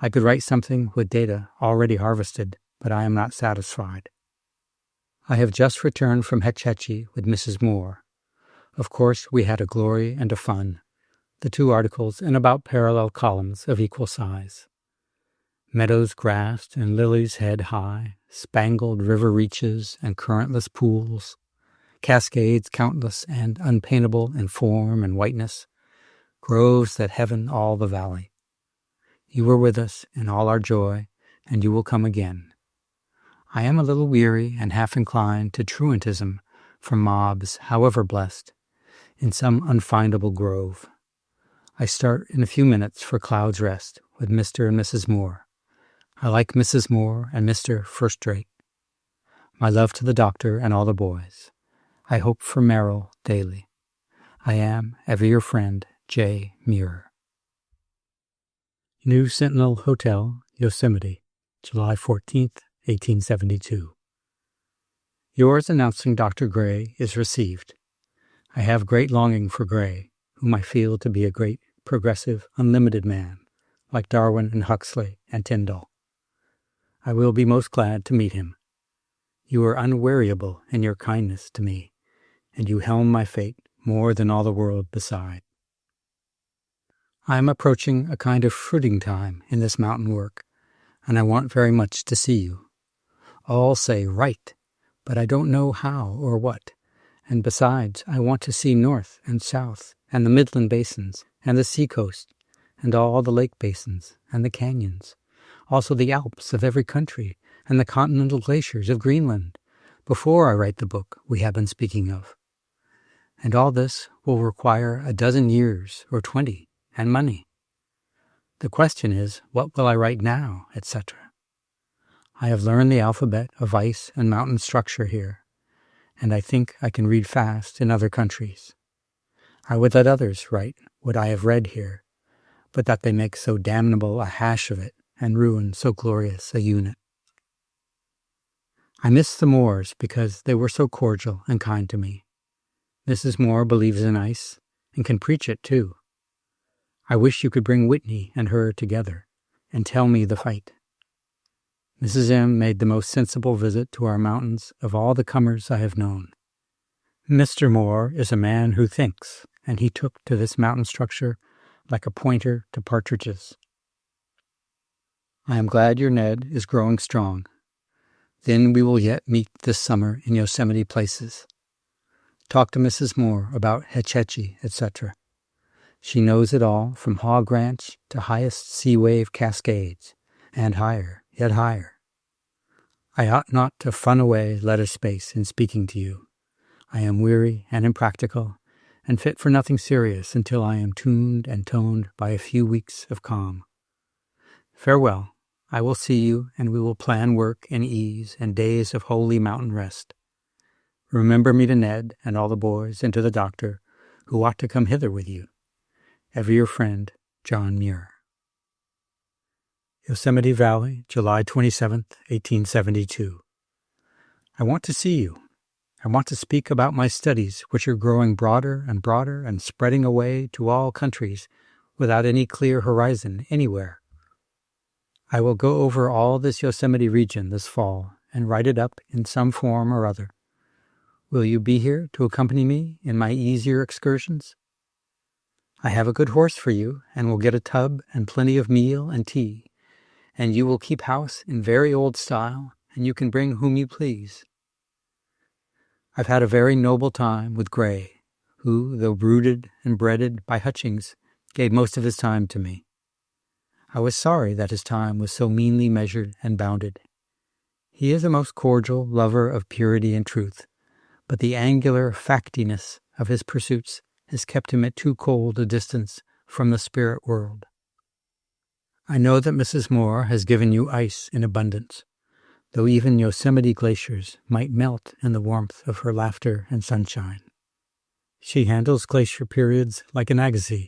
I could write something with data already harvested, but I am not satisfied. I have just returned from Hetch Hetchy with Mrs. Moore. Of course, we had a glory and a fun, the two articles in about parallel columns of equal size. Meadows grassed and lilies head high, spangled river reaches and currentless pools, cascades countless and unpaintable in form and whiteness, groves that heaven all the valley. You were with us in all our joy, and you will come again. I am a little weary and half inclined to truantism from mobs, however blessed, in some unfindable grove. I start in a few minutes for Cloud's Rest, with Mr. and Mrs. Moore. I like Mrs. Moore and Mr. first rate. My love to the doctor and all the boys. I hope for Merrill daily. I am, ever your friend, J. Muir. New Sentinel Hotel, Yosemite, July 14th, 1872. Yours announcing Dr. Gray is received. I have great longing for Gray, whom I feel to be a great, progressive, unlimited man, like Darwin and Huxley and Tyndall. I will be most glad to meet him. You are unweariable in your kindness to me, and you helm my fate more than all the world beside. I am approaching a kind of fruiting time in this mountain work, and I want very much to see you. All say right, but I don't know how or what, and besides I want to see north and south, and the Midland basins, and the seacoast, and all the lake basins, and the canyons, also the Alps of every country, and the continental glaciers of Greenland, before I write the book we have been speaking of. And all this will require a dozen years or 20, and money. The question is, what will I write now, etc. I have learned the alphabet of ice and mountain structure here, and I think I can read fast in other countries. I would let others write what I have read here, but that they make so damnable a hash of it and ruin so glorious a unit. I miss the Moores because they were so cordial and kind to me. Mrs. Moore believes in ice and can preach it too. I wish you could bring Whitney and her together and tell me the fight. Mrs. M. made the most sensible visit to our mountains of all the comers I have known. Mr. Moore is a man who thinks, and he took to this mountain structure like a pointer to partridges. I am glad your Ned is growing strong. Then we will yet meet this summer in Yosemite places. Talk to Mrs. Moore about Hetch Hetchy, etc. She knows it all from Hog Ranch to highest sea wave cascades, and higher, yet higher. I ought not to fun away letter space in speaking to you. I am weary and impractical, and fit for nothing serious until I am tuned and toned by a few weeks of calm. Farewell. I will see you, and we will plan work and ease and days of holy mountain rest. Remember me to Ned and all the boys and to the doctor, who ought to come hither with you. Ever your friend, John Muir. Yosemite Valley, July 27th, 1872. I want to see you. I want to speak about my studies, which are growing broader and spreading away to all countries without any clear horizon anywhere. I will go over all this Yosemite region this fall and write it up in some form or other. Will you be here to accompany me in my easier excursions? I have a good horse for you, and will get a tub and plenty of meal and tea, and you will keep house in very old style, and you can bring whom you please. I've had a very noble time with Gray, who, though brooded and breaded by Hutchings, gave most of his time to me. I was sorry that his time was so meanly measured and bounded. He is a most cordial lover of purity and truth, but the angular factiness of his pursuits has kept him at too cold a distance from the spirit world. I know that Mrs. Moore has given you ice in abundance, though even Yosemite glaciers might melt in the warmth of her laughter and sunshine. She handles glacier periods like an Agassiz,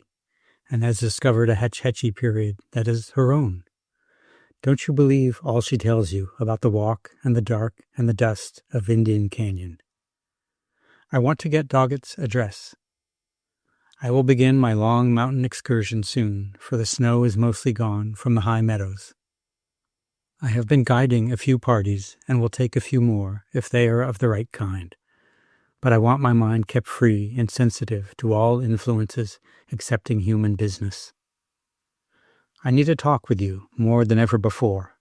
and has discovered a Hetch Hetchy period that is her own. Don't you believe all she tells you about the walk and the dark and the dust of Indian Canyon. I want to get Doggett's address. I will begin my long mountain excursion soon, for the snow is mostly gone from the high meadows. I have been guiding a few parties and will take a few more if they are of the right kind. But I want my mind kept free and sensitive to all influences excepting human business. I need to talk with you more than ever before.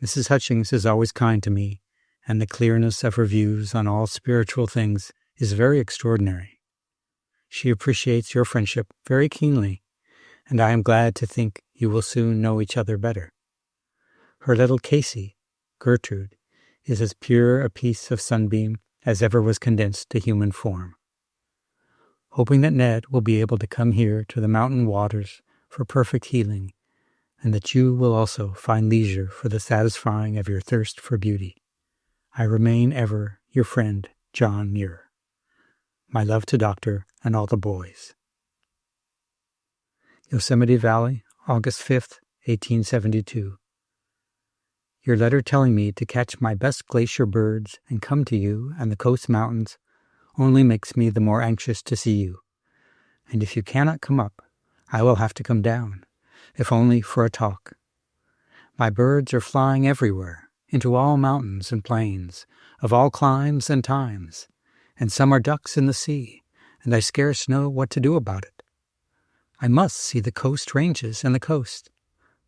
Mrs. Hutchings is always kind to me, and the clearness of her views on all spiritual things is very extraordinary. She appreciates your friendship very keenly, and I am glad to think you will soon know each other better. Her little Casey, Gertrude, is as pure a piece of sunbeam as ever was condensed to human form. Hoping that Ned will be able to come here to the mountain waters for perfect healing, and that you will also find leisure for the satisfying of your thirst for beauty. I remain ever your friend, John Muir. My love to Doctor and all the boys. Yosemite Valley, August 5th, 1872. Your letter telling me to catch my best glacier birds and come to you and the coast mountains only makes me the more anxious to see you. And if you cannot come up, I will have to come down, if only for a talk. My birds are flying everywhere, into all mountains and plains, of all climes and times, and some are ducks in the sea, and I scarce know what to do about it. I must see the coast ranges and the coast,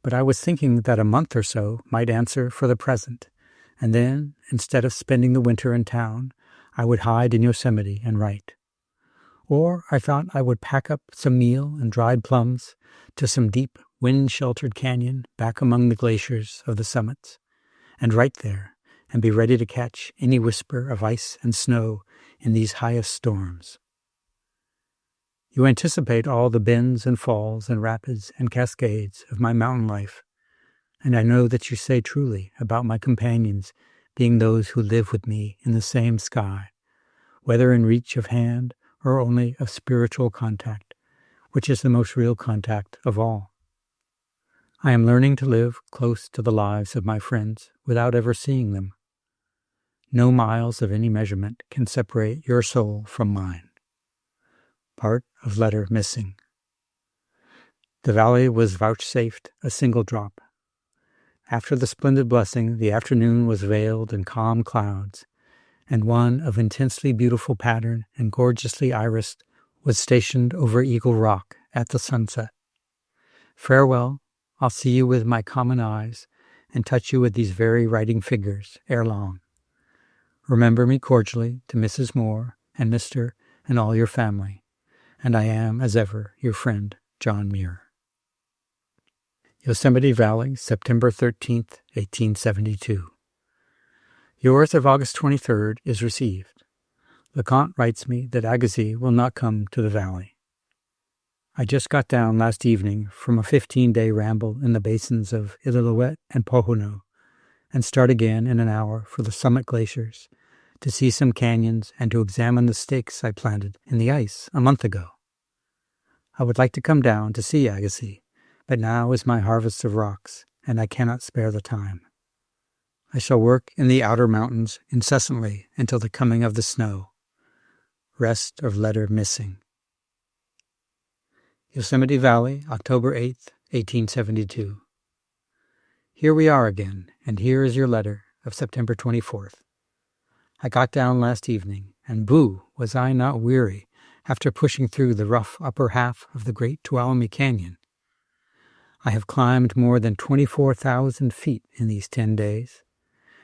but I was thinking that a month or so might answer for the present, and then, instead of spending the winter in town, I would hide in Yosemite and write. Or I thought I would pack up some meal and dried plums to some deep, wind-sheltered canyon back among the glaciers of the summits, and write there and be ready to catch any whisper of ice and snow in these highest storms. You anticipate all the bends and falls and rapids and cascades of my mountain life, and I know that you say truly about my companions being those who live with me in the same sky, whether in reach of hand or only of spiritual contact, which is the most real contact of all. I am learning to live close to the lives of my friends without ever seeing them. No miles of any measurement can separate your soul from mine. Part of letter missing. The valley was vouchsafed a single drop. After the splendid blessing, the afternoon was veiled in calm clouds, and one of intensely beautiful pattern and gorgeously irised was stationed over Eagle Rock at the sunset. Farewell, I'll see you with my common eyes and touch you with these very writing fingers ere long. Remember me cordially to Mrs. Moore and Mr. and all your family, and I am, as ever, your friend, John Muir. Yosemite Valley, September 13th, 1872. Yours of August 23rd is received. LeConte writes me that Agassiz will not come to the valley. I just got down last evening from a 15-day ramble in the basins of Illilouette and Pohono, and start again in an hour for the summit glaciers, to see some canyons and to examine the stakes I planted in the ice a month ago. I would like to come down to see Agassiz, but now is my harvest of rocks, and I cannot spare the time. I shall work in the outer mountains incessantly until the coming of the snow. Rest of letter missing. Yosemite Valley, October 8th, 1872. Here we are again, and here is your letter of September 24th. I got down last evening, and boo, was I not weary after pushing through the rough upper half of the great Tuolumne Canyon. I have climbed more than 24,000 feet in these 10 days,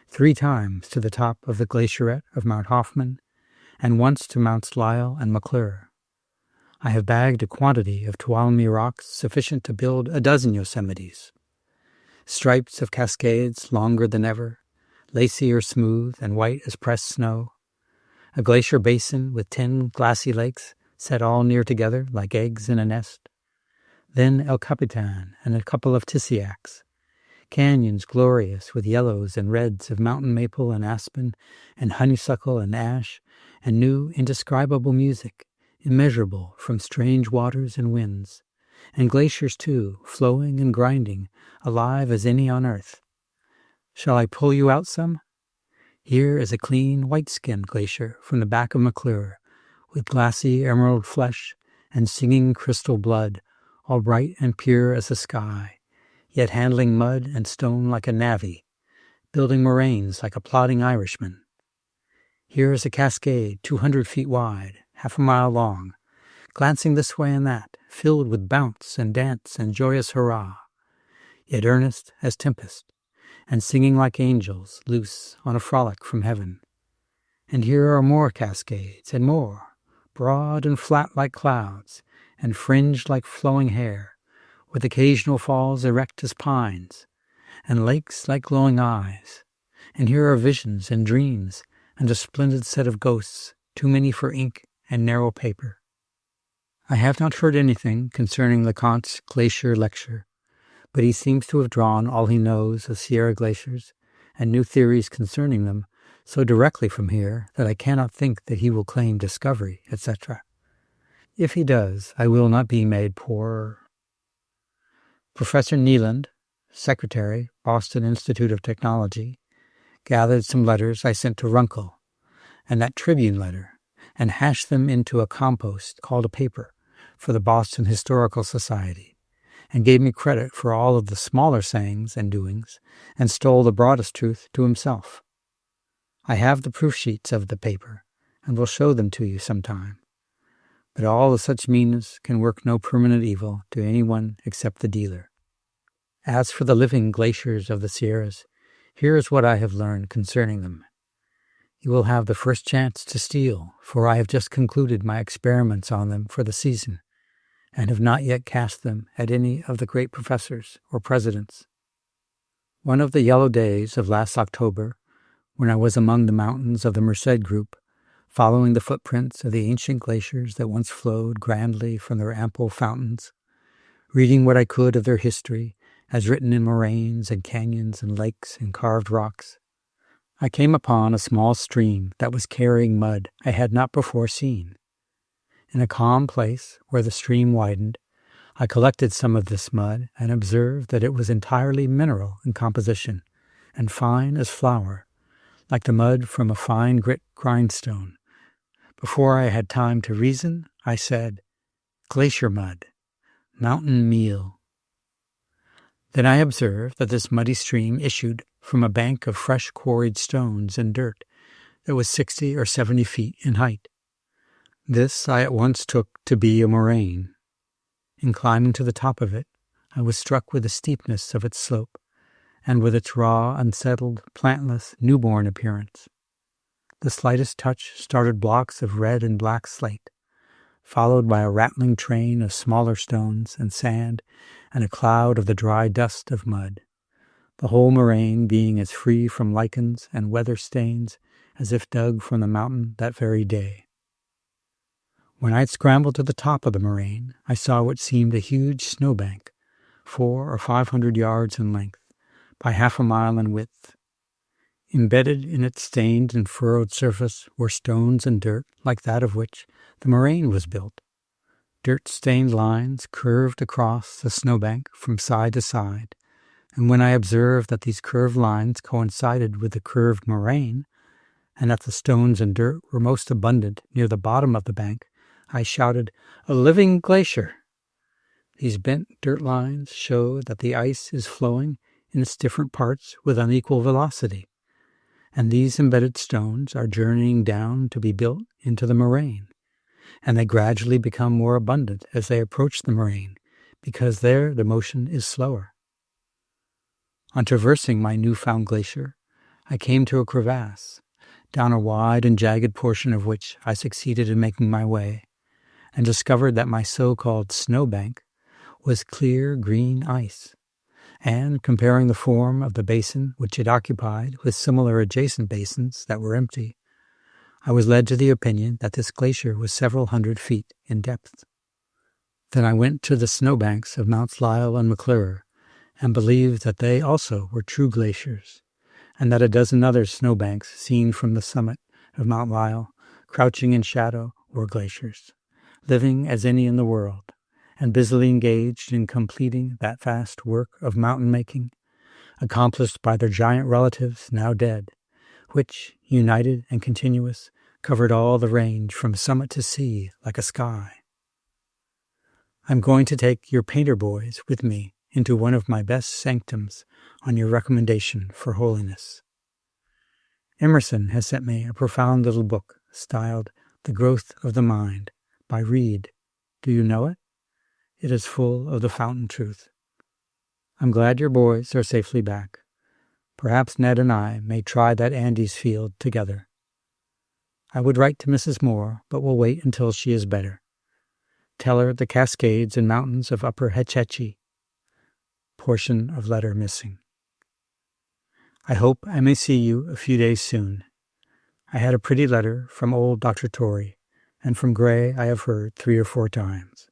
3 times to the top of the glacierette of Mount Hoffman, and once to Mounts Lyell and McClure. I have bagged a quantity of Tuolumne rocks sufficient to build a dozen Yosemites. Stripes of cascades longer than ever, lacy or smooth and white as pressed snow. A glacier basin with 10 glassy lakes set all near together like eggs in a nest. Then El Capitan and a couple of Tissiacs. Canyons glorious with yellows and reds of mountain maple and aspen and honeysuckle and ash, and new indescribable music, immeasurable from strange waters and winds, and glaciers too, flowing and grinding, alive as any on earth. Shall I pull you out some? Here is a clean, white-skinned glacier from the back of McClure, with glassy emerald flesh and singing crystal blood, all bright and pure as the sky, yet handling mud and stone like a navvy, building moraines like a plodding Irishman. Here is a cascade 200 feet wide, half a mile long, glancing this way and that, filled with bounce and dance and joyous hurrah, yet earnest as tempest, and singing like angels loose on a frolic from heaven. And here are more cascades, and more, broad and flat like clouds, and fringed like flowing hair, with occasional falls erect as pines, and lakes like glowing eyes. And here are visions and dreams, and a splendid set of ghosts, too many for ink and narrow paper. I have not heard anything concerning LeConte's glacier lecture, but he seems to have drawn all he knows of Sierra glaciers and new theories concerning them so directly from here that I cannot think that he will claim discovery, etc. If he does, I will not be made poorer. Professor Neeland, Secretary, Boston Institute of Technology, gathered some letters I sent to Runkle, and that Tribune letter, and hashed them into a compost called a paper for the Boston Historical Society, and gave me credit for all of the smaller sayings and doings, and stole the broadest truth to himself. I have the proof sheets of the paper, and will show them to you sometime. But all of such meanness can work no permanent evil to anyone except the dealer. As for the living glaciers of the Sierras, here is what I have learned concerning them. You will have the first chance to steal, for I have just concluded my experiments on them for the season, and have not yet cast them at any of the great professors or presidents. One of the yellow days of last October, when I was among the mountains of the Merced group, following the footprints of the ancient glaciers that once flowed grandly from their ample fountains, reading what I could of their history as written in moraines and canyons and lakes and carved rocks, I came upon a small stream that was carrying mud I had not before seen. In a calm place where the stream widened, I collected some of this mud and observed that it was entirely mineral in composition and fine as flour, like the mud from a fine grit grindstone. Before I had time to reason, I said, "Glacier mud, mountain meal." Then I observed that this muddy stream issued from a bank of fresh quarried stones and dirt that was 60 or 70 feet in height. This I at once took to be a moraine. In climbing to the top of it, I was struck with the steepness of its slope, and with its raw, unsettled, plantless, newborn appearance. The slightest touch started blocks of red and black slate, followed by a rattling train of smaller stones and sand and a cloud of the dry dust of mud, the whole moraine being as free from lichens and weather stains as if dug from the mountain that very day. When I had scrambled to the top of the moraine, I saw what seemed a huge snowbank, 400 or 500 yards in length, by half a mile in width. Embedded in its stained and furrowed surface were stones and dirt like that of which the moraine was built. Dirt-stained lines curved across the snowbank from side to side, and when I observed that these curved lines coincided with the curved moraine, and that the stones and dirt were most abundant near the bottom of the bank, I shouted, "A living glacier!" These bent dirt lines show that the ice is flowing in its different parts with unequal velocity, and these embedded stones are journeying down to be built into the moraine, and they gradually become more abundant as they approach the moraine, because there the motion is slower. On traversing my newfound glacier, I came to a crevasse, down a wide and jagged portion of which I succeeded in making my way, and discovered that my so-called snowbank was clear green ice, and comparing the form of the basin which it occupied with similar adjacent basins that were empty, I was led to the opinion that this glacier was several hundred feet in depth. Then I went to the snowbanks of Mounts Lyell and McClure, and believed that they also were true glaciers, and that a dozen other snowbanks seen from the summit of Mount Lyell, crouching in shadow, were glaciers, living as any in the world, and busily engaged in completing that vast work of mountain-making, accomplished by their giant relatives now dead, which, united and continuous, covered all the range from summit to sea like a sky. I'm going to take your painter boys with me into one of my best sanctums on your recommendation for holiness. Emerson has sent me a profound little book styled The Growth of the Mind by Reed. Do you know it? It is full of the fountain truth. I'm glad your boys are safely back. Perhaps Ned and I may try that Andes field together. I would write to Mrs. Moore, but will wait until she is better. Tell her the Cascades and Mountains of Upper Hetchetchee. Portion of letter missing. I hope I may see you a few days soon. I had a pretty letter from old Dr. Torrey, and from Gray I have heard 3 or 4 times.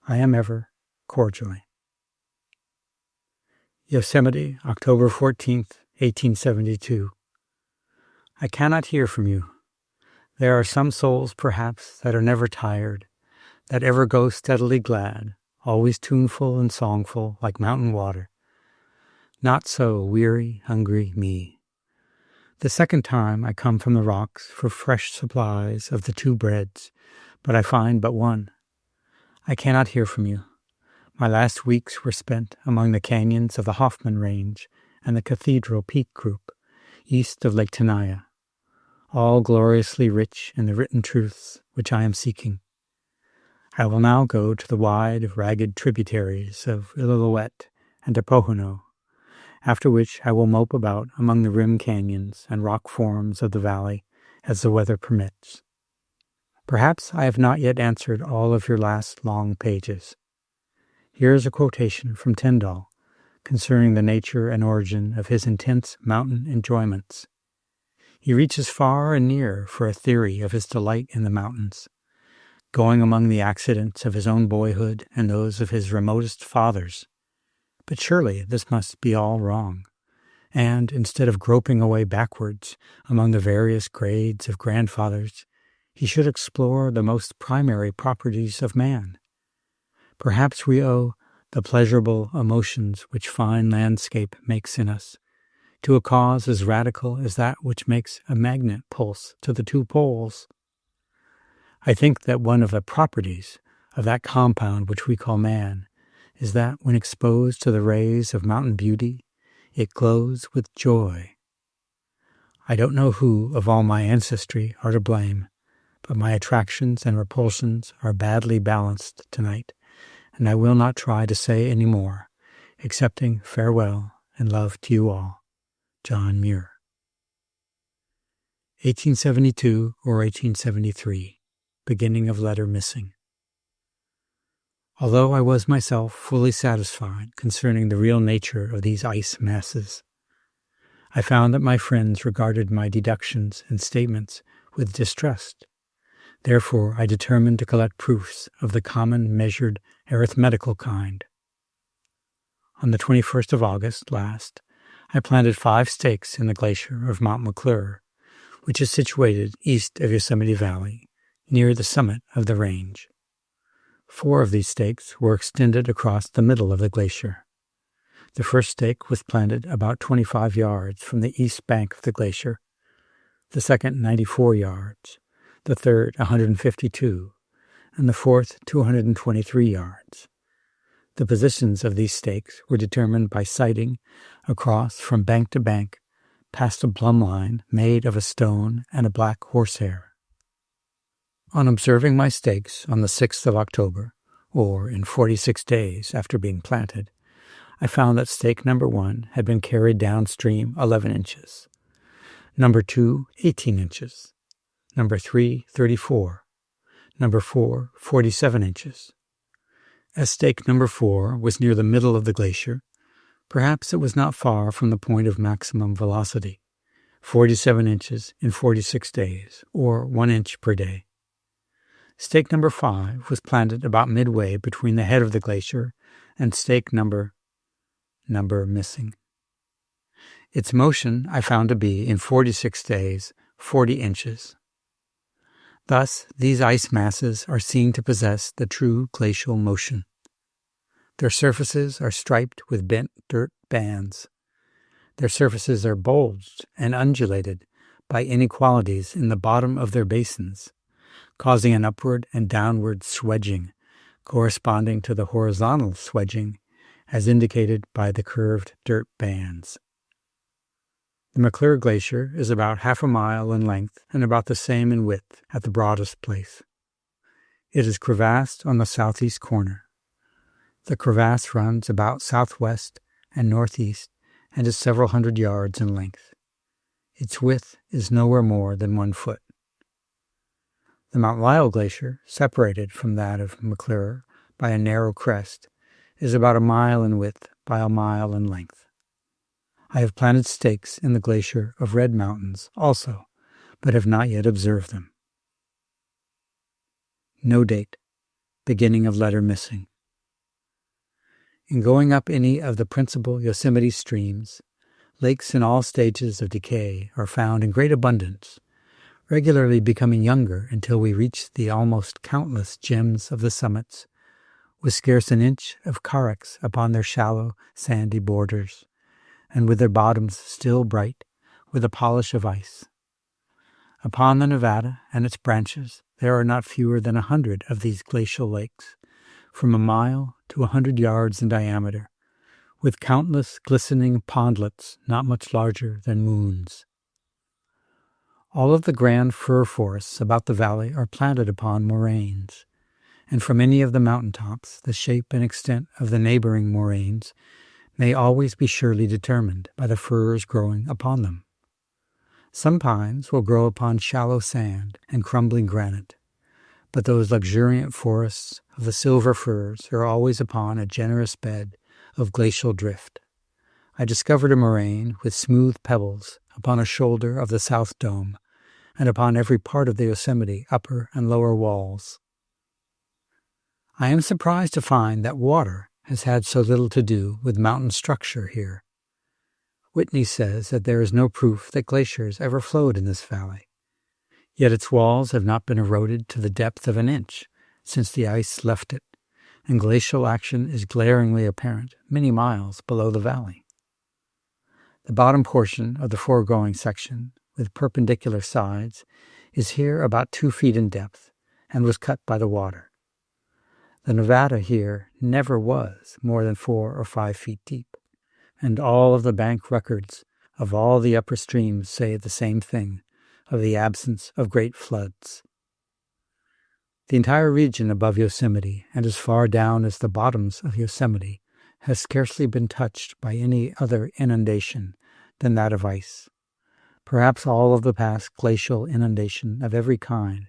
I am ever, cordially. Yosemite, October 14th, 1872. I cannot hear from you. There are some souls, perhaps, that are never tired, that ever go steadily glad, always tuneful and songful like mountain water. Not so weary, hungry me. The second time I come from the rocks for fresh supplies of the two breads, but I find but one. I cannot hear from you. My last weeks were spent among the canyons of the Hoffman Range and the Cathedral Peak Group, east of Lake Tenaya, all gloriously rich in the written truths which I am seeking. I will now go to the wide, ragged tributaries of Illilouette and Topohano, after which I will mope about among the rim canyons and rock forms of the valley as the weather permits. Perhaps I have not yet answered all of your last long pages. Here is a quotation from Tyndall concerning the nature and origin of his intense mountain enjoyments. He reaches far and near for a theory of his delight in the mountains, going among the accidents of his own boyhood and those of his remotest fathers. But surely this must be all wrong, and instead of groping away backwards among the various grades of grandfathers, he should explore the most primary properties of man. Perhaps we owe the pleasurable emotions which fine landscape makes in us to a cause as radical as that which makes a magnet pulse to the two poles. I think that one of the properties of that compound which we call man is that when exposed to the rays of mountain beauty, it glows with joy. I don't know who of all my ancestry are to blame, but my attractions and repulsions are badly balanced tonight, and I will not try to say any more, excepting farewell and love to you all. John Muir. 1872 or 1873. Beginning of letter missing. Although I was myself fully satisfied concerning the real nature of these ice masses, I found that my friends regarded my deductions and statements with distrust. Therefore, I determined to collect proofs of the common measured arithmetical kind. On the 21st of August last, I planted 5 stakes in the glacier of Mount McClure, which is situated east of Yosemite Valley, near the summit of the range. 4 of these stakes were extended across the middle of the glacier. The first stake was planted about 25 yards from the east bank of the glacier, the second 94 yards, the third 152, and the fourth 223 yards. The positions of these stakes were determined by sighting across from bank to bank past a plumb line made of a stone and a black horsehair. On observing my stakes on the 6th of October, or in 46 days after being planted, I found that stake number 1 had been carried downstream 11 inches, number 2 18 inches, number 3 34, number 4 47 inches. As stake number 4 was near the middle of the glacier, perhaps it was not far from the point of maximum velocity, 47 inches in 46 days, or 1 inch per day. Stake number 5 was planted about midway between the head of the glacier and stake number missing. Its motion I found to be, in 46 days, 40 inches. Thus, these ice masses are seen to possess the true glacial motion. Their surfaces are striped with bent dirt bands. Their surfaces are bulged and undulated by inequalities in the bottom of their basins, causing an upward and downward swedging, corresponding to the horizontal swedging as indicated by the curved dirt bands. The McClure Glacier is about half a mile in length and about the same in width at the broadest place. It is crevassed on the southeast corner. The crevasse runs about southwest and northeast and is several hundred yards in length. Its width is nowhere more than 1 foot. The Mount Lyell Glacier, separated from that of McClure by a narrow crest, is about a mile in width by a mile in length. I have planted stakes in the glacier of Red Mountains also, but have not yet observed them. No date. Beginning of letter missing. In going up any of the principal Yosemite streams, lakes in all stages of decay are found in great abundance, regularly becoming younger until we reach the almost countless gems of the summits, with scarce an inch of carex upon their shallow, sandy borders, and with their bottoms still bright with the polish of ice. Upon the Nevada and its branches there are not fewer than 100 of these glacial lakes, from a mile to 100 yards in diameter, with countless glistening pondlets not much larger than moons. All of the grand fir forests about the valley are planted upon moraines, and from any of the mountain tops the shape and extent of the neighboring moraines may always be surely determined by the firs growing upon them. Some pines will grow upon shallow sand and crumbling granite, but those luxuriant forests of the silver firs are always upon a generous bed of glacial drift. I discovered a moraine with smooth pebbles upon a shoulder of the South Dome, and upon every part of the Yosemite upper and lower walls. I am surprised to find that water has had so little to do with mountain structure here. Whitney says that there is no proof that glaciers ever flowed in this valley, yet its walls have not been eroded to the depth of an inch since the ice left it, and glacial action is glaringly apparent many miles below the valley. The bottom portion of the foregoing section, with perpendicular sides, is here about 2 feet in depth, and was cut by the water. The Nevada here never was more than 4 or 5 feet deep, and all of the bank records of all the upper streams say the same thing, of the absence of great floods. The entire region above Yosemite, and as far down as the bottoms of Yosemite, has scarcely been touched by any other inundation than that of ice. Perhaps all of the past glacial inundation of every kind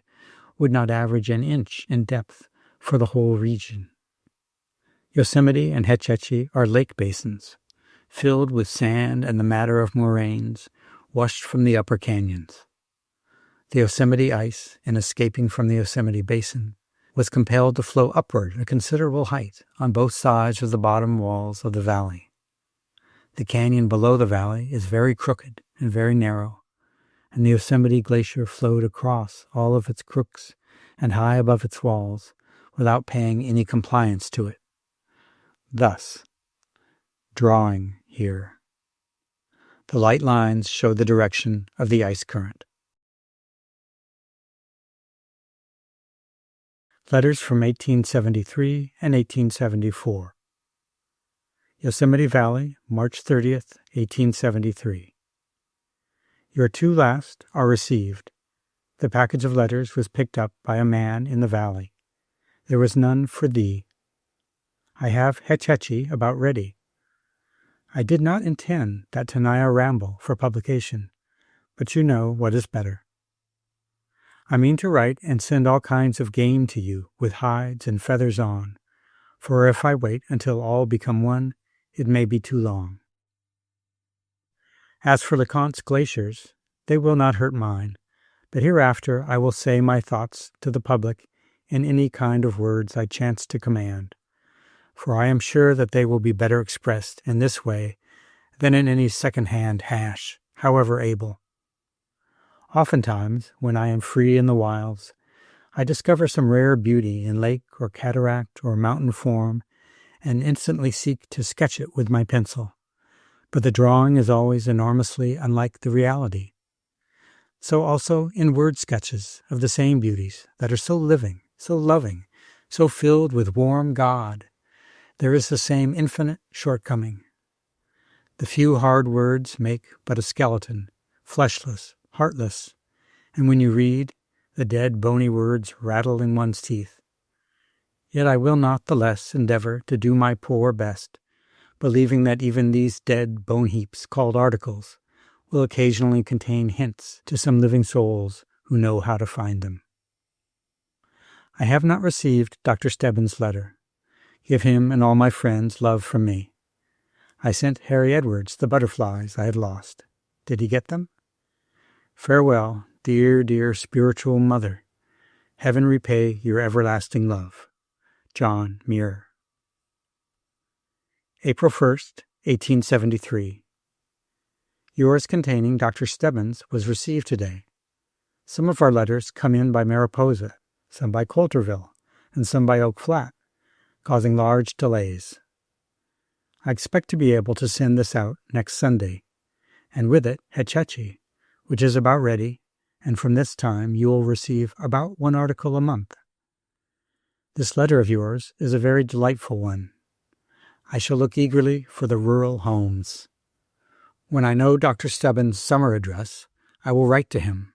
would not average an inch in depth for the whole region. Yosemite and Hetch Hetchy are lake basins, filled with sand and the matter of moraines washed from the upper canyons. The Yosemite ice, in escaping from the Yosemite Basin, was compelled to flow upward a considerable height on both sides of the bottom walls of the valley. The canyon below the valley is very crooked and very narrow, and the Yosemite Glacier flowed across all of its crooks and high above its walls without paying any compliance to it. Thus, drawing here. The light lines show the direction of the ice current. Letters from 1873 and 1874. Yosemite Valley, March 30th, 1873. Your 2 last are received. The package of letters was picked up by a man in the valley. There was none for thee. I have Hetch Hetchy about ready. I did not intend that Tenaya ramble for publication, but you know what is better. I mean to write and send all kinds of game to you with hides and feathers on, for if I wait until all become one, it may be too long. As for LeConte's glaciers, they will not hurt mine, but hereafter I will say my thoughts to the public in any kind of words I chance to command, for I am sure that they will be better expressed in this way than in any second-hand hash, however able. Oftentimes, when I am free in the wilds, I discover some rare beauty in lake or cataract or mountain form, and instantly seek to sketch it with my pencil. But the drawing is always enormously unlike the reality. So also in word sketches of the same beauties that are so living, so loving, so filled with warm God, there is the same infinite shortcoming. The few hard words make but a skeleton, fleshless, heartless, and when you read, the dead bony words rattle in one's teeth. Yet I will not the less endeavor to do my poor best, believing that even these dead bone heaps called articles will occasionally contain hints to some living souls who know how to find them. I have not received Dr. Stebbins' letter. Give him and all my friends love from me. I sent Harry Edwards the butterflies I had lost. Did he get them? Farewell, dear, dear spiritual mother. Heaven repay your everlasting love. John Muir. April 1st, 1873. Yours containing Dr. Stebbins was received today. Some of our letters come in by Mariposa, some by Coulterville, and some by Oak Flat, causing large delays. I expect to be able to send this out next Sunday, and with it Hetchetchy, which is about ready, and from this time you will receive about 1 article a month. This letter of yours is a very delightful one. I shall look eagerly for the rural homes. When I know Dr. Stebbins' summer address, I will write to him.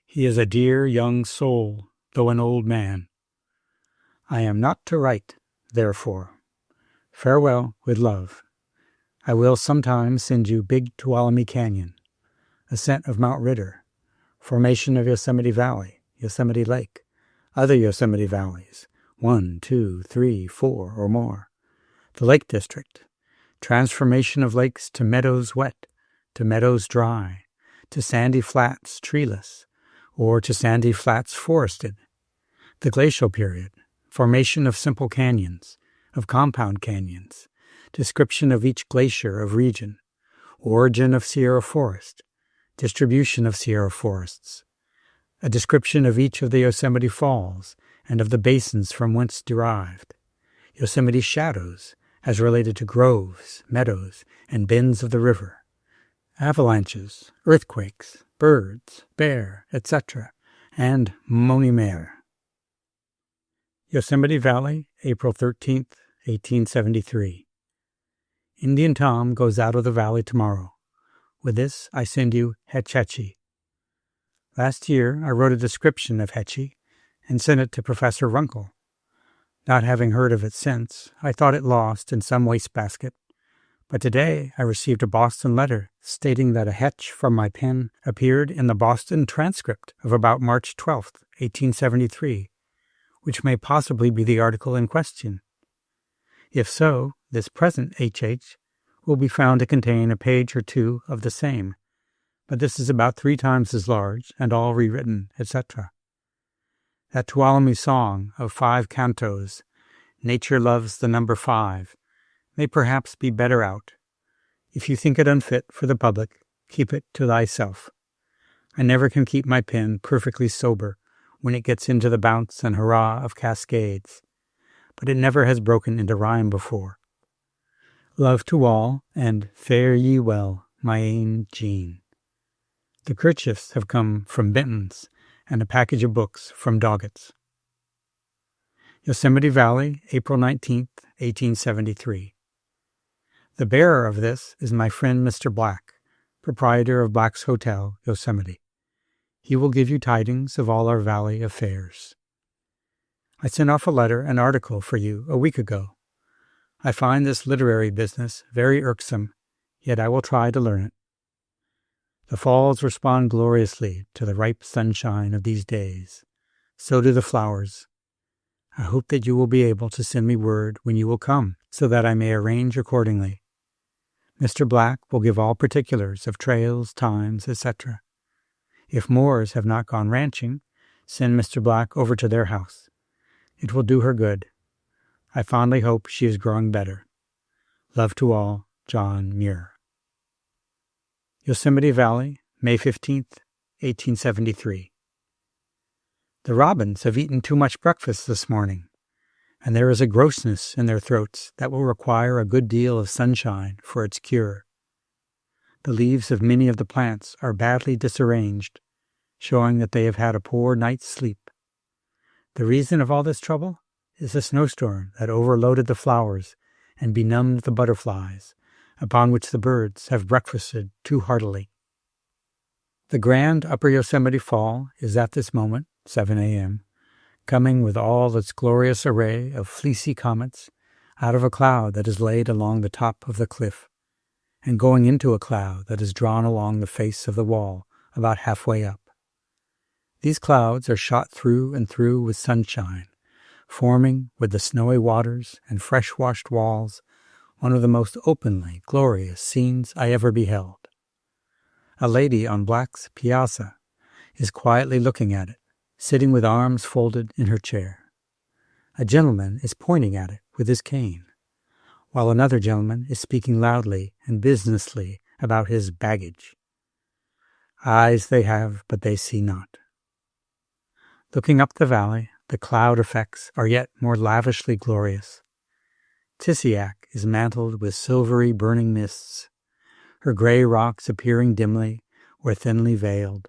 He is a dear young soul, though an old man. I am not to write, therefore. Farewell with love. I will sometime send you Big Tuolumne Canyon, ascent of Mount Ritter, formation of Yosemite Valley, Yosemite Lake, other Yosemite valleys, 1, 2, 3, 4, or more, the Lake District, transformation of lakes to meadows wet, to meadows dry, to sandy flats treeless, or to sandy flats forested, the glacial period, formation of simple canyons, of compound canyons, description of each glacier of region, origin of Sierra forest, distribution of Sierra forests, a description of each of the Yosemite Falls and of the basins from whence derived, Yosemite shadows as related to groves, meadows, and bends of the river, avalanches, earthquakes, birds, bear, etc., and Monimere. Yosemite Valley, April 13th, 1873. Indian Tom goes out of the valley tomorrow. With this, I send you Hetchetchy. Last year, I wrote a description of Hetchy and sent it to Professor Runkle. Not having heard of it since, I thought it lost in some wastebasket. But today, I received a Boston letter stating that a hetch from my pen appeared in the Boston transcript of about March 12th, 1873, which may possibly be the article in question. If so, this present HH will be found to contain a page or two of the same, but this is about 3 times as large, and all rewritten, etc. That Tuolumne song of 5 cantos, Nature Loves the Number 5, may perhaps be better out. If you think it unfit for the public, keep it to thyself. I never can keep my pen perfectly sober when it gets into the bounce and hurrah of cascades, but it never has broken into rhyme before. Love to all, and fare ye well, my ain Jean. The kerchiefs have come from Benton's, and a package of books from Doggett's. Yosemite Valley, April 19th, 1873. The bearer of this is my friend Mr. Black, proprietor of Black's Hotel, Yosemite. He will give you tidings of all our valley affairs. I sent off a letter and article for you a week ago. I find this literary business very irksome, yet I will try to learn it. The falls respond gloriously to the ripe sunshine of these days. So do the flowers. I hope that you will be able to send me word when you will come, so that I may arrange accordingly. Mr. Black will give all particulars of trails, times, etc. If Moores have not gone ranching, send Mr. Black over to their house. It will do her good. I fondly hope she is growing better. Love to all, John Muir. Yosemite Valley, May 15th, 1873. The robins have eaten too much breakfast this morning, and there is a grossness in their throats that will require a good deal of sunshine for its cure. The leaves of many of the plants are badly disarranged, showing that they have had a poor night's sleep. The reason of all this trouble is a snowstorm that overloaded the flowers and benumbed the butterflies, upon which the birds have breakfasted too heartily. The grand Upper Yosemite Fall is at this moment, 7 a.m., coming with all its glorious array of fleecy comets out of a cloud that is laid along the top of the cliff, and going into a cloud that is drawn along the face of the wall about halfway up. These clouds are shot through and through with sunshine, forming, with the snowy waters and fresh-washed walls, one of the most openly glorious scenes I ever beheld. A lady on Black's piazza is quietly looking at it, sitting with arms folded in her chair. A gentleman is pointing at it with his cane, while another gentleman is speaking loudly and businessly about his baggage. Eyes they have, but they see not. Looking up the valley, the cloud effects are yet more lavishly glorious. Tissiack is mantled with silvery burning mists, her gray rocks appearing dimly or thinly veiled.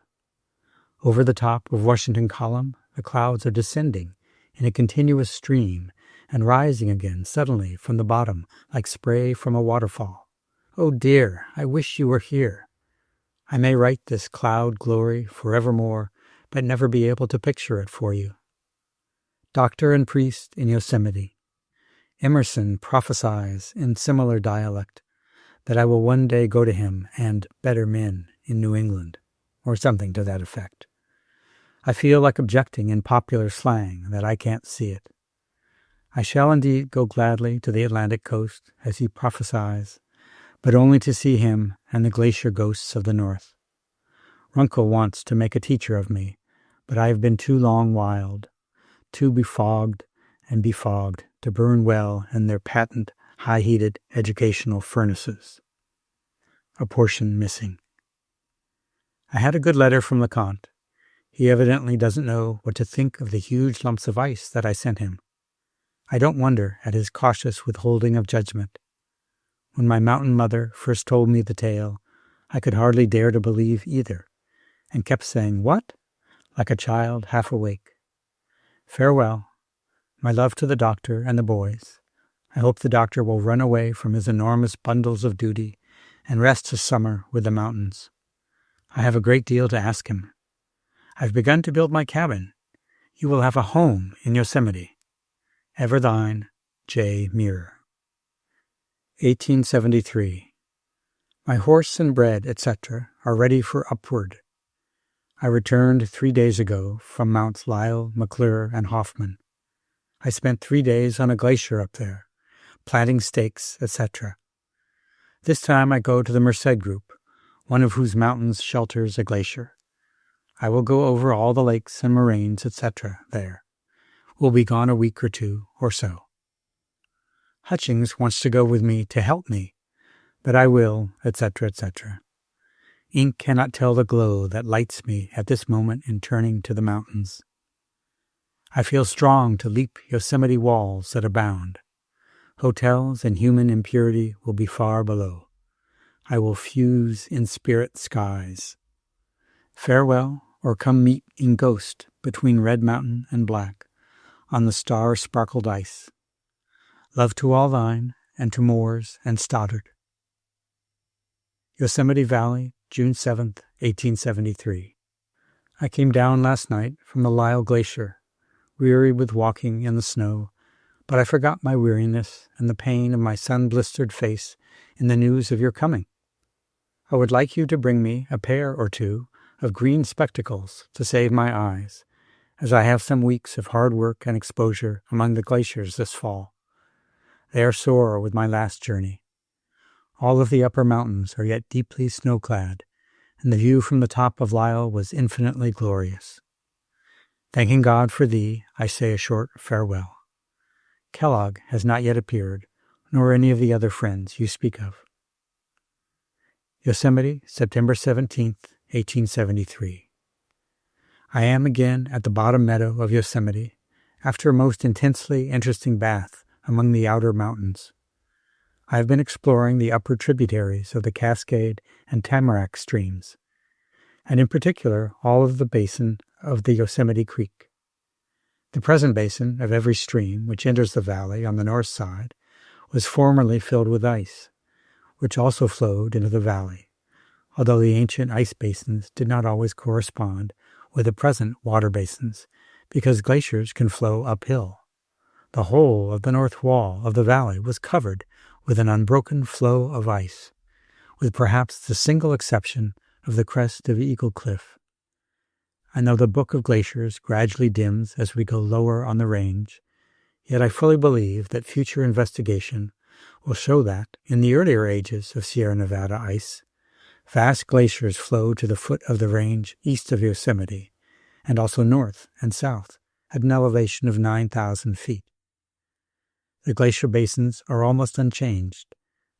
Over the top of Washington Column, the clouds are descending in a continuous stream and rising again suddenly from the bottom like spray from a waterfall. Oh dear, I wish you were here. I may write this cloud glory forevermore, but never be able to picture it for you. Doctor and priest in Yosemite. Emerson prophesies in similar dialect that I will one day go to him and better men in New England, or something to that effect. I feel like objecting in popular slang that I can't see it. I shall indeed go gladly to the Atlantic coast, as he prophesies, but only to see him and the glacier ghosts of the north. Runkle wants to make a teacher of me, but I have been too long wild, too befogged to burn well in their patent, high-heated educational furnaces. A portion missing. I had a good letter from LeConte. He evidently doesn't know what to think of the huge lumps of ice that I sent him. I don't wonder at his cautious withholding of judgment. When my mountain mother first told me the tale, I could hardly dare to believe either, and kept saying, "What?" like a child half awake. Farewell. My love to the doctor and the boys. I hope the doctor will run away from his enormous bundles of duty and rest his summer with the mountains. I have a great deal to ask him. I've begun to build my cabin. You will have a home in Yosemite. Ever thine, J. Muir. 1873. My horse and bread, etc., are ready for upward. I returned 3 days ago from Mounts Lyell, McClure, and Hoffman. I spent 3 days on a glacier up there, planting stakes, etc. This time I go to the Merced Group, one of whose mountains shelters a glacier. I will go over all the lakes and moraines, etc. there. Will be gone a week or two or so. Hutchings wants to go with me to help me, but I will, etc., etc. Ink cannot tell the glow that lights me at this moment in turning to the mountains. I feel strong to leap Yosemite walls that abound. Hotels and human impurity will be far below. I will fuse in spirit skies. Farewell, or come meet in ghost between Red Mountain and Black, on the star-sparkled ice. Love to all thine, and to Moores and Stoddard. Yosemite Valley, June 7th, 1873. I came down last night from the Lyell Glacier, weary with walking in the snow, but I forgot my weariness and the pain of my sun-blistered face in the news of your coming. I would like you to bring me a pair or two of green spectacles to save my eyes, as I have some weeks of hard work and exposure among the glaciers this fall. They are sore with my last journey. All of the upper mountains are yet deeply snow-clad, and the view from the top of Lyell was infinitely glorious. Thanking God for thee, I say a short farewell. Kellogg has not yet appeared, nor any of the other friends you speak of. Yosemite, September 17th, 1873. I am again at the bottom meadow of Yosemite, after a most intensely interesting bath among the outer mountains. I have been exploring the upper tributaries of the Cascade and Tamarack streams, and in particular all of the basin of the Yosemite Creek. The present basin of every stream which enters the valley on the north side was formerly filled with ice, which also flowed into the valley, although the ancient ice basins did not always correspond with the present water basins, because glaciers can flow uphill. The whole of the north wall of the valley was covered with an unbroken flow of ice, with perhaps the single exception of the crest of Eagle Cliff. I know the book of glaciers gradually dims as we go lower on the range, yet I fully believe that future investigation will show that, in the earlier ages of Sierra Nevada ice, vast glaciers flowed to the foot of the range east of Yosemite, and also north and south, at an elevation of 9,000 feet. The glacier basins are almost unchanged,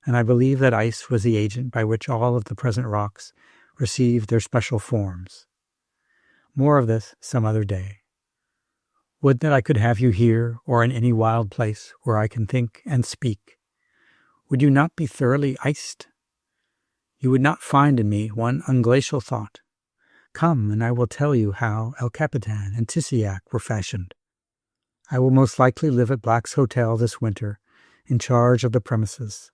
and I believe that ice was the agent by which all of the present rocks received their special forms. More of this some other day. Would that I could have you here or in any wild place where I can think and speak. Would you not be thoroughly iced? You would not find in me one unglacial thought. Come, and I will tell you how El Capitan and Tissiac were fashioned. I will most likely live at Black's Hotel this winter, in charge of the premises,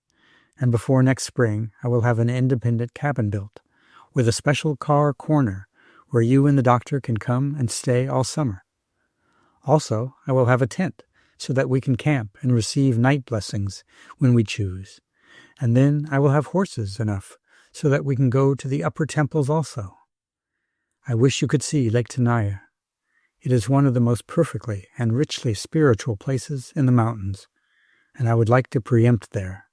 and before next spring I will have an independent cabin built, with a special car corner where you and the doctor can come and stay all summer. Also, I will have a tent, so that we can camp and receive night blessings when we choose, and then I will have horses enough so that we can go to the upper temples also. I wish you could see Lake Tenaya. It is one of the most perfectly and richly spiritual places in the mountains, and I would like to preempt there.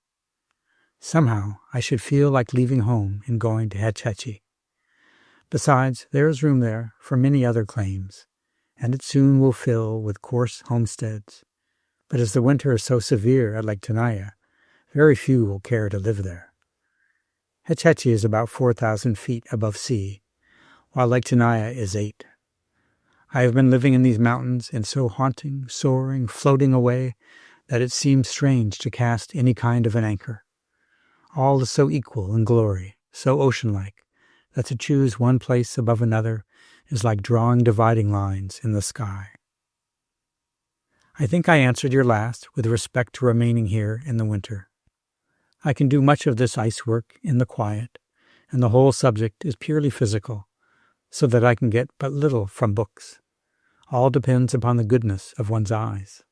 Somehow I should feel like leaving home and going to Hetch Hetchy. Besides, there is room there for many other claims, and it soon will fill with coarse homesteads. But as the winter is so severe at Lake Tenaya, very few will care to live there. Hetch Hetchy is about 4,000 feet above sea, while Lake Tenaya is 8. I have been living in these mountains and so haunting, soaring, floating away, that it seems strange to cast any kind of an anchor. All is so equal in glory, so ocean-like, that to choose one place above another is like drawing dividing lines in the sky. I think I answered your last with respect to remaining here in the winter. I can do much of this ice work in the quiet, and the whole subject is purely physical, so that I can get but little from books. All depends upon the goodness of one's eyes.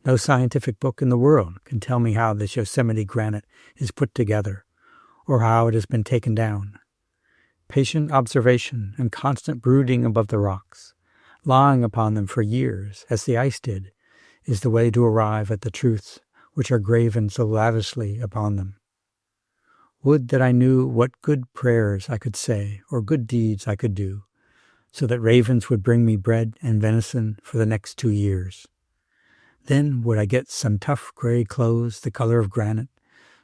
No scientific book in the world can tell me how this Yosemite granite is put together, or how it has been taken down. Patient observation and constant brooding above the rocks, lying upon them for years, as the ice did, is the way to arrive at the truths which are graven so lavishly upon them. Would that I knew what good prayers I could say, or good deeds I could do, so that ravens would bring me bread and venison for the next 2 years. Then would I get some tough gray clothes the color of granite,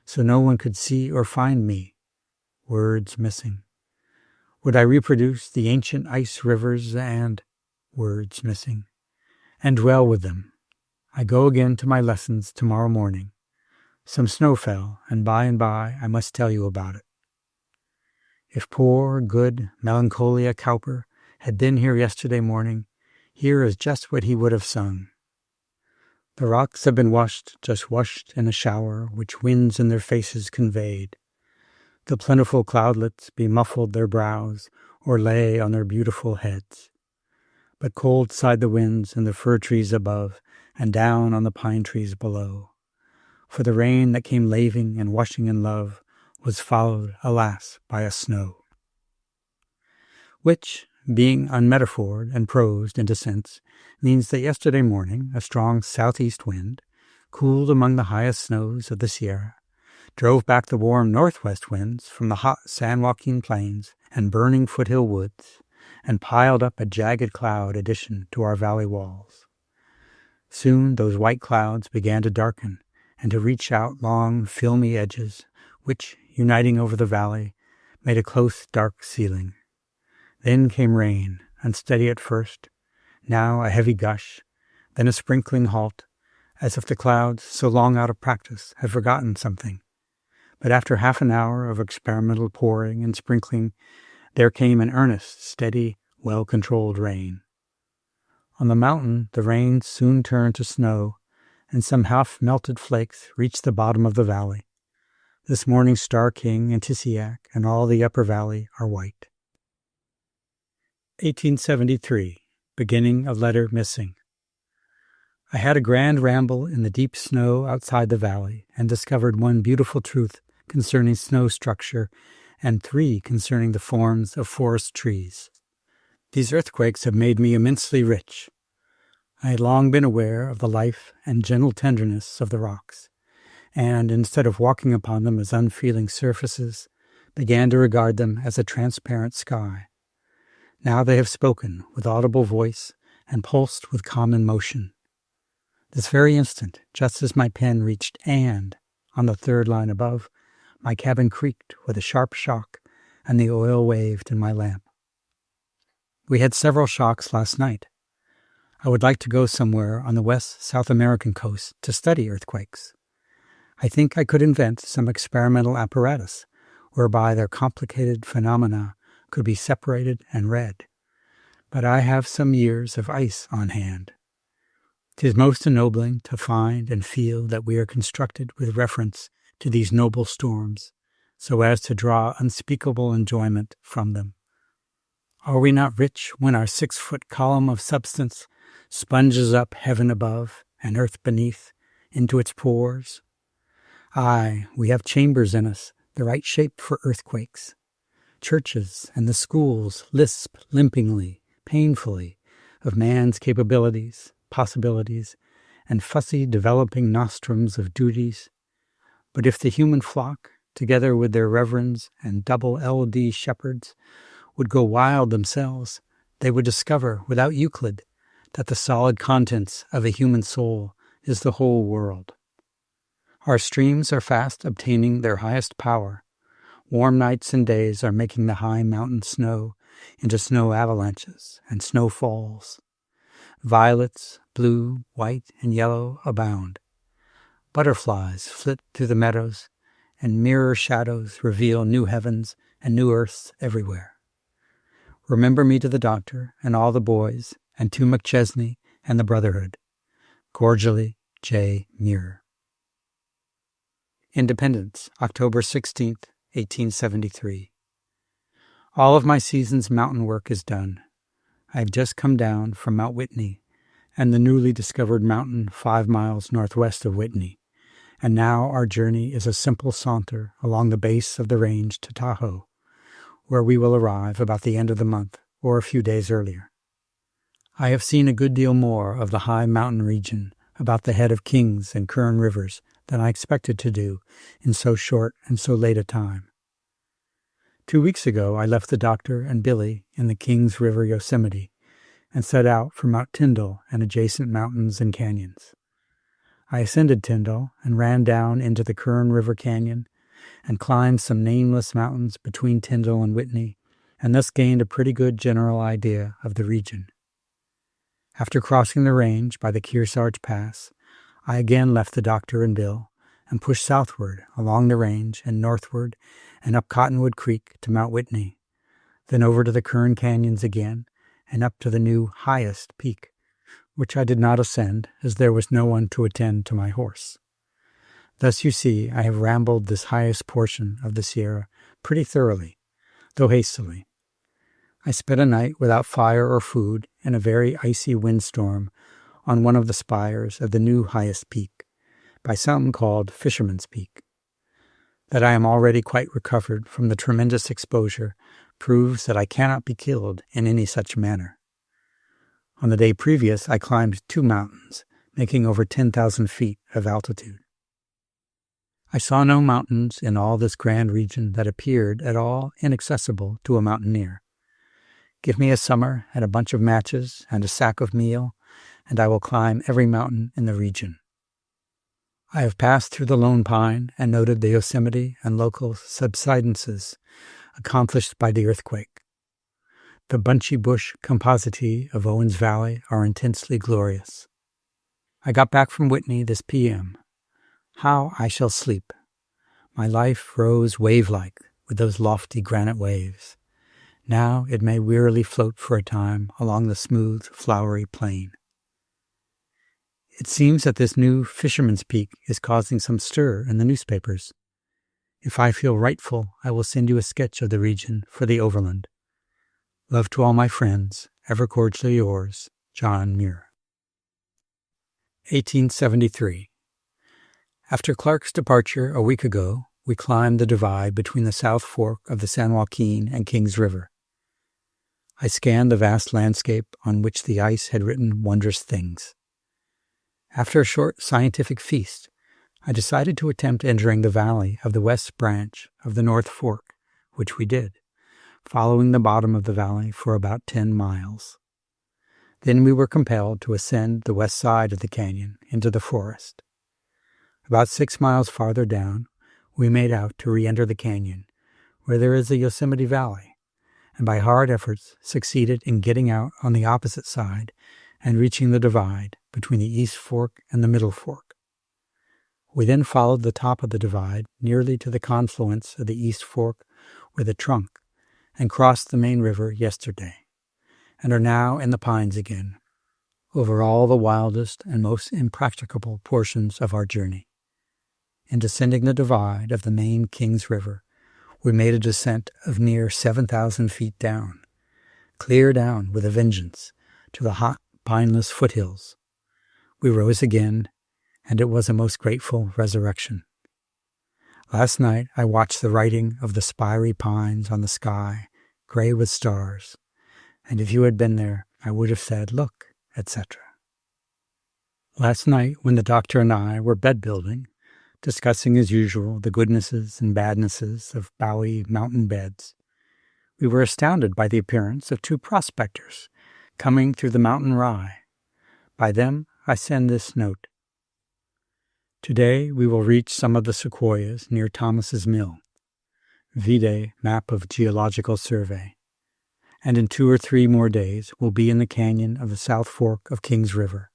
so no one could see or find me. Words missing. Would I reproduce the ancient ice rivers and words missing, and dwell with them. I go again to my lessons tomorrow morning. Some snow fell, and by I must tell you about it. If poor, good Melancholia Cowper had been here yesterday morning, here is just what he would have sung. The rocks have been just washed in a shower which winds in their faces conveyed. The plentiful cloudlets bemuffled their brows, or lay on their beautiful heads. But cold sighed the winds in the fir trees above, and down on the pine trees below. For the rain that came laving and washing in love was followed, alas, by a snow. Which, being unmetaphored and prosed into sense, means that yesterday morning a strong southeast wind, cooled among the highest snows of the Sierra, drove back the warm northwest winds from the hot San Joaquin plains and burning foothill woods, and piled up a jagged cloud addition to our valley walls. Soon those white clouds began to darken and to reach out long, filmy edges, which, uniting over the valley, made a close, dark ceiling. Then came rain, unsteady at first, now a heavy gush, then a sprinkling halt, as if the clouds, so long out of practice, had forgotten something. But after half an hour of experimental pouring and sprinkling, there came an earnest, steady, well-controlled rain. On the mountain, the rain soon turned to snow, and some half-melted flakes reached the bottom of the valley. This morning Star King and Tissiac and all the upper valley are white. 1873. Beginning of letter missing. I had a grand ramble in the deep snow outside the valley, and discovered one beautiful truth concerning snow structure, and 3 concerning the forms of forest trees. These earthquakes have made me immensely rich. I had long been aware of the life and gentle tenderness of the rocks, and instead of walking upon them as unfeeling surfaces, began to regard them as a transparent sky. Now they have spoken with audible voice and pulsed with common motion. This very instant, just as my pen reached "and" on the third line above, my cabin creaked with a sharp shock, and the oil waved in my lamp. We had several shocks last night. I would like to go somewhere on the West South American coast to study earthquakes. I think I could invent some experimental apparatus whereby their complicated phenomena could be separated and read. But I have some years of ice on hand. 'Tis most ennobling to find and feel that we are constructed with reference to these noble storms, so as to draw unspeakable enjoyment from them. Are we not rich when our 6-foot column of substance sponges up heaven above and earth beneath into its pores? Aye, we have chambers in us, the right shape for earthquakes. Churches and the schools lisp limpingly, painfully, of man's capabilities, possibilities, and fussy developing nostrums of duties. But if the human flock, together with their reverends and double LD shepherds, would go wild themselves, they would discover, without Euclid, that the solid contents of a human soul is the whole world. Our streams are fast obtaining their highest power. Warm nights and days are making the high mountain snow into snow avalanches and snowfalls. Violets, blue, white, and yellow abound. Butterflies flit through the meadows, and mirror shadows reveal new heavens and new earths everywhere. Remember me to the doctor and all the boys, and to McChesney and the Brotherhood. Cordially, J. Muir. Independence, October 16th, 1873. All of my season's mountain work is done. I have just come down from Mount Whitney and the newly discovered mountain 5 miles northwest of Whitney, and now our journey is a simple saunter along the base of the range to Tahoe, where we will arrive about the end of the month or a few days earlier. I have seen a good deal more of the high mountain region about the head of Kings and Kern rivers than I expected to do in so short and so late a time. 2 weeks ago I left the doctor and Billy in the Kings River Yosemite and set out for Mount Tyndall and adjacent mountains and canyons. I ascended Tyndall and ran down into the Kern River Canyon and climbed some nameless mountains between Tyndall and Whitney, and thus gained a pretty good general idea of the region. After crossing the range by the Kearsarge Pass, I again left the doctor and Bill and pushed southward along the range and northward and up Cottonwood Creek to Mount Whitney, then over to the Kern Canyons again and up to the new highest peak, which I did not ascend as there was no one to attend to my horse. Thus you see I have rambled this highest portion of the Sierra pretty thoroughly, though hastily. I spent a night without fire or food in a very icy windstorm on one of the spires of the new highest peak, by some called Fisherman's Peak. That I am already quite recovered from the tremendous exposure proves that I cannot be killed in any such manner. On the day previous I climbed 2 mountains, making over 10,000 feet of altitude. I saw no mountains in all this grand region that appeared at all inaccessible to a mountaineer. Give me a summer and a bunch of matches and a sack of meal, and I will climb every mountain in the region. I have passed through the Lone Pine and noted the Yosemite and local subsidences accomplished by the earthquake. The bunchy bush compositae of Owens Valley are intensely glorious. I got back from Whitney this p.m. How I shall sleep. My life rose wave-like with those lofty granite waves. Now it may wearily float for a time along the smooth, flowery plain. It seems that this new Fisherman's Peak is causing some stir in the newspapers. If I feel rightful, I will send you a sketch of the region for the Overland. Love to all my friends. Ever cordially yours, John Muir. 1873. After Clark's departure a week ago, we climbed the divide between the South Fork of the San Joaquin and Kings River. I scanned the vast landscape on which the ice had written wondrous things. After a short scientific feast, I decided to attempt entering the valley of the west branch of the North Fork, which we did, following the bottom of the valley for about 10 miles. Then we were compelled to ascend the west side of the canyon into the forest. About 6 miles farther down, we made out to re-enter the canyon, where there is a Yosemite Valley, and by hard efforts succeeded in getting out on the opposite side and reaching the divide between the East Fork and the Middle Fork. We then followed the top of the divide nearly to the confluence of the East Fork with a trunk and crossed the main river yesterday, and are now in the pines again, over all the wildest and most impracticable portions of our journey. In descending the divide of the main Kings River, we made a descent of near 7,000 feet down, clear down with a vengeance, to the hot, pineless foothills. We rose again, and it was a most grateful resurrection. Last night I watched the writing of the spiry pines on the sky, gray with stars, and if you had been there, I would have said, "Look," etc. Last night, when the doctor and I were bed building, discussing as usual the goodnesses and badnesses of Bowie mountain beds, we were astounded by the appearance of 2 prospectors coming through the mountain rye. By them I send this note. Today we will reach some of the sequoias near Thomas's Mill, vide map of Geological Survey, and in 2 or 3 more days will be in the canyon of the South Fork of Kings River.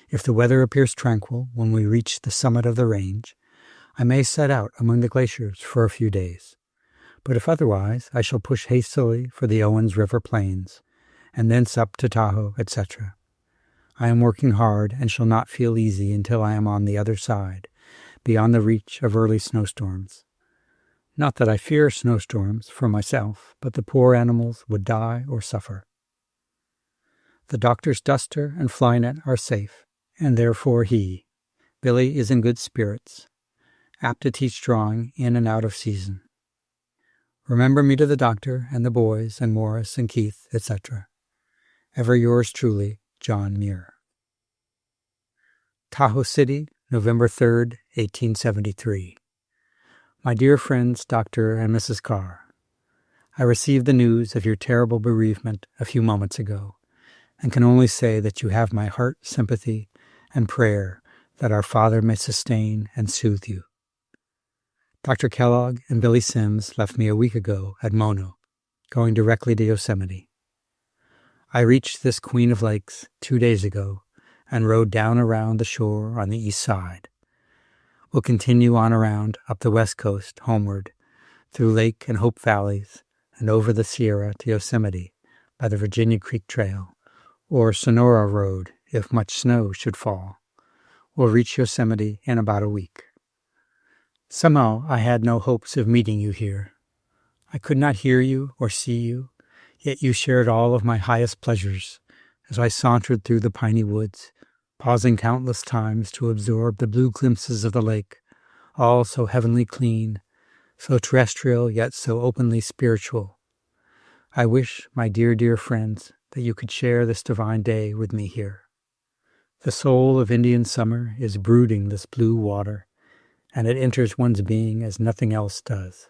If the weather appears tranquil when we reach the summit of the range, I may set out among the glaciers for a few days, but if otherwise, I shall push hastily for the Owens River Plains, and thence up to Tahoe, etc. I am working hard and shall not feel easy until I am on the other side, beyond the reach of early snowstorms. Not that I fear snowstorms for myself, but the poor animals would die or suffer. The doctor's duster and fly-net are safe, and therefore Billy, is in good spirits, apt to teach drawing in and out of season. Remember me to the doctor and the boys and Morris and Keith, etc. Ever yours truly, John Muir. Tahoe City, November 3rd, 1873. My dear friends, Dr. and Mrs. Carr, I received the news of your terrible bereavement a few moments ago, and can only say that you have my heart sympathy and prayer that our Father may sustain and soothe you. Dr. Kellogg and Billy Sims left me a week ago at Mono, going directly to Yosemite. I reached this Queen of Lakes 2 days ago and rode down around the shore on the east side. We'll continue on around up the west coast homeward through Lake and Hope Valleys and over the Sierra to Yosemite by the Virginia Creek Trail or Sonora Road if much snow should fall. We'll reach Yosemite in about a week. Somehow I had no hopes of meeting you here. I could not hear you or see you, yet you shared all of my highest pleasures as I sauntered through the piney woods, pausing countless times to absorb the blue glimpses of the lake, all so heavenly clean, so terrestrial yet so openly spiritual. I wish, my dear, dear friends, that you could share this divine day with me here. The soul of Indian summer is brooding this blue water, and it enters one's being as nothing else does.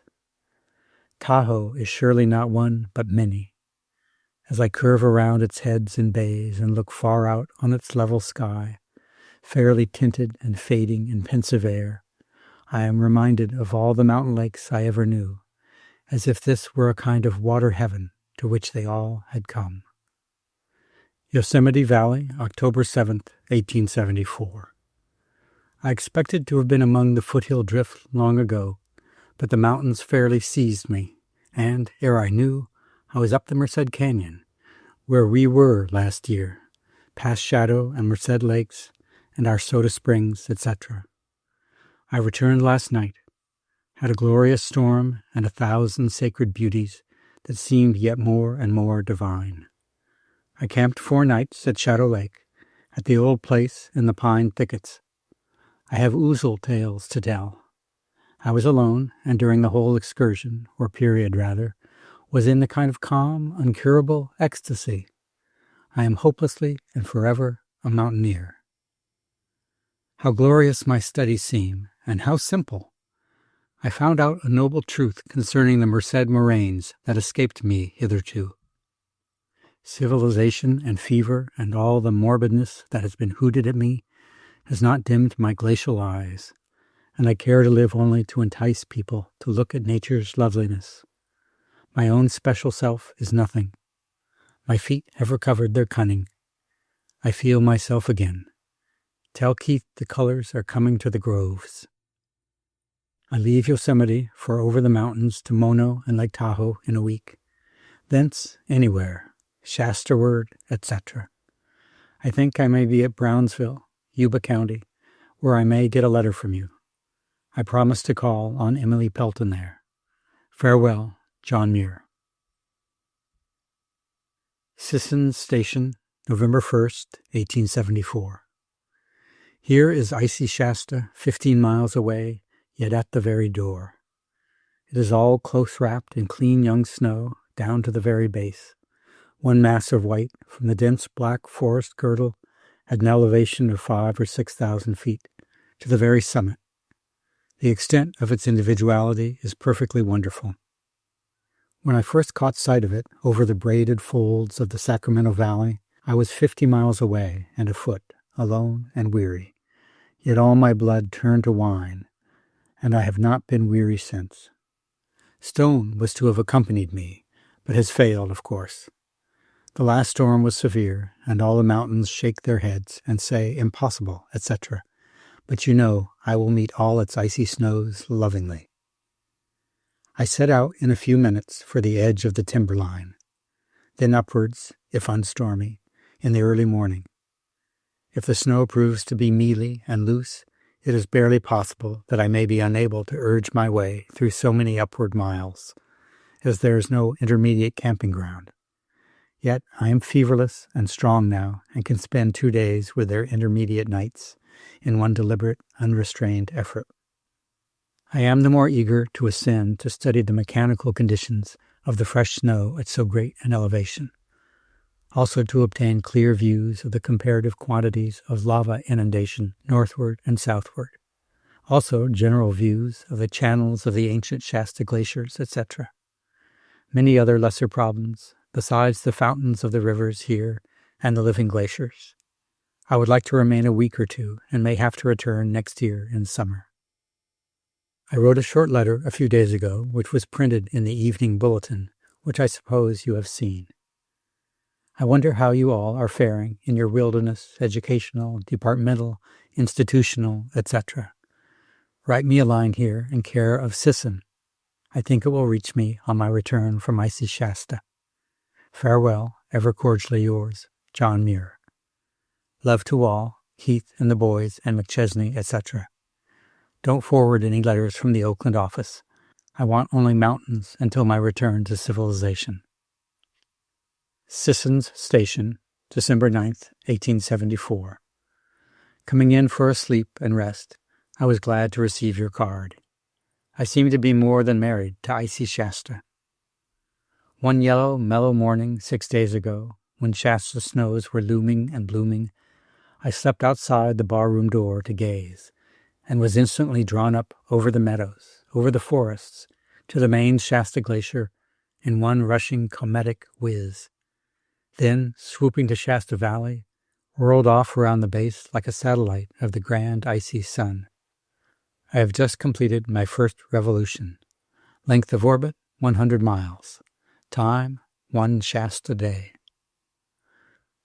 Tahoe is surely not one, but many. As I curve around its heads and bays and look far out on its level sky, fairly tinted and fading in pensive air, I am reminded of all the mountain lakes I ever knew, as if this were a kind of water heaven to which they all had come. Yosemite Valley, October 7th, 1874. I expected to have been among the foothill drift long ago, but the mountains fairly seized me, and, ere I knew, I was up the Merced Canyon, where we were last year, past Shadow and Merced Lakes, and our Soda Springs, etc. I returned last night, had a glorious storm and 1,000 sacred beauties that seemed yet more and more divine. I camped 4 nights at Shadow Lake, at the old place in the pine thickets. I have ouzel tales to tell. I was alone, and during the whole excursion, or period rather, was in the kind of calm, uncurable ecstasy. I am hopelessly and forever a mountaineer. How glorious my studies seem, and how simple! I found out a noble truth concerning the Merced moraines that escaped me hitherto. Civilization and fever and all the morbidness that has been hooted at me has not dimmed my glacial eyes, and I care to live only to entice people to look at nature's loveliness. My own special self is nothing. My feet have recovered their cunning. I feel myself again. Tell Keith the colors are coming to the groves. I leave Yosemite for over the mountains to Mono and Lake Tahoe in a week. Thence anywhere, Shastaward, etc. I think I may be at Brownsville, Yuba County, where I may get a letter from you. I promise to call on Emily Pelton there. Farewell, John Muir. Sissons Station, November 1st, 1874. Here is icy Shasta, 15 miles away, yet at the very door. It is all close wrapped in clean young snow down to the very base, one mass of white from the dense black forest girdle at an elevation of 5,000 or 6,000 feet to the very summit. The extent of its individuality is perfectly wonderful. When I first caught sight of it over the braided folds of the Sacramento Valley, I was 50 miles away and afoot, alone and weary. Yet all my blood turned to wine, and I have not been weary since. Stone was to have accompanied me, but has failed, of course. The last storm was severe, and all the mountains shake their heads and say impossible, etc. But you know I will meet all its icy snows lovingly. I set out in a few minutes for the edge of the timberline, then upwards, if unstormy, in the early morning. If the snow proves to be mealy and loose, it is barely possible that I may be unable to urge my way through so many upward miles, as there is no intermediate camping ground. Yet I am feverless and strong now, and can spend 2 days with their intermediate nights in one deliberate, unrestrained effort. I am the more eager to ascend to study the mechanical conditions of the fresh snow at so great an elevation. Also to obtain clear views of the comparative quantities of lava inundation northward and southward. Also general views of the channels of the ancient Shasta glaciers, etc. Many other lesser problems, besides the fountains of the rivers here and the living glaciers. I would like to remain a week or two and may have to return next year in summer. I wrote a short letter a few days ago, which was printed in the evening bulletin, which I suppose you have seen. I wonder how you all are faring in your wilderness, educational, departmental, institutional, etc. Write me a line here in care of Sisson. I think it will reach me on my return from icy Shasta. Farewell, ever cordially yours, John Muir. Love to all, Keith and the boys and McChesney, etc. Don't forward any letters from the Oakland office. I want only mountains until my return to civilization. Sissons Station, December 9th, 1874. Coming in for a sleep and rest, I was glad to receive your card. I seem to be more than married to icy Shasta. One yellow, mellow morning 6 days ago, when Shasta snows were looming and blooming, I slept outside the barroom door to gaze, and was instantly drawn up over the meadows, over the forests, to the main Shasta Glacier in one rushing cometic whiz. Then, swooping to Shasta Valley, whirled off around the base like a satellite of the grand icy sun. I have just completed my first revolution. Length of orbit, 100 miles. Time, 1 Shasta day.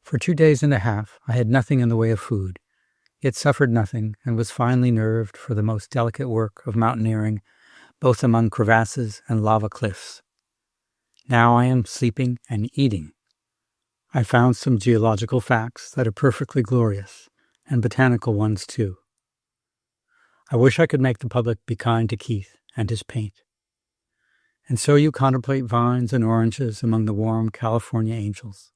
For 2 days and a half, I had nothing in the way of food, yet suffered nothing and was finely nerved for the most delicate work of mountaineering, both among crevasses and lava cliffs. Now I am sleeping and eating. I found some geological facts that are perfectly glorious, and botanical ones too. I wish I could make the public be kind to Keith and his paint. And so you contemplate vines and oranges among the warm California angels.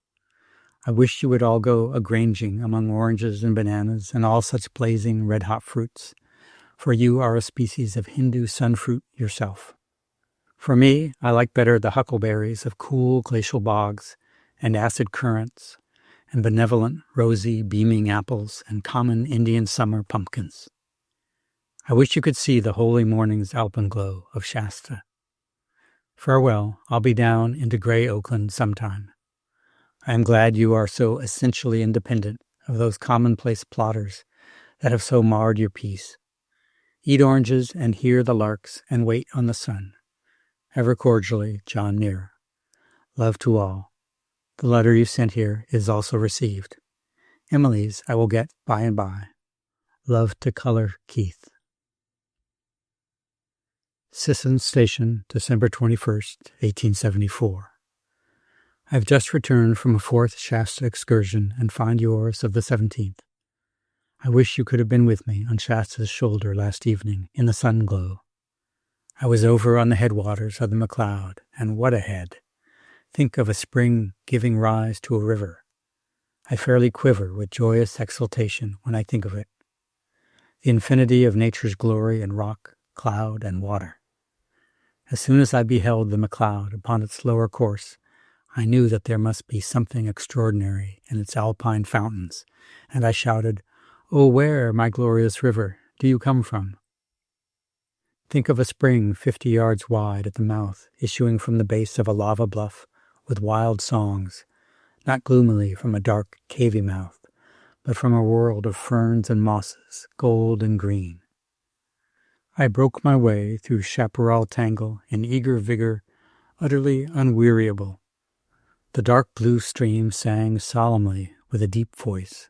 I wish you would all go a-granging among oranges and bananas and all such blazing red-hot fruits, for you are a species of Hindu sunfruit yourself. For me, I like better the huckleberries of cool glacial bogs, and acid currants, and benevolent, rosy, beaming apples, and common Indian summer pumpkins. I wish you could see the holy morning's alpenglow of Shasta. Farewell, I'll be down into gray Oakland sometime. I am glad you are so essentially independent of those commonplace plotters that have so marred your peace. Eat oranges and hear the larks and wait on the sun. Ever cordially, John Muir. Love to all. The letter you sent here is also received. Emily's I will get by and by. Love to Color, Keith. Sisson Station, December 21st, 1874. I have just returned from a 4th Shasta excursion and find yours of the 17th. I wish you could have been with me on Shasta's shoulder last evening in the sun glow. I was over on the headwaters of the McLeod, and what a head! Think of a spring giving rise to a river. I fairly quiver with joyous exultation when I think of it. The infinity of nature's glory in rock, cloud, and water. As soon as I beheld the McLeod upon its lower course, I knew that there must be something extraordinary in its alpine fountains, and I shouted, "Oh, where, my glorious river, do you come from?" Think of a spring 50 yards wide at the mouth, issuing from the base of a lava bluff with wild songs, not gloomily from a dark, cavey mouth, but from a world of ferns and mosses, gold and green. I broke my way through chaparral tangle in eager vigor, utterly unweariable. The dark blue stream sang solemnly with a deep voice,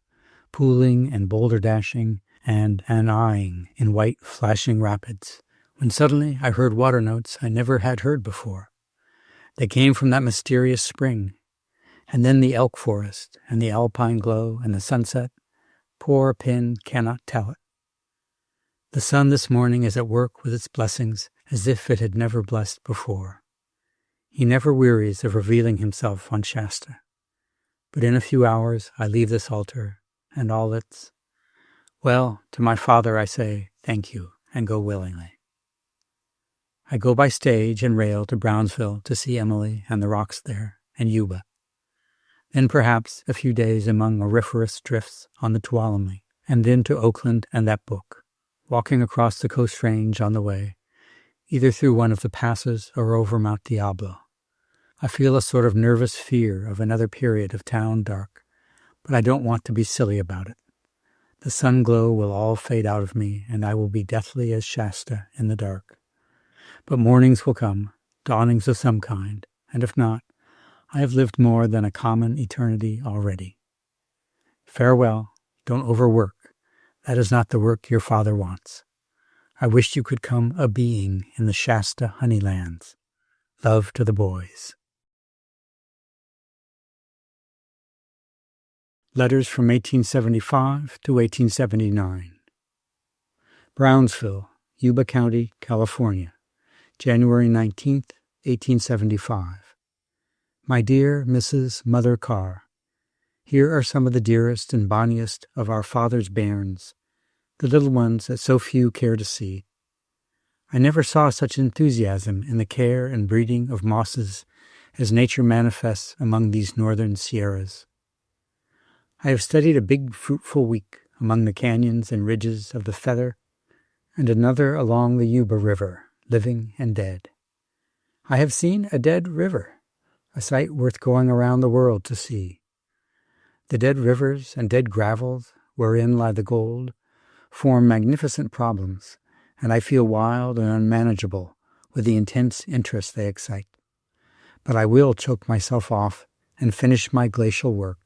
pooling and boulder dashing and eyeing in white flashing rapids, when suddenly I heard water notes I never had heard before. They came from that mysterious spring, and then the elk forest and the alpine glow and the sunset. Poor pen cannot tell it. The sun this morning is at work with its blessings as if it had never blessed before. He never wearies of revealing himself on Shasta. But in a few hours I leave this altar and all its... Well, to my father I say thank you and go willingly. I go by stage and rail to Brownsville to see Emily and the rocks there and Yuba. Then perhaps a few days among auriferous drifts on the Tuolumne, and then to Oakland and that book, walking across the Coast Range on the way, either through one of the passes or over Mount Diablo. I feel a sort of nervous fear of another period of town dark, but I don't want to be silly about it. The sun glow will all fade out of me, and I will be deathly as Shasta in the dark. But mornings will come, dawnings of some kind, and if not, I have lived more than a common eternity already. Farewell, don't overwork. That is not the work your father wants. I wish you could come a-being in the Shasta honeylands. Love to the boys. Letters from 1875 to 1879. Brownsville, Yuba County, California, January 19th, 1875. My dear Mrs. Mother Carr, here are some of the dearest and bonniest of our father's bairns, the little ones that so few care to see. I never saw such enthusiasm in the care and breeding of mosses as nature manifests among these northern sierras. I have studied a big fruitful week among the canyons and ridges of the Feather, and another along the Yuba River, living and dead. I have seen a dead river, a sight worth going around the world to see. The dead rivers and dead gravels, wherein lie the gold, form magnificent problems, and I feel wild and unmanageable with the intense interest they excite. But I will choke myself off and finish my glacial work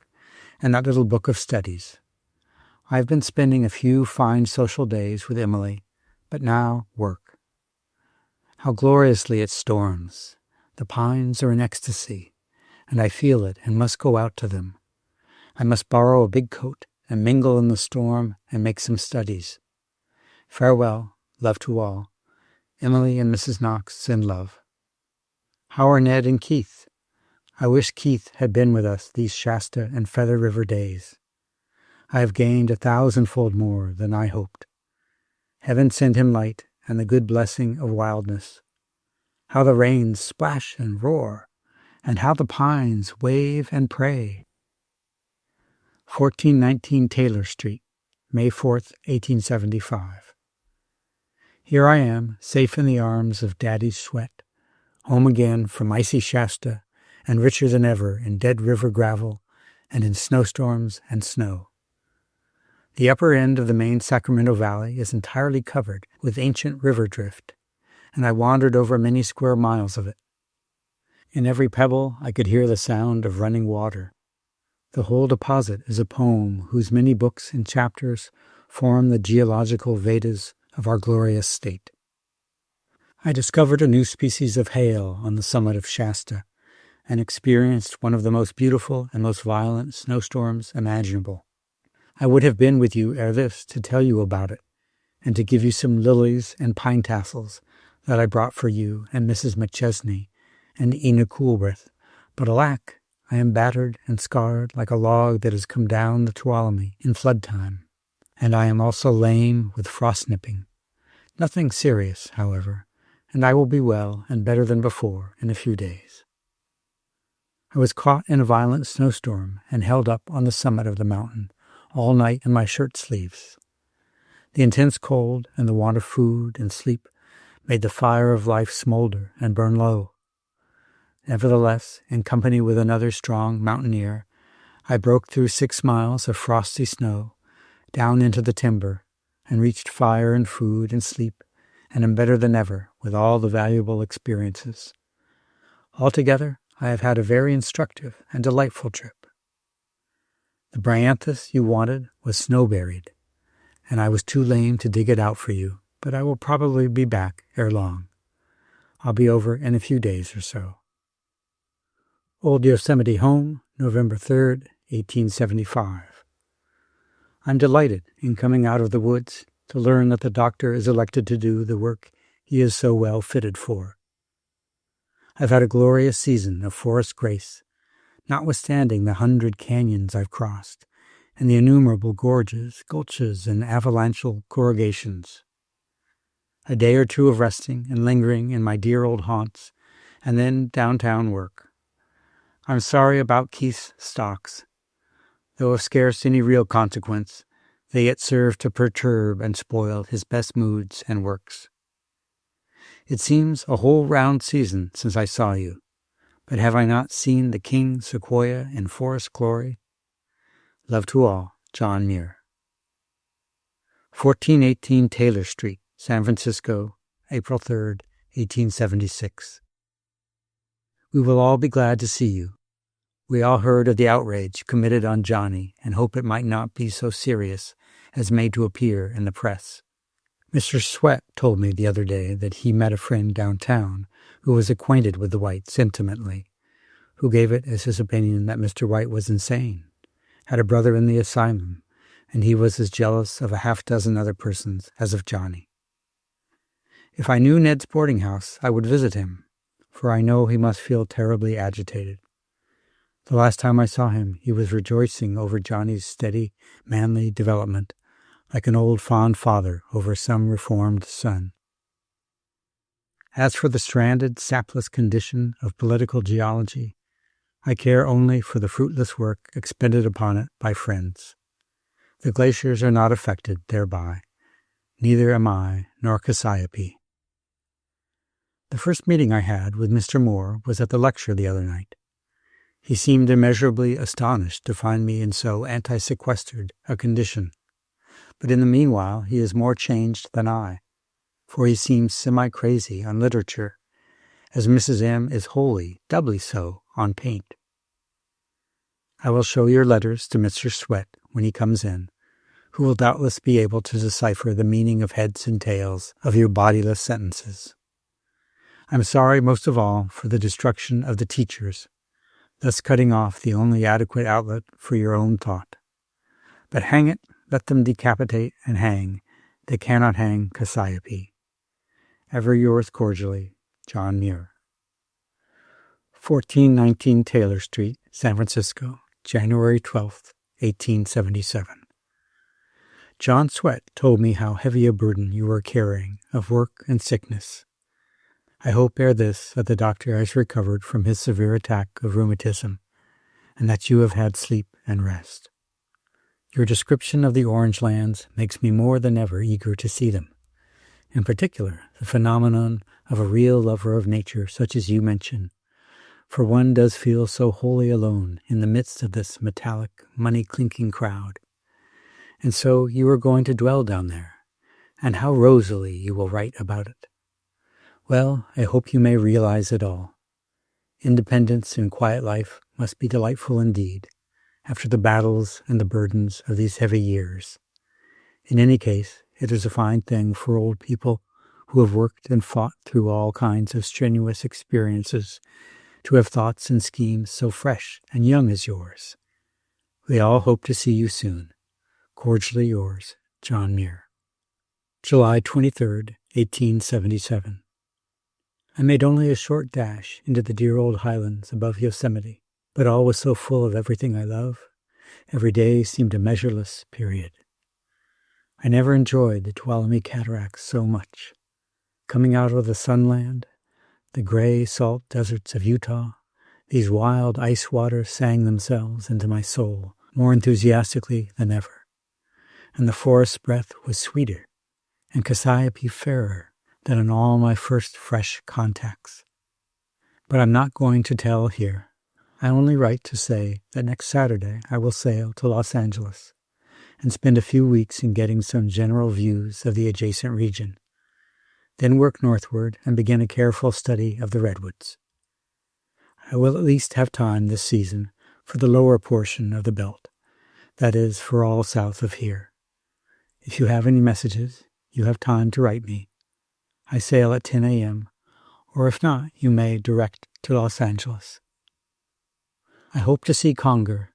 and that little book of studies. I have been spending a few fine social days with Emily, but now work. How gloriously it storms! The pines are in ecstasy, and I feel it and must go out to them. I must borrow a big coat and mingle in the storm and make some studies. Farewell, love to all. Emily and Mrs. Knox send love. How are Ned and Keith? I wish Keith had been with us these Shasta and Feather River days. I have gained 1,000-fold more than I hoped. Heaven send him light and the good blessing of wildness. How the rains splash and roar, and how the pines wave and pray. 1419 Taylor Street, May 4th, 1875. Here I am, safe in the arms of Daddy's sweat, home again from icy Shasta, and richer than ever in dead river gravel and in snowstorms and snow. The upper end of the main Sacramento Valley is entirely covered with ancient river drift, and I wandered over many square miles of it. In every pebble I could hear the sound of running water. The whole deposit is a poem whose many books and chapters form the geological Vedas of our glorious state. I discovered a new species of hail on the summit of Shasta and experienced one of the most beautiful and most violent snowstorms imaginable. I would have been with you ere this to tell you about it and to give you some lilies and pine tassels that I brought for you and Mrs. McChesney and Ena Coolbrith, but alack, I am battered and scarred like a log that has come down the Tuolumne in flood time, and I am also lame with frost nipping. Nothing serious, however, and I will be well and better than before in a few days. I was caught in a violent snowstorm and held up on the summit of the mountain all night in my shirt sleeves. The intense cold and the want of food and sleep made the fire of life smolder and burn low. Nevertheless, in company with another strong mountaineer, I broke through 6 miles of frosty snow, down into the timber, and reached fire and food and sleep, and am better than ever with all the valuable experiences. Altogether, I have had a very instructive and delightful trip. The bryanthus you wanted was snow-buried, and I was too lame to dig it out for you, but I will probably be back ere long. I'll be over in a few days or so. Old Yosemite Home, November 3rd, 1875. I'm delighted in coming out of the woods to learn that the doctor is elected to do the work he is so well fitted for. I've had a glorious season of forest grace, notwithstanding the 100 canyons I've crossed, and the innumerable gorges, gulches, and avalanchal corrugations. A day or two of resting and lingering in my dear old haunts, and then downtown work. I'm sorry about Keith's stocks. Though of scarce any real consequence, they yet serve to perturb and spoil his best moods and works. It seems a whole round season since I saw you, but have I not seen the king sequoia in forest glory? Love to all, John Muir. 1418 Taylor Street, San Francisco, April 3rd, 1876. We will all be glad to see you. We all heard of the outrage committed on Johnny and hope it might not be so serious as made to appear in the press. Mr. Sweat told me the other day that he met a friend downtown who was acquainted with the Whites intimately, who gave it as his opinion that Mr. White was insane, had a brother in the asylum, and he was as jealous of a half-dozen other persons as of Johnny. If I knew Ned's boarding house, I would visit him, for I know he must feel terribly agitated. The last time I saw him, he was rejoicing over Johnny's steady, manly development, like an old fond father over some reformed son. As for the stranded, sapless condition of political geology, I care only for the fruitless work expended upon it by friends. The glaciers are not affected thereby. Neither am I, nor Cassiope. The first meeting I had with Mr. Moore was at the lecture the other night. He seemed immeasurably astonished to find me in so anti-sequestered a condition. But in the meanwhile he is more changed than I, for he seems semi-crazy on literature, as Mrs. M. is wholly, doubly so, on paint. I will show your letters to Mr. Sweat when he comes in, who will doubtless be able to decipher the meaning of heads and tails of your bodiless sentences. I'm sorry most of all for the destruction of the teachers, thus cutting off the only adequate outlet for your own thought. But hang it, let them decapitate and hang. They cannot hang Cassiope. Ever yours cordially, John Muir. 1419 Taylor Street, San Francisco, January 12th, 1877. John Sweat told me how heavy a burden you were carrying of work and sickness. I hope ere this that the doctor has recovered from his severe attack of rheumatism, and that you have had sleep and rest. Your description of the Orange Lands makes me more than ever eager to see them. In particular, the phenomenon of a real lover of nature such as you mention, for one does feel so wholly alone in the midst of this metallic, money-clinking crowd. And so you are going to dwell down there, and how rosily you will write about it. Well, I hope you may realize it all. Independence and quiet life must be delightful indeed, after the battles and the burdens of these heavy years. In any case, it is a fine thing for old people who have worked and fought through all kinds of strenuous experiences to have thoughts and schemes so fresh and young as yours. We all hope to see you soon. Cordially yours, John Muir. July 23rd, 1877. I made only a short dash into the dear old highlands above Yosemite, but all was so full of everything I love. Every day seemed a measureless period. I never enjoyed the Tuolumne Cataracts so much. Coming out of the Sunland, the gray salt deserts of Utah, these wild ice waters sang themselves into my soul more enthusiastically than ever. And the forest breath was sweeter, and Cassiope fairer than in all my first fresh contacts. But I'm not going to tell here. I only write to say that next Saturday I will sail to Los Angeles and spend a few weeks in getting some general views of the adjacent region, then work northward and begin a careful study of the redwoods. I will at least have time this season for the lower portion of the belt, that is, for all south of here. If you have any messages, you have time to write me. I sail at 10 a.m., or if not, you may direct to Los Angeles. I hope to see Conger,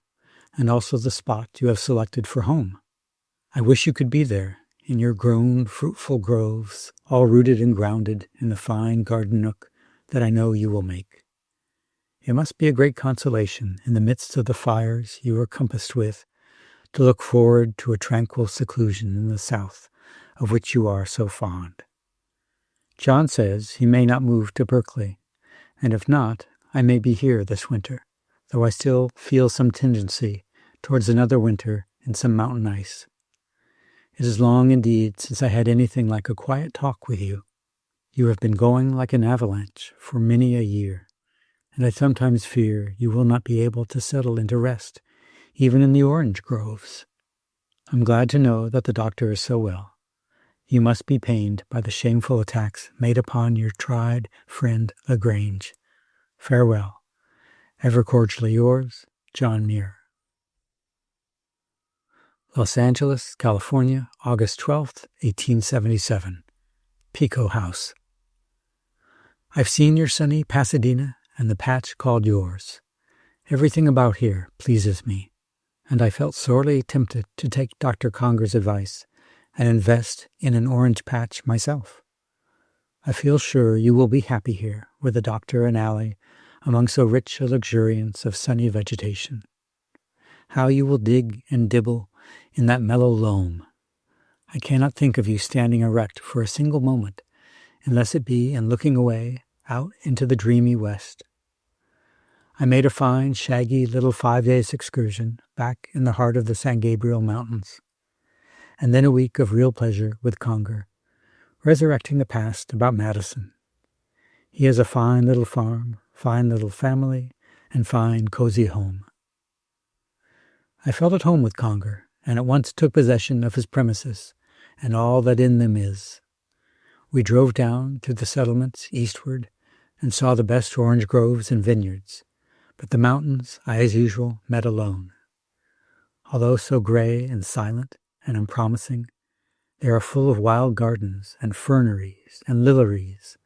and also the spot you have selected for home. I wish you could be there, in your grown, fruitful groves, all rooted and grounded in the fine garden nook that I know you will make. It must be a great consolation, in the midst of the fires you are compassed with, to look forward to a tranquil seclusion in the south, of which you are so fond. John says he may not move to Berkeley, and if not, I may be here this winter, though I still feel some tendency towards another winter in some mountain ice. It is long indeed since I had anything like a quiet talk with you. You have been going like an avalanche for many a year, and I sometimes fear you will not be able to settle into rest, even in the orange groves. I'm glad to know that the doctor is so well. You must be pained by the shameful attacks made upon your tried friend Lagrange. Farewell. Ever cordially yours, John Muir. Los Angeles, California, August 12th, 1877. Pico House. I've seen your sunny Pasadena and the patch called yours. Everything about here pleases me, and I felt sorely tempted to take Dr. Conger's advice and invest in an orange patch myself. I feel sure you will be happy here with the doctor and Allie among so rich a luxuriance of sunny vegetation. How you will dig and dibble in that mellow loam. I cannot think of you standing erect for a single moment, unless it be in looking away out into the dreamy west. I made a fine, shaggy little 5 days excursion back in the heart of the San Gabriel Mountains, and then a week of real pleasure with Conger, resurrecting the past about Madison. He has a fine little farm, fine little family, and fine, cozy home. I felt at home with Conger, and at once took possession of his premises and all that in them is. We drove down through the settlements eastward and saw the best orange groves and vineyards, but the mountains I, as usual, met alone. Although so gray and silent and unpromising, they are full of wild gardens and ferneries and lilies,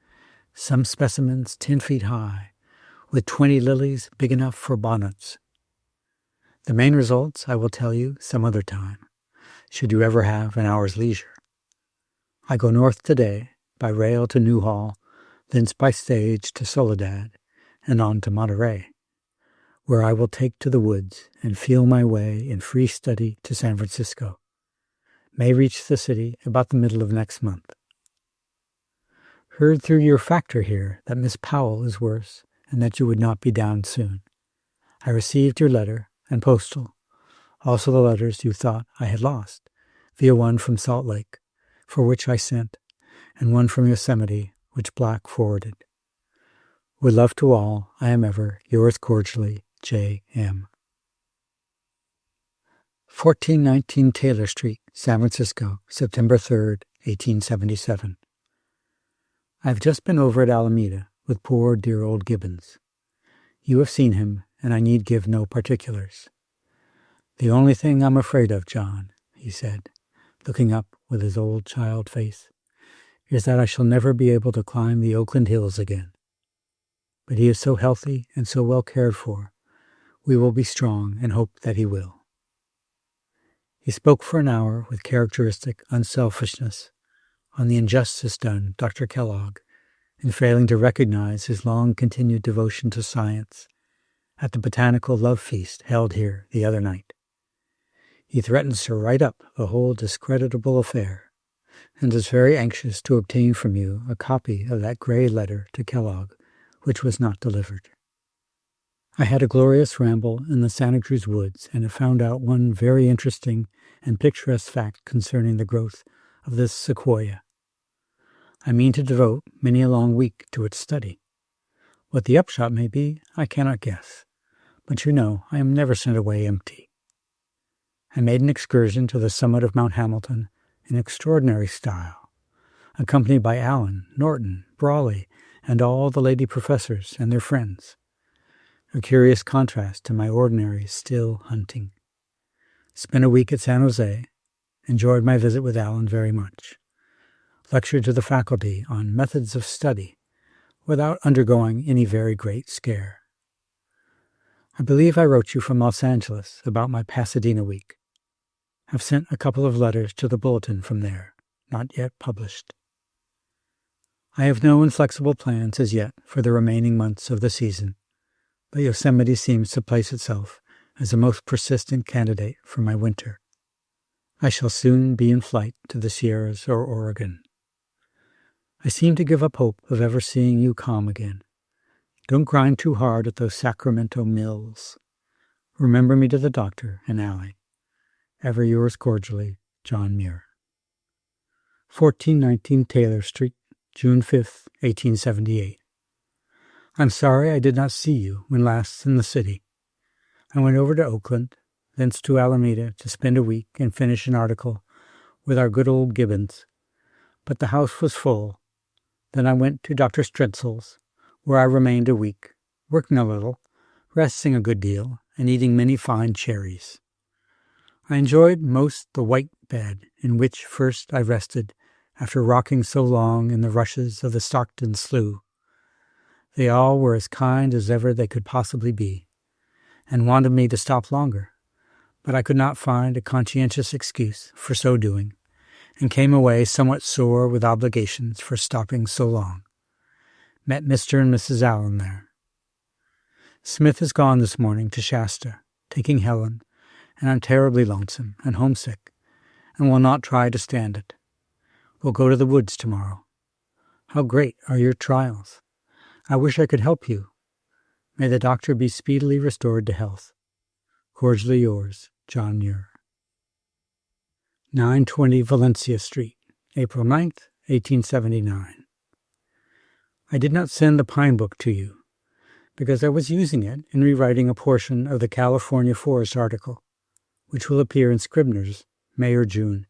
some specimens 10 feet high, with 20 lilies big enough for bonnets. The main results I will tell you some other time, should you ever have an hour's leisure. I go north today, by rail to Newhall, thence by stage to Soledad, and on to Monterey, where I will take to the woods and feel my way in free study to San Francisco. May reach the city about the middle of next month. Heard through your factor here that Miss Powell is worse and that you would not be down soon. I received your letter and postal, also the letters you thought I had lost, via one from Salt Lake, for which I sent, and one from Yosemite, which Black forwarded. With love to all, I am ever yours cordially, J.M. 1419 Taylor Street, San Francisco, September 3rd, 1877. I have just been over at Alameda with poor dear old Gibbons. You have seen him, and I need give no particulars. The only thing I'm afraid of, John, he said, looking up with his old child face, is that I shall never be able to climb the Oakland hills again. But he is so healthy and so well cared for, we will be strong and hope that he will. He spoke for an hour with characteristic unselfishness on the injustice done Dr. Kellogg in failing to recognize his long-continued devotion to science at the botanical love feast held here the other night. He threatens to write up the whole discreditable affair, and is very anxious to obtain from you a copy of that gray letter to Kellogg, which was not delivered. I had a glorious ramble in the Santa Cruz woods and have found out one very interesting and picturesque fact concerning the growth of this sequoia. I mean to devote many a long week to its study. What the upshot may be, I cannot guess, but you know I am never sent away empty. I made an excursion to the summit of Mount Hamilton in extraordinary style, accompanied by Allen, Norton, Brawley, and all the lady professors and their friends. A curious contrast to my ordinary still hunting. Spent a week at San Jose, enjoyed my visit with Allen very much. Lectured to the faculty on methods of study, without undergoing any very great scare. I believe I wrote you from Los Angeles about my Pasadena week. Have sent a couple of letters to the bulletin from there, not yet published. I have no inflexible plans as yet for the remaining months of the season, but Yosemite seems to place itself as a most persistent candidate for my winter. I shall soon be in flight to the Sierras or Oregon. I seem to give up hope of ever seeing you calm again. Don't grind too hard at those Sacramento mills. Remember me to the doctor and Allie. Ever yours cordially, John Muir. 1419 Taylor Street, June 5th, 1878. I'm sorry I did not see you when last in the city. I went over to Oakland, thence to Alameda to spend a week and finish an article with our good old Gibbons. But the house was full. Then I went to Dr. Stretzel's, where I remained a week, working a little, resting a good deal, and eating many fine cherries. I enjoyed most the white bed in which first I rested after rocking so long in the rushes of the Stockton Slough. They all were as kind as ever they could possibly be, and wanted me to stop longer, but I could not find a conscientious excuse for so doing, and came away somewhat sore with obligations for stopping so long. Met Mr. and Mrs. Allen there. Smith is gone this morning to Shasta, taking Helen, and I'm terribly lonesome and homesick, and will not try to stand it. We'll go to the woods tomorrow. How great are your trials! I wish I could help you. May the doctor be speedily restored to health. Cordially yours, John Muir. 920 Valencia Street, April 9th, 1879. I did not send the Pine Book to you, because I was using it in rewriting a portion of the California Forest article, which will appear in Scribner's, May or June,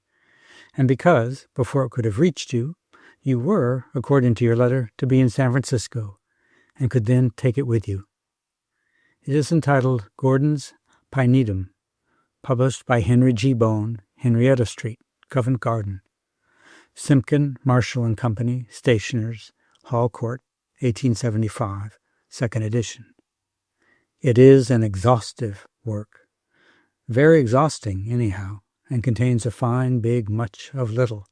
and because, before it could have reached you, you were, according to your letter, to be in San Francisco, and could then take it with you. It is entitled Gordon's Pinetum, published by Henry G. Bone, Henrietta Street, Covent Garden. Simpkin, Marshall and Company, Stationers, Hall Court, 1875, second edition. It is an exhaustive work. Very exhausting, anyhow, and contains a fine, big, much of little.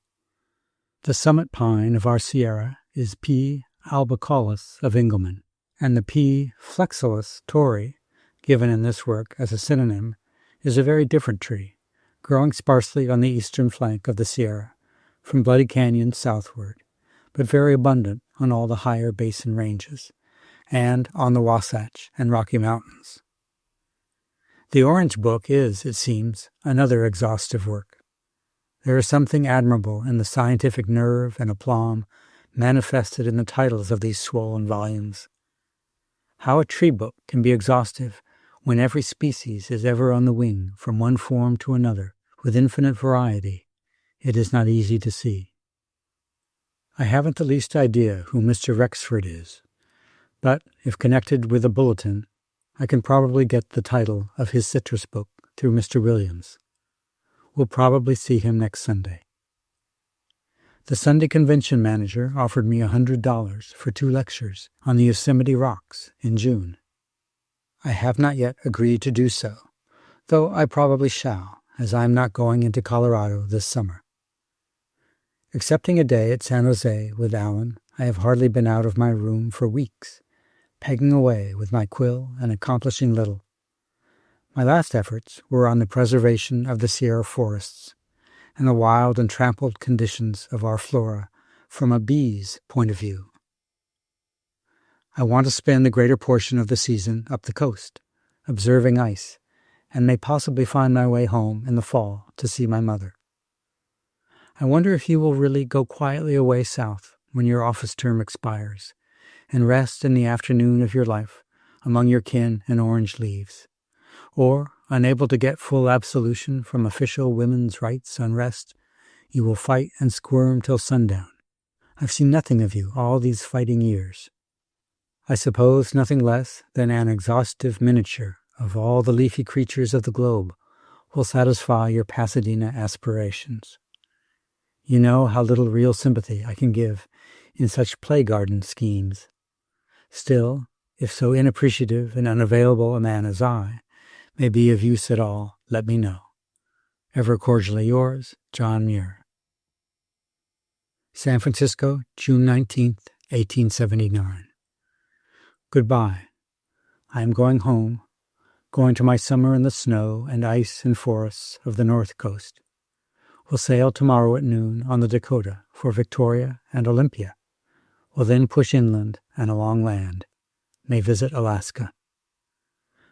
The summit pine of our Sierra is P. albicaulis of Engelmann, and the P. flexilis Torrey, given in this work as a synonym, is a very different tree, growing sparsely on the eastern flank of the Sierra, from Bloody Canyon southward, but very abundant on all the higher basin ranges, and on the Wasatch and Rocky Mountains. The Orange Book is, it seems, another exhaustive work. There is something admirable in the scientific nerve and aplomb manifested in the titles of these swollen volumes. How a tree book can be exhaustive when every species is ever on the wing from one form to another with infinite variety, it is not easy to see. I haven't the least idea who Mr. Rexford is, but if connected with a bulletin, I can probably get the title of his citrus book through Mr. Williams. We'll probably see him next Sunday. The Sunday convention manager offered me $100 for 2 lectures on the Yosemite Rocks in June. I have not yet agreed to do so, though I probably shall, as I am not going into Colorado this summer. Excepting a day at San Jose with Alan, I have hardly been out of my room for weeks, pegging away with my quill and accomplishing little. My last efforts were on the preservation of the Sierra forests and the wild and trampled conditions of our flora from a bee's point of view. I want to spend the greater portion of the season up the coast, observing ice, and may possibly find my way home in the fall to see my mother. I wonder if you will really go quietly away south when your office term expires, and rest in the afternoon of your life among your kin and orange leaves, or, unable to get full absolution from official women's rights unrest, you will fight and squirm till sundown. I've seen nothing of you all these fighting years. I suppose nothing less than an exhaustive miniature of all the leafy creatures of the globe will satisfy your Pasadena aspirations. You know how little real sympathy I can give in such play garden schemes. Still, if so inappreciative and unavailable a man as I may be of use at all, let me know. Ever cordially yours, John Muir. San Francisco, June 19th, 1879. Goodbye. I am going home, going to my summer in the snow and ice and forests of the North Coast. We'll sail tomorrow at noon on the Dakota for Victoria and Olympia. We'll then push inland and along land. May visit Alaska.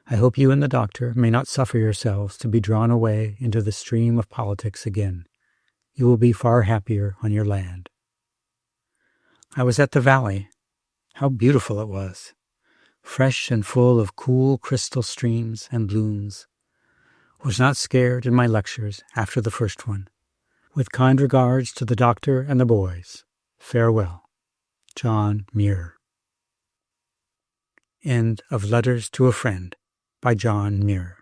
I hope you and the doctor may not suffer yourselves to be drawn away into the stream of politics again. You will be far happier on your land. I was at the valley. How beautiful it was. Fresh and full of cool crystal streams and blooms. Was not scared in my lectures after the first one. With kind regards to the doctor and the boys, farewell. John Muir. End of Letters to a Friend by John Muir.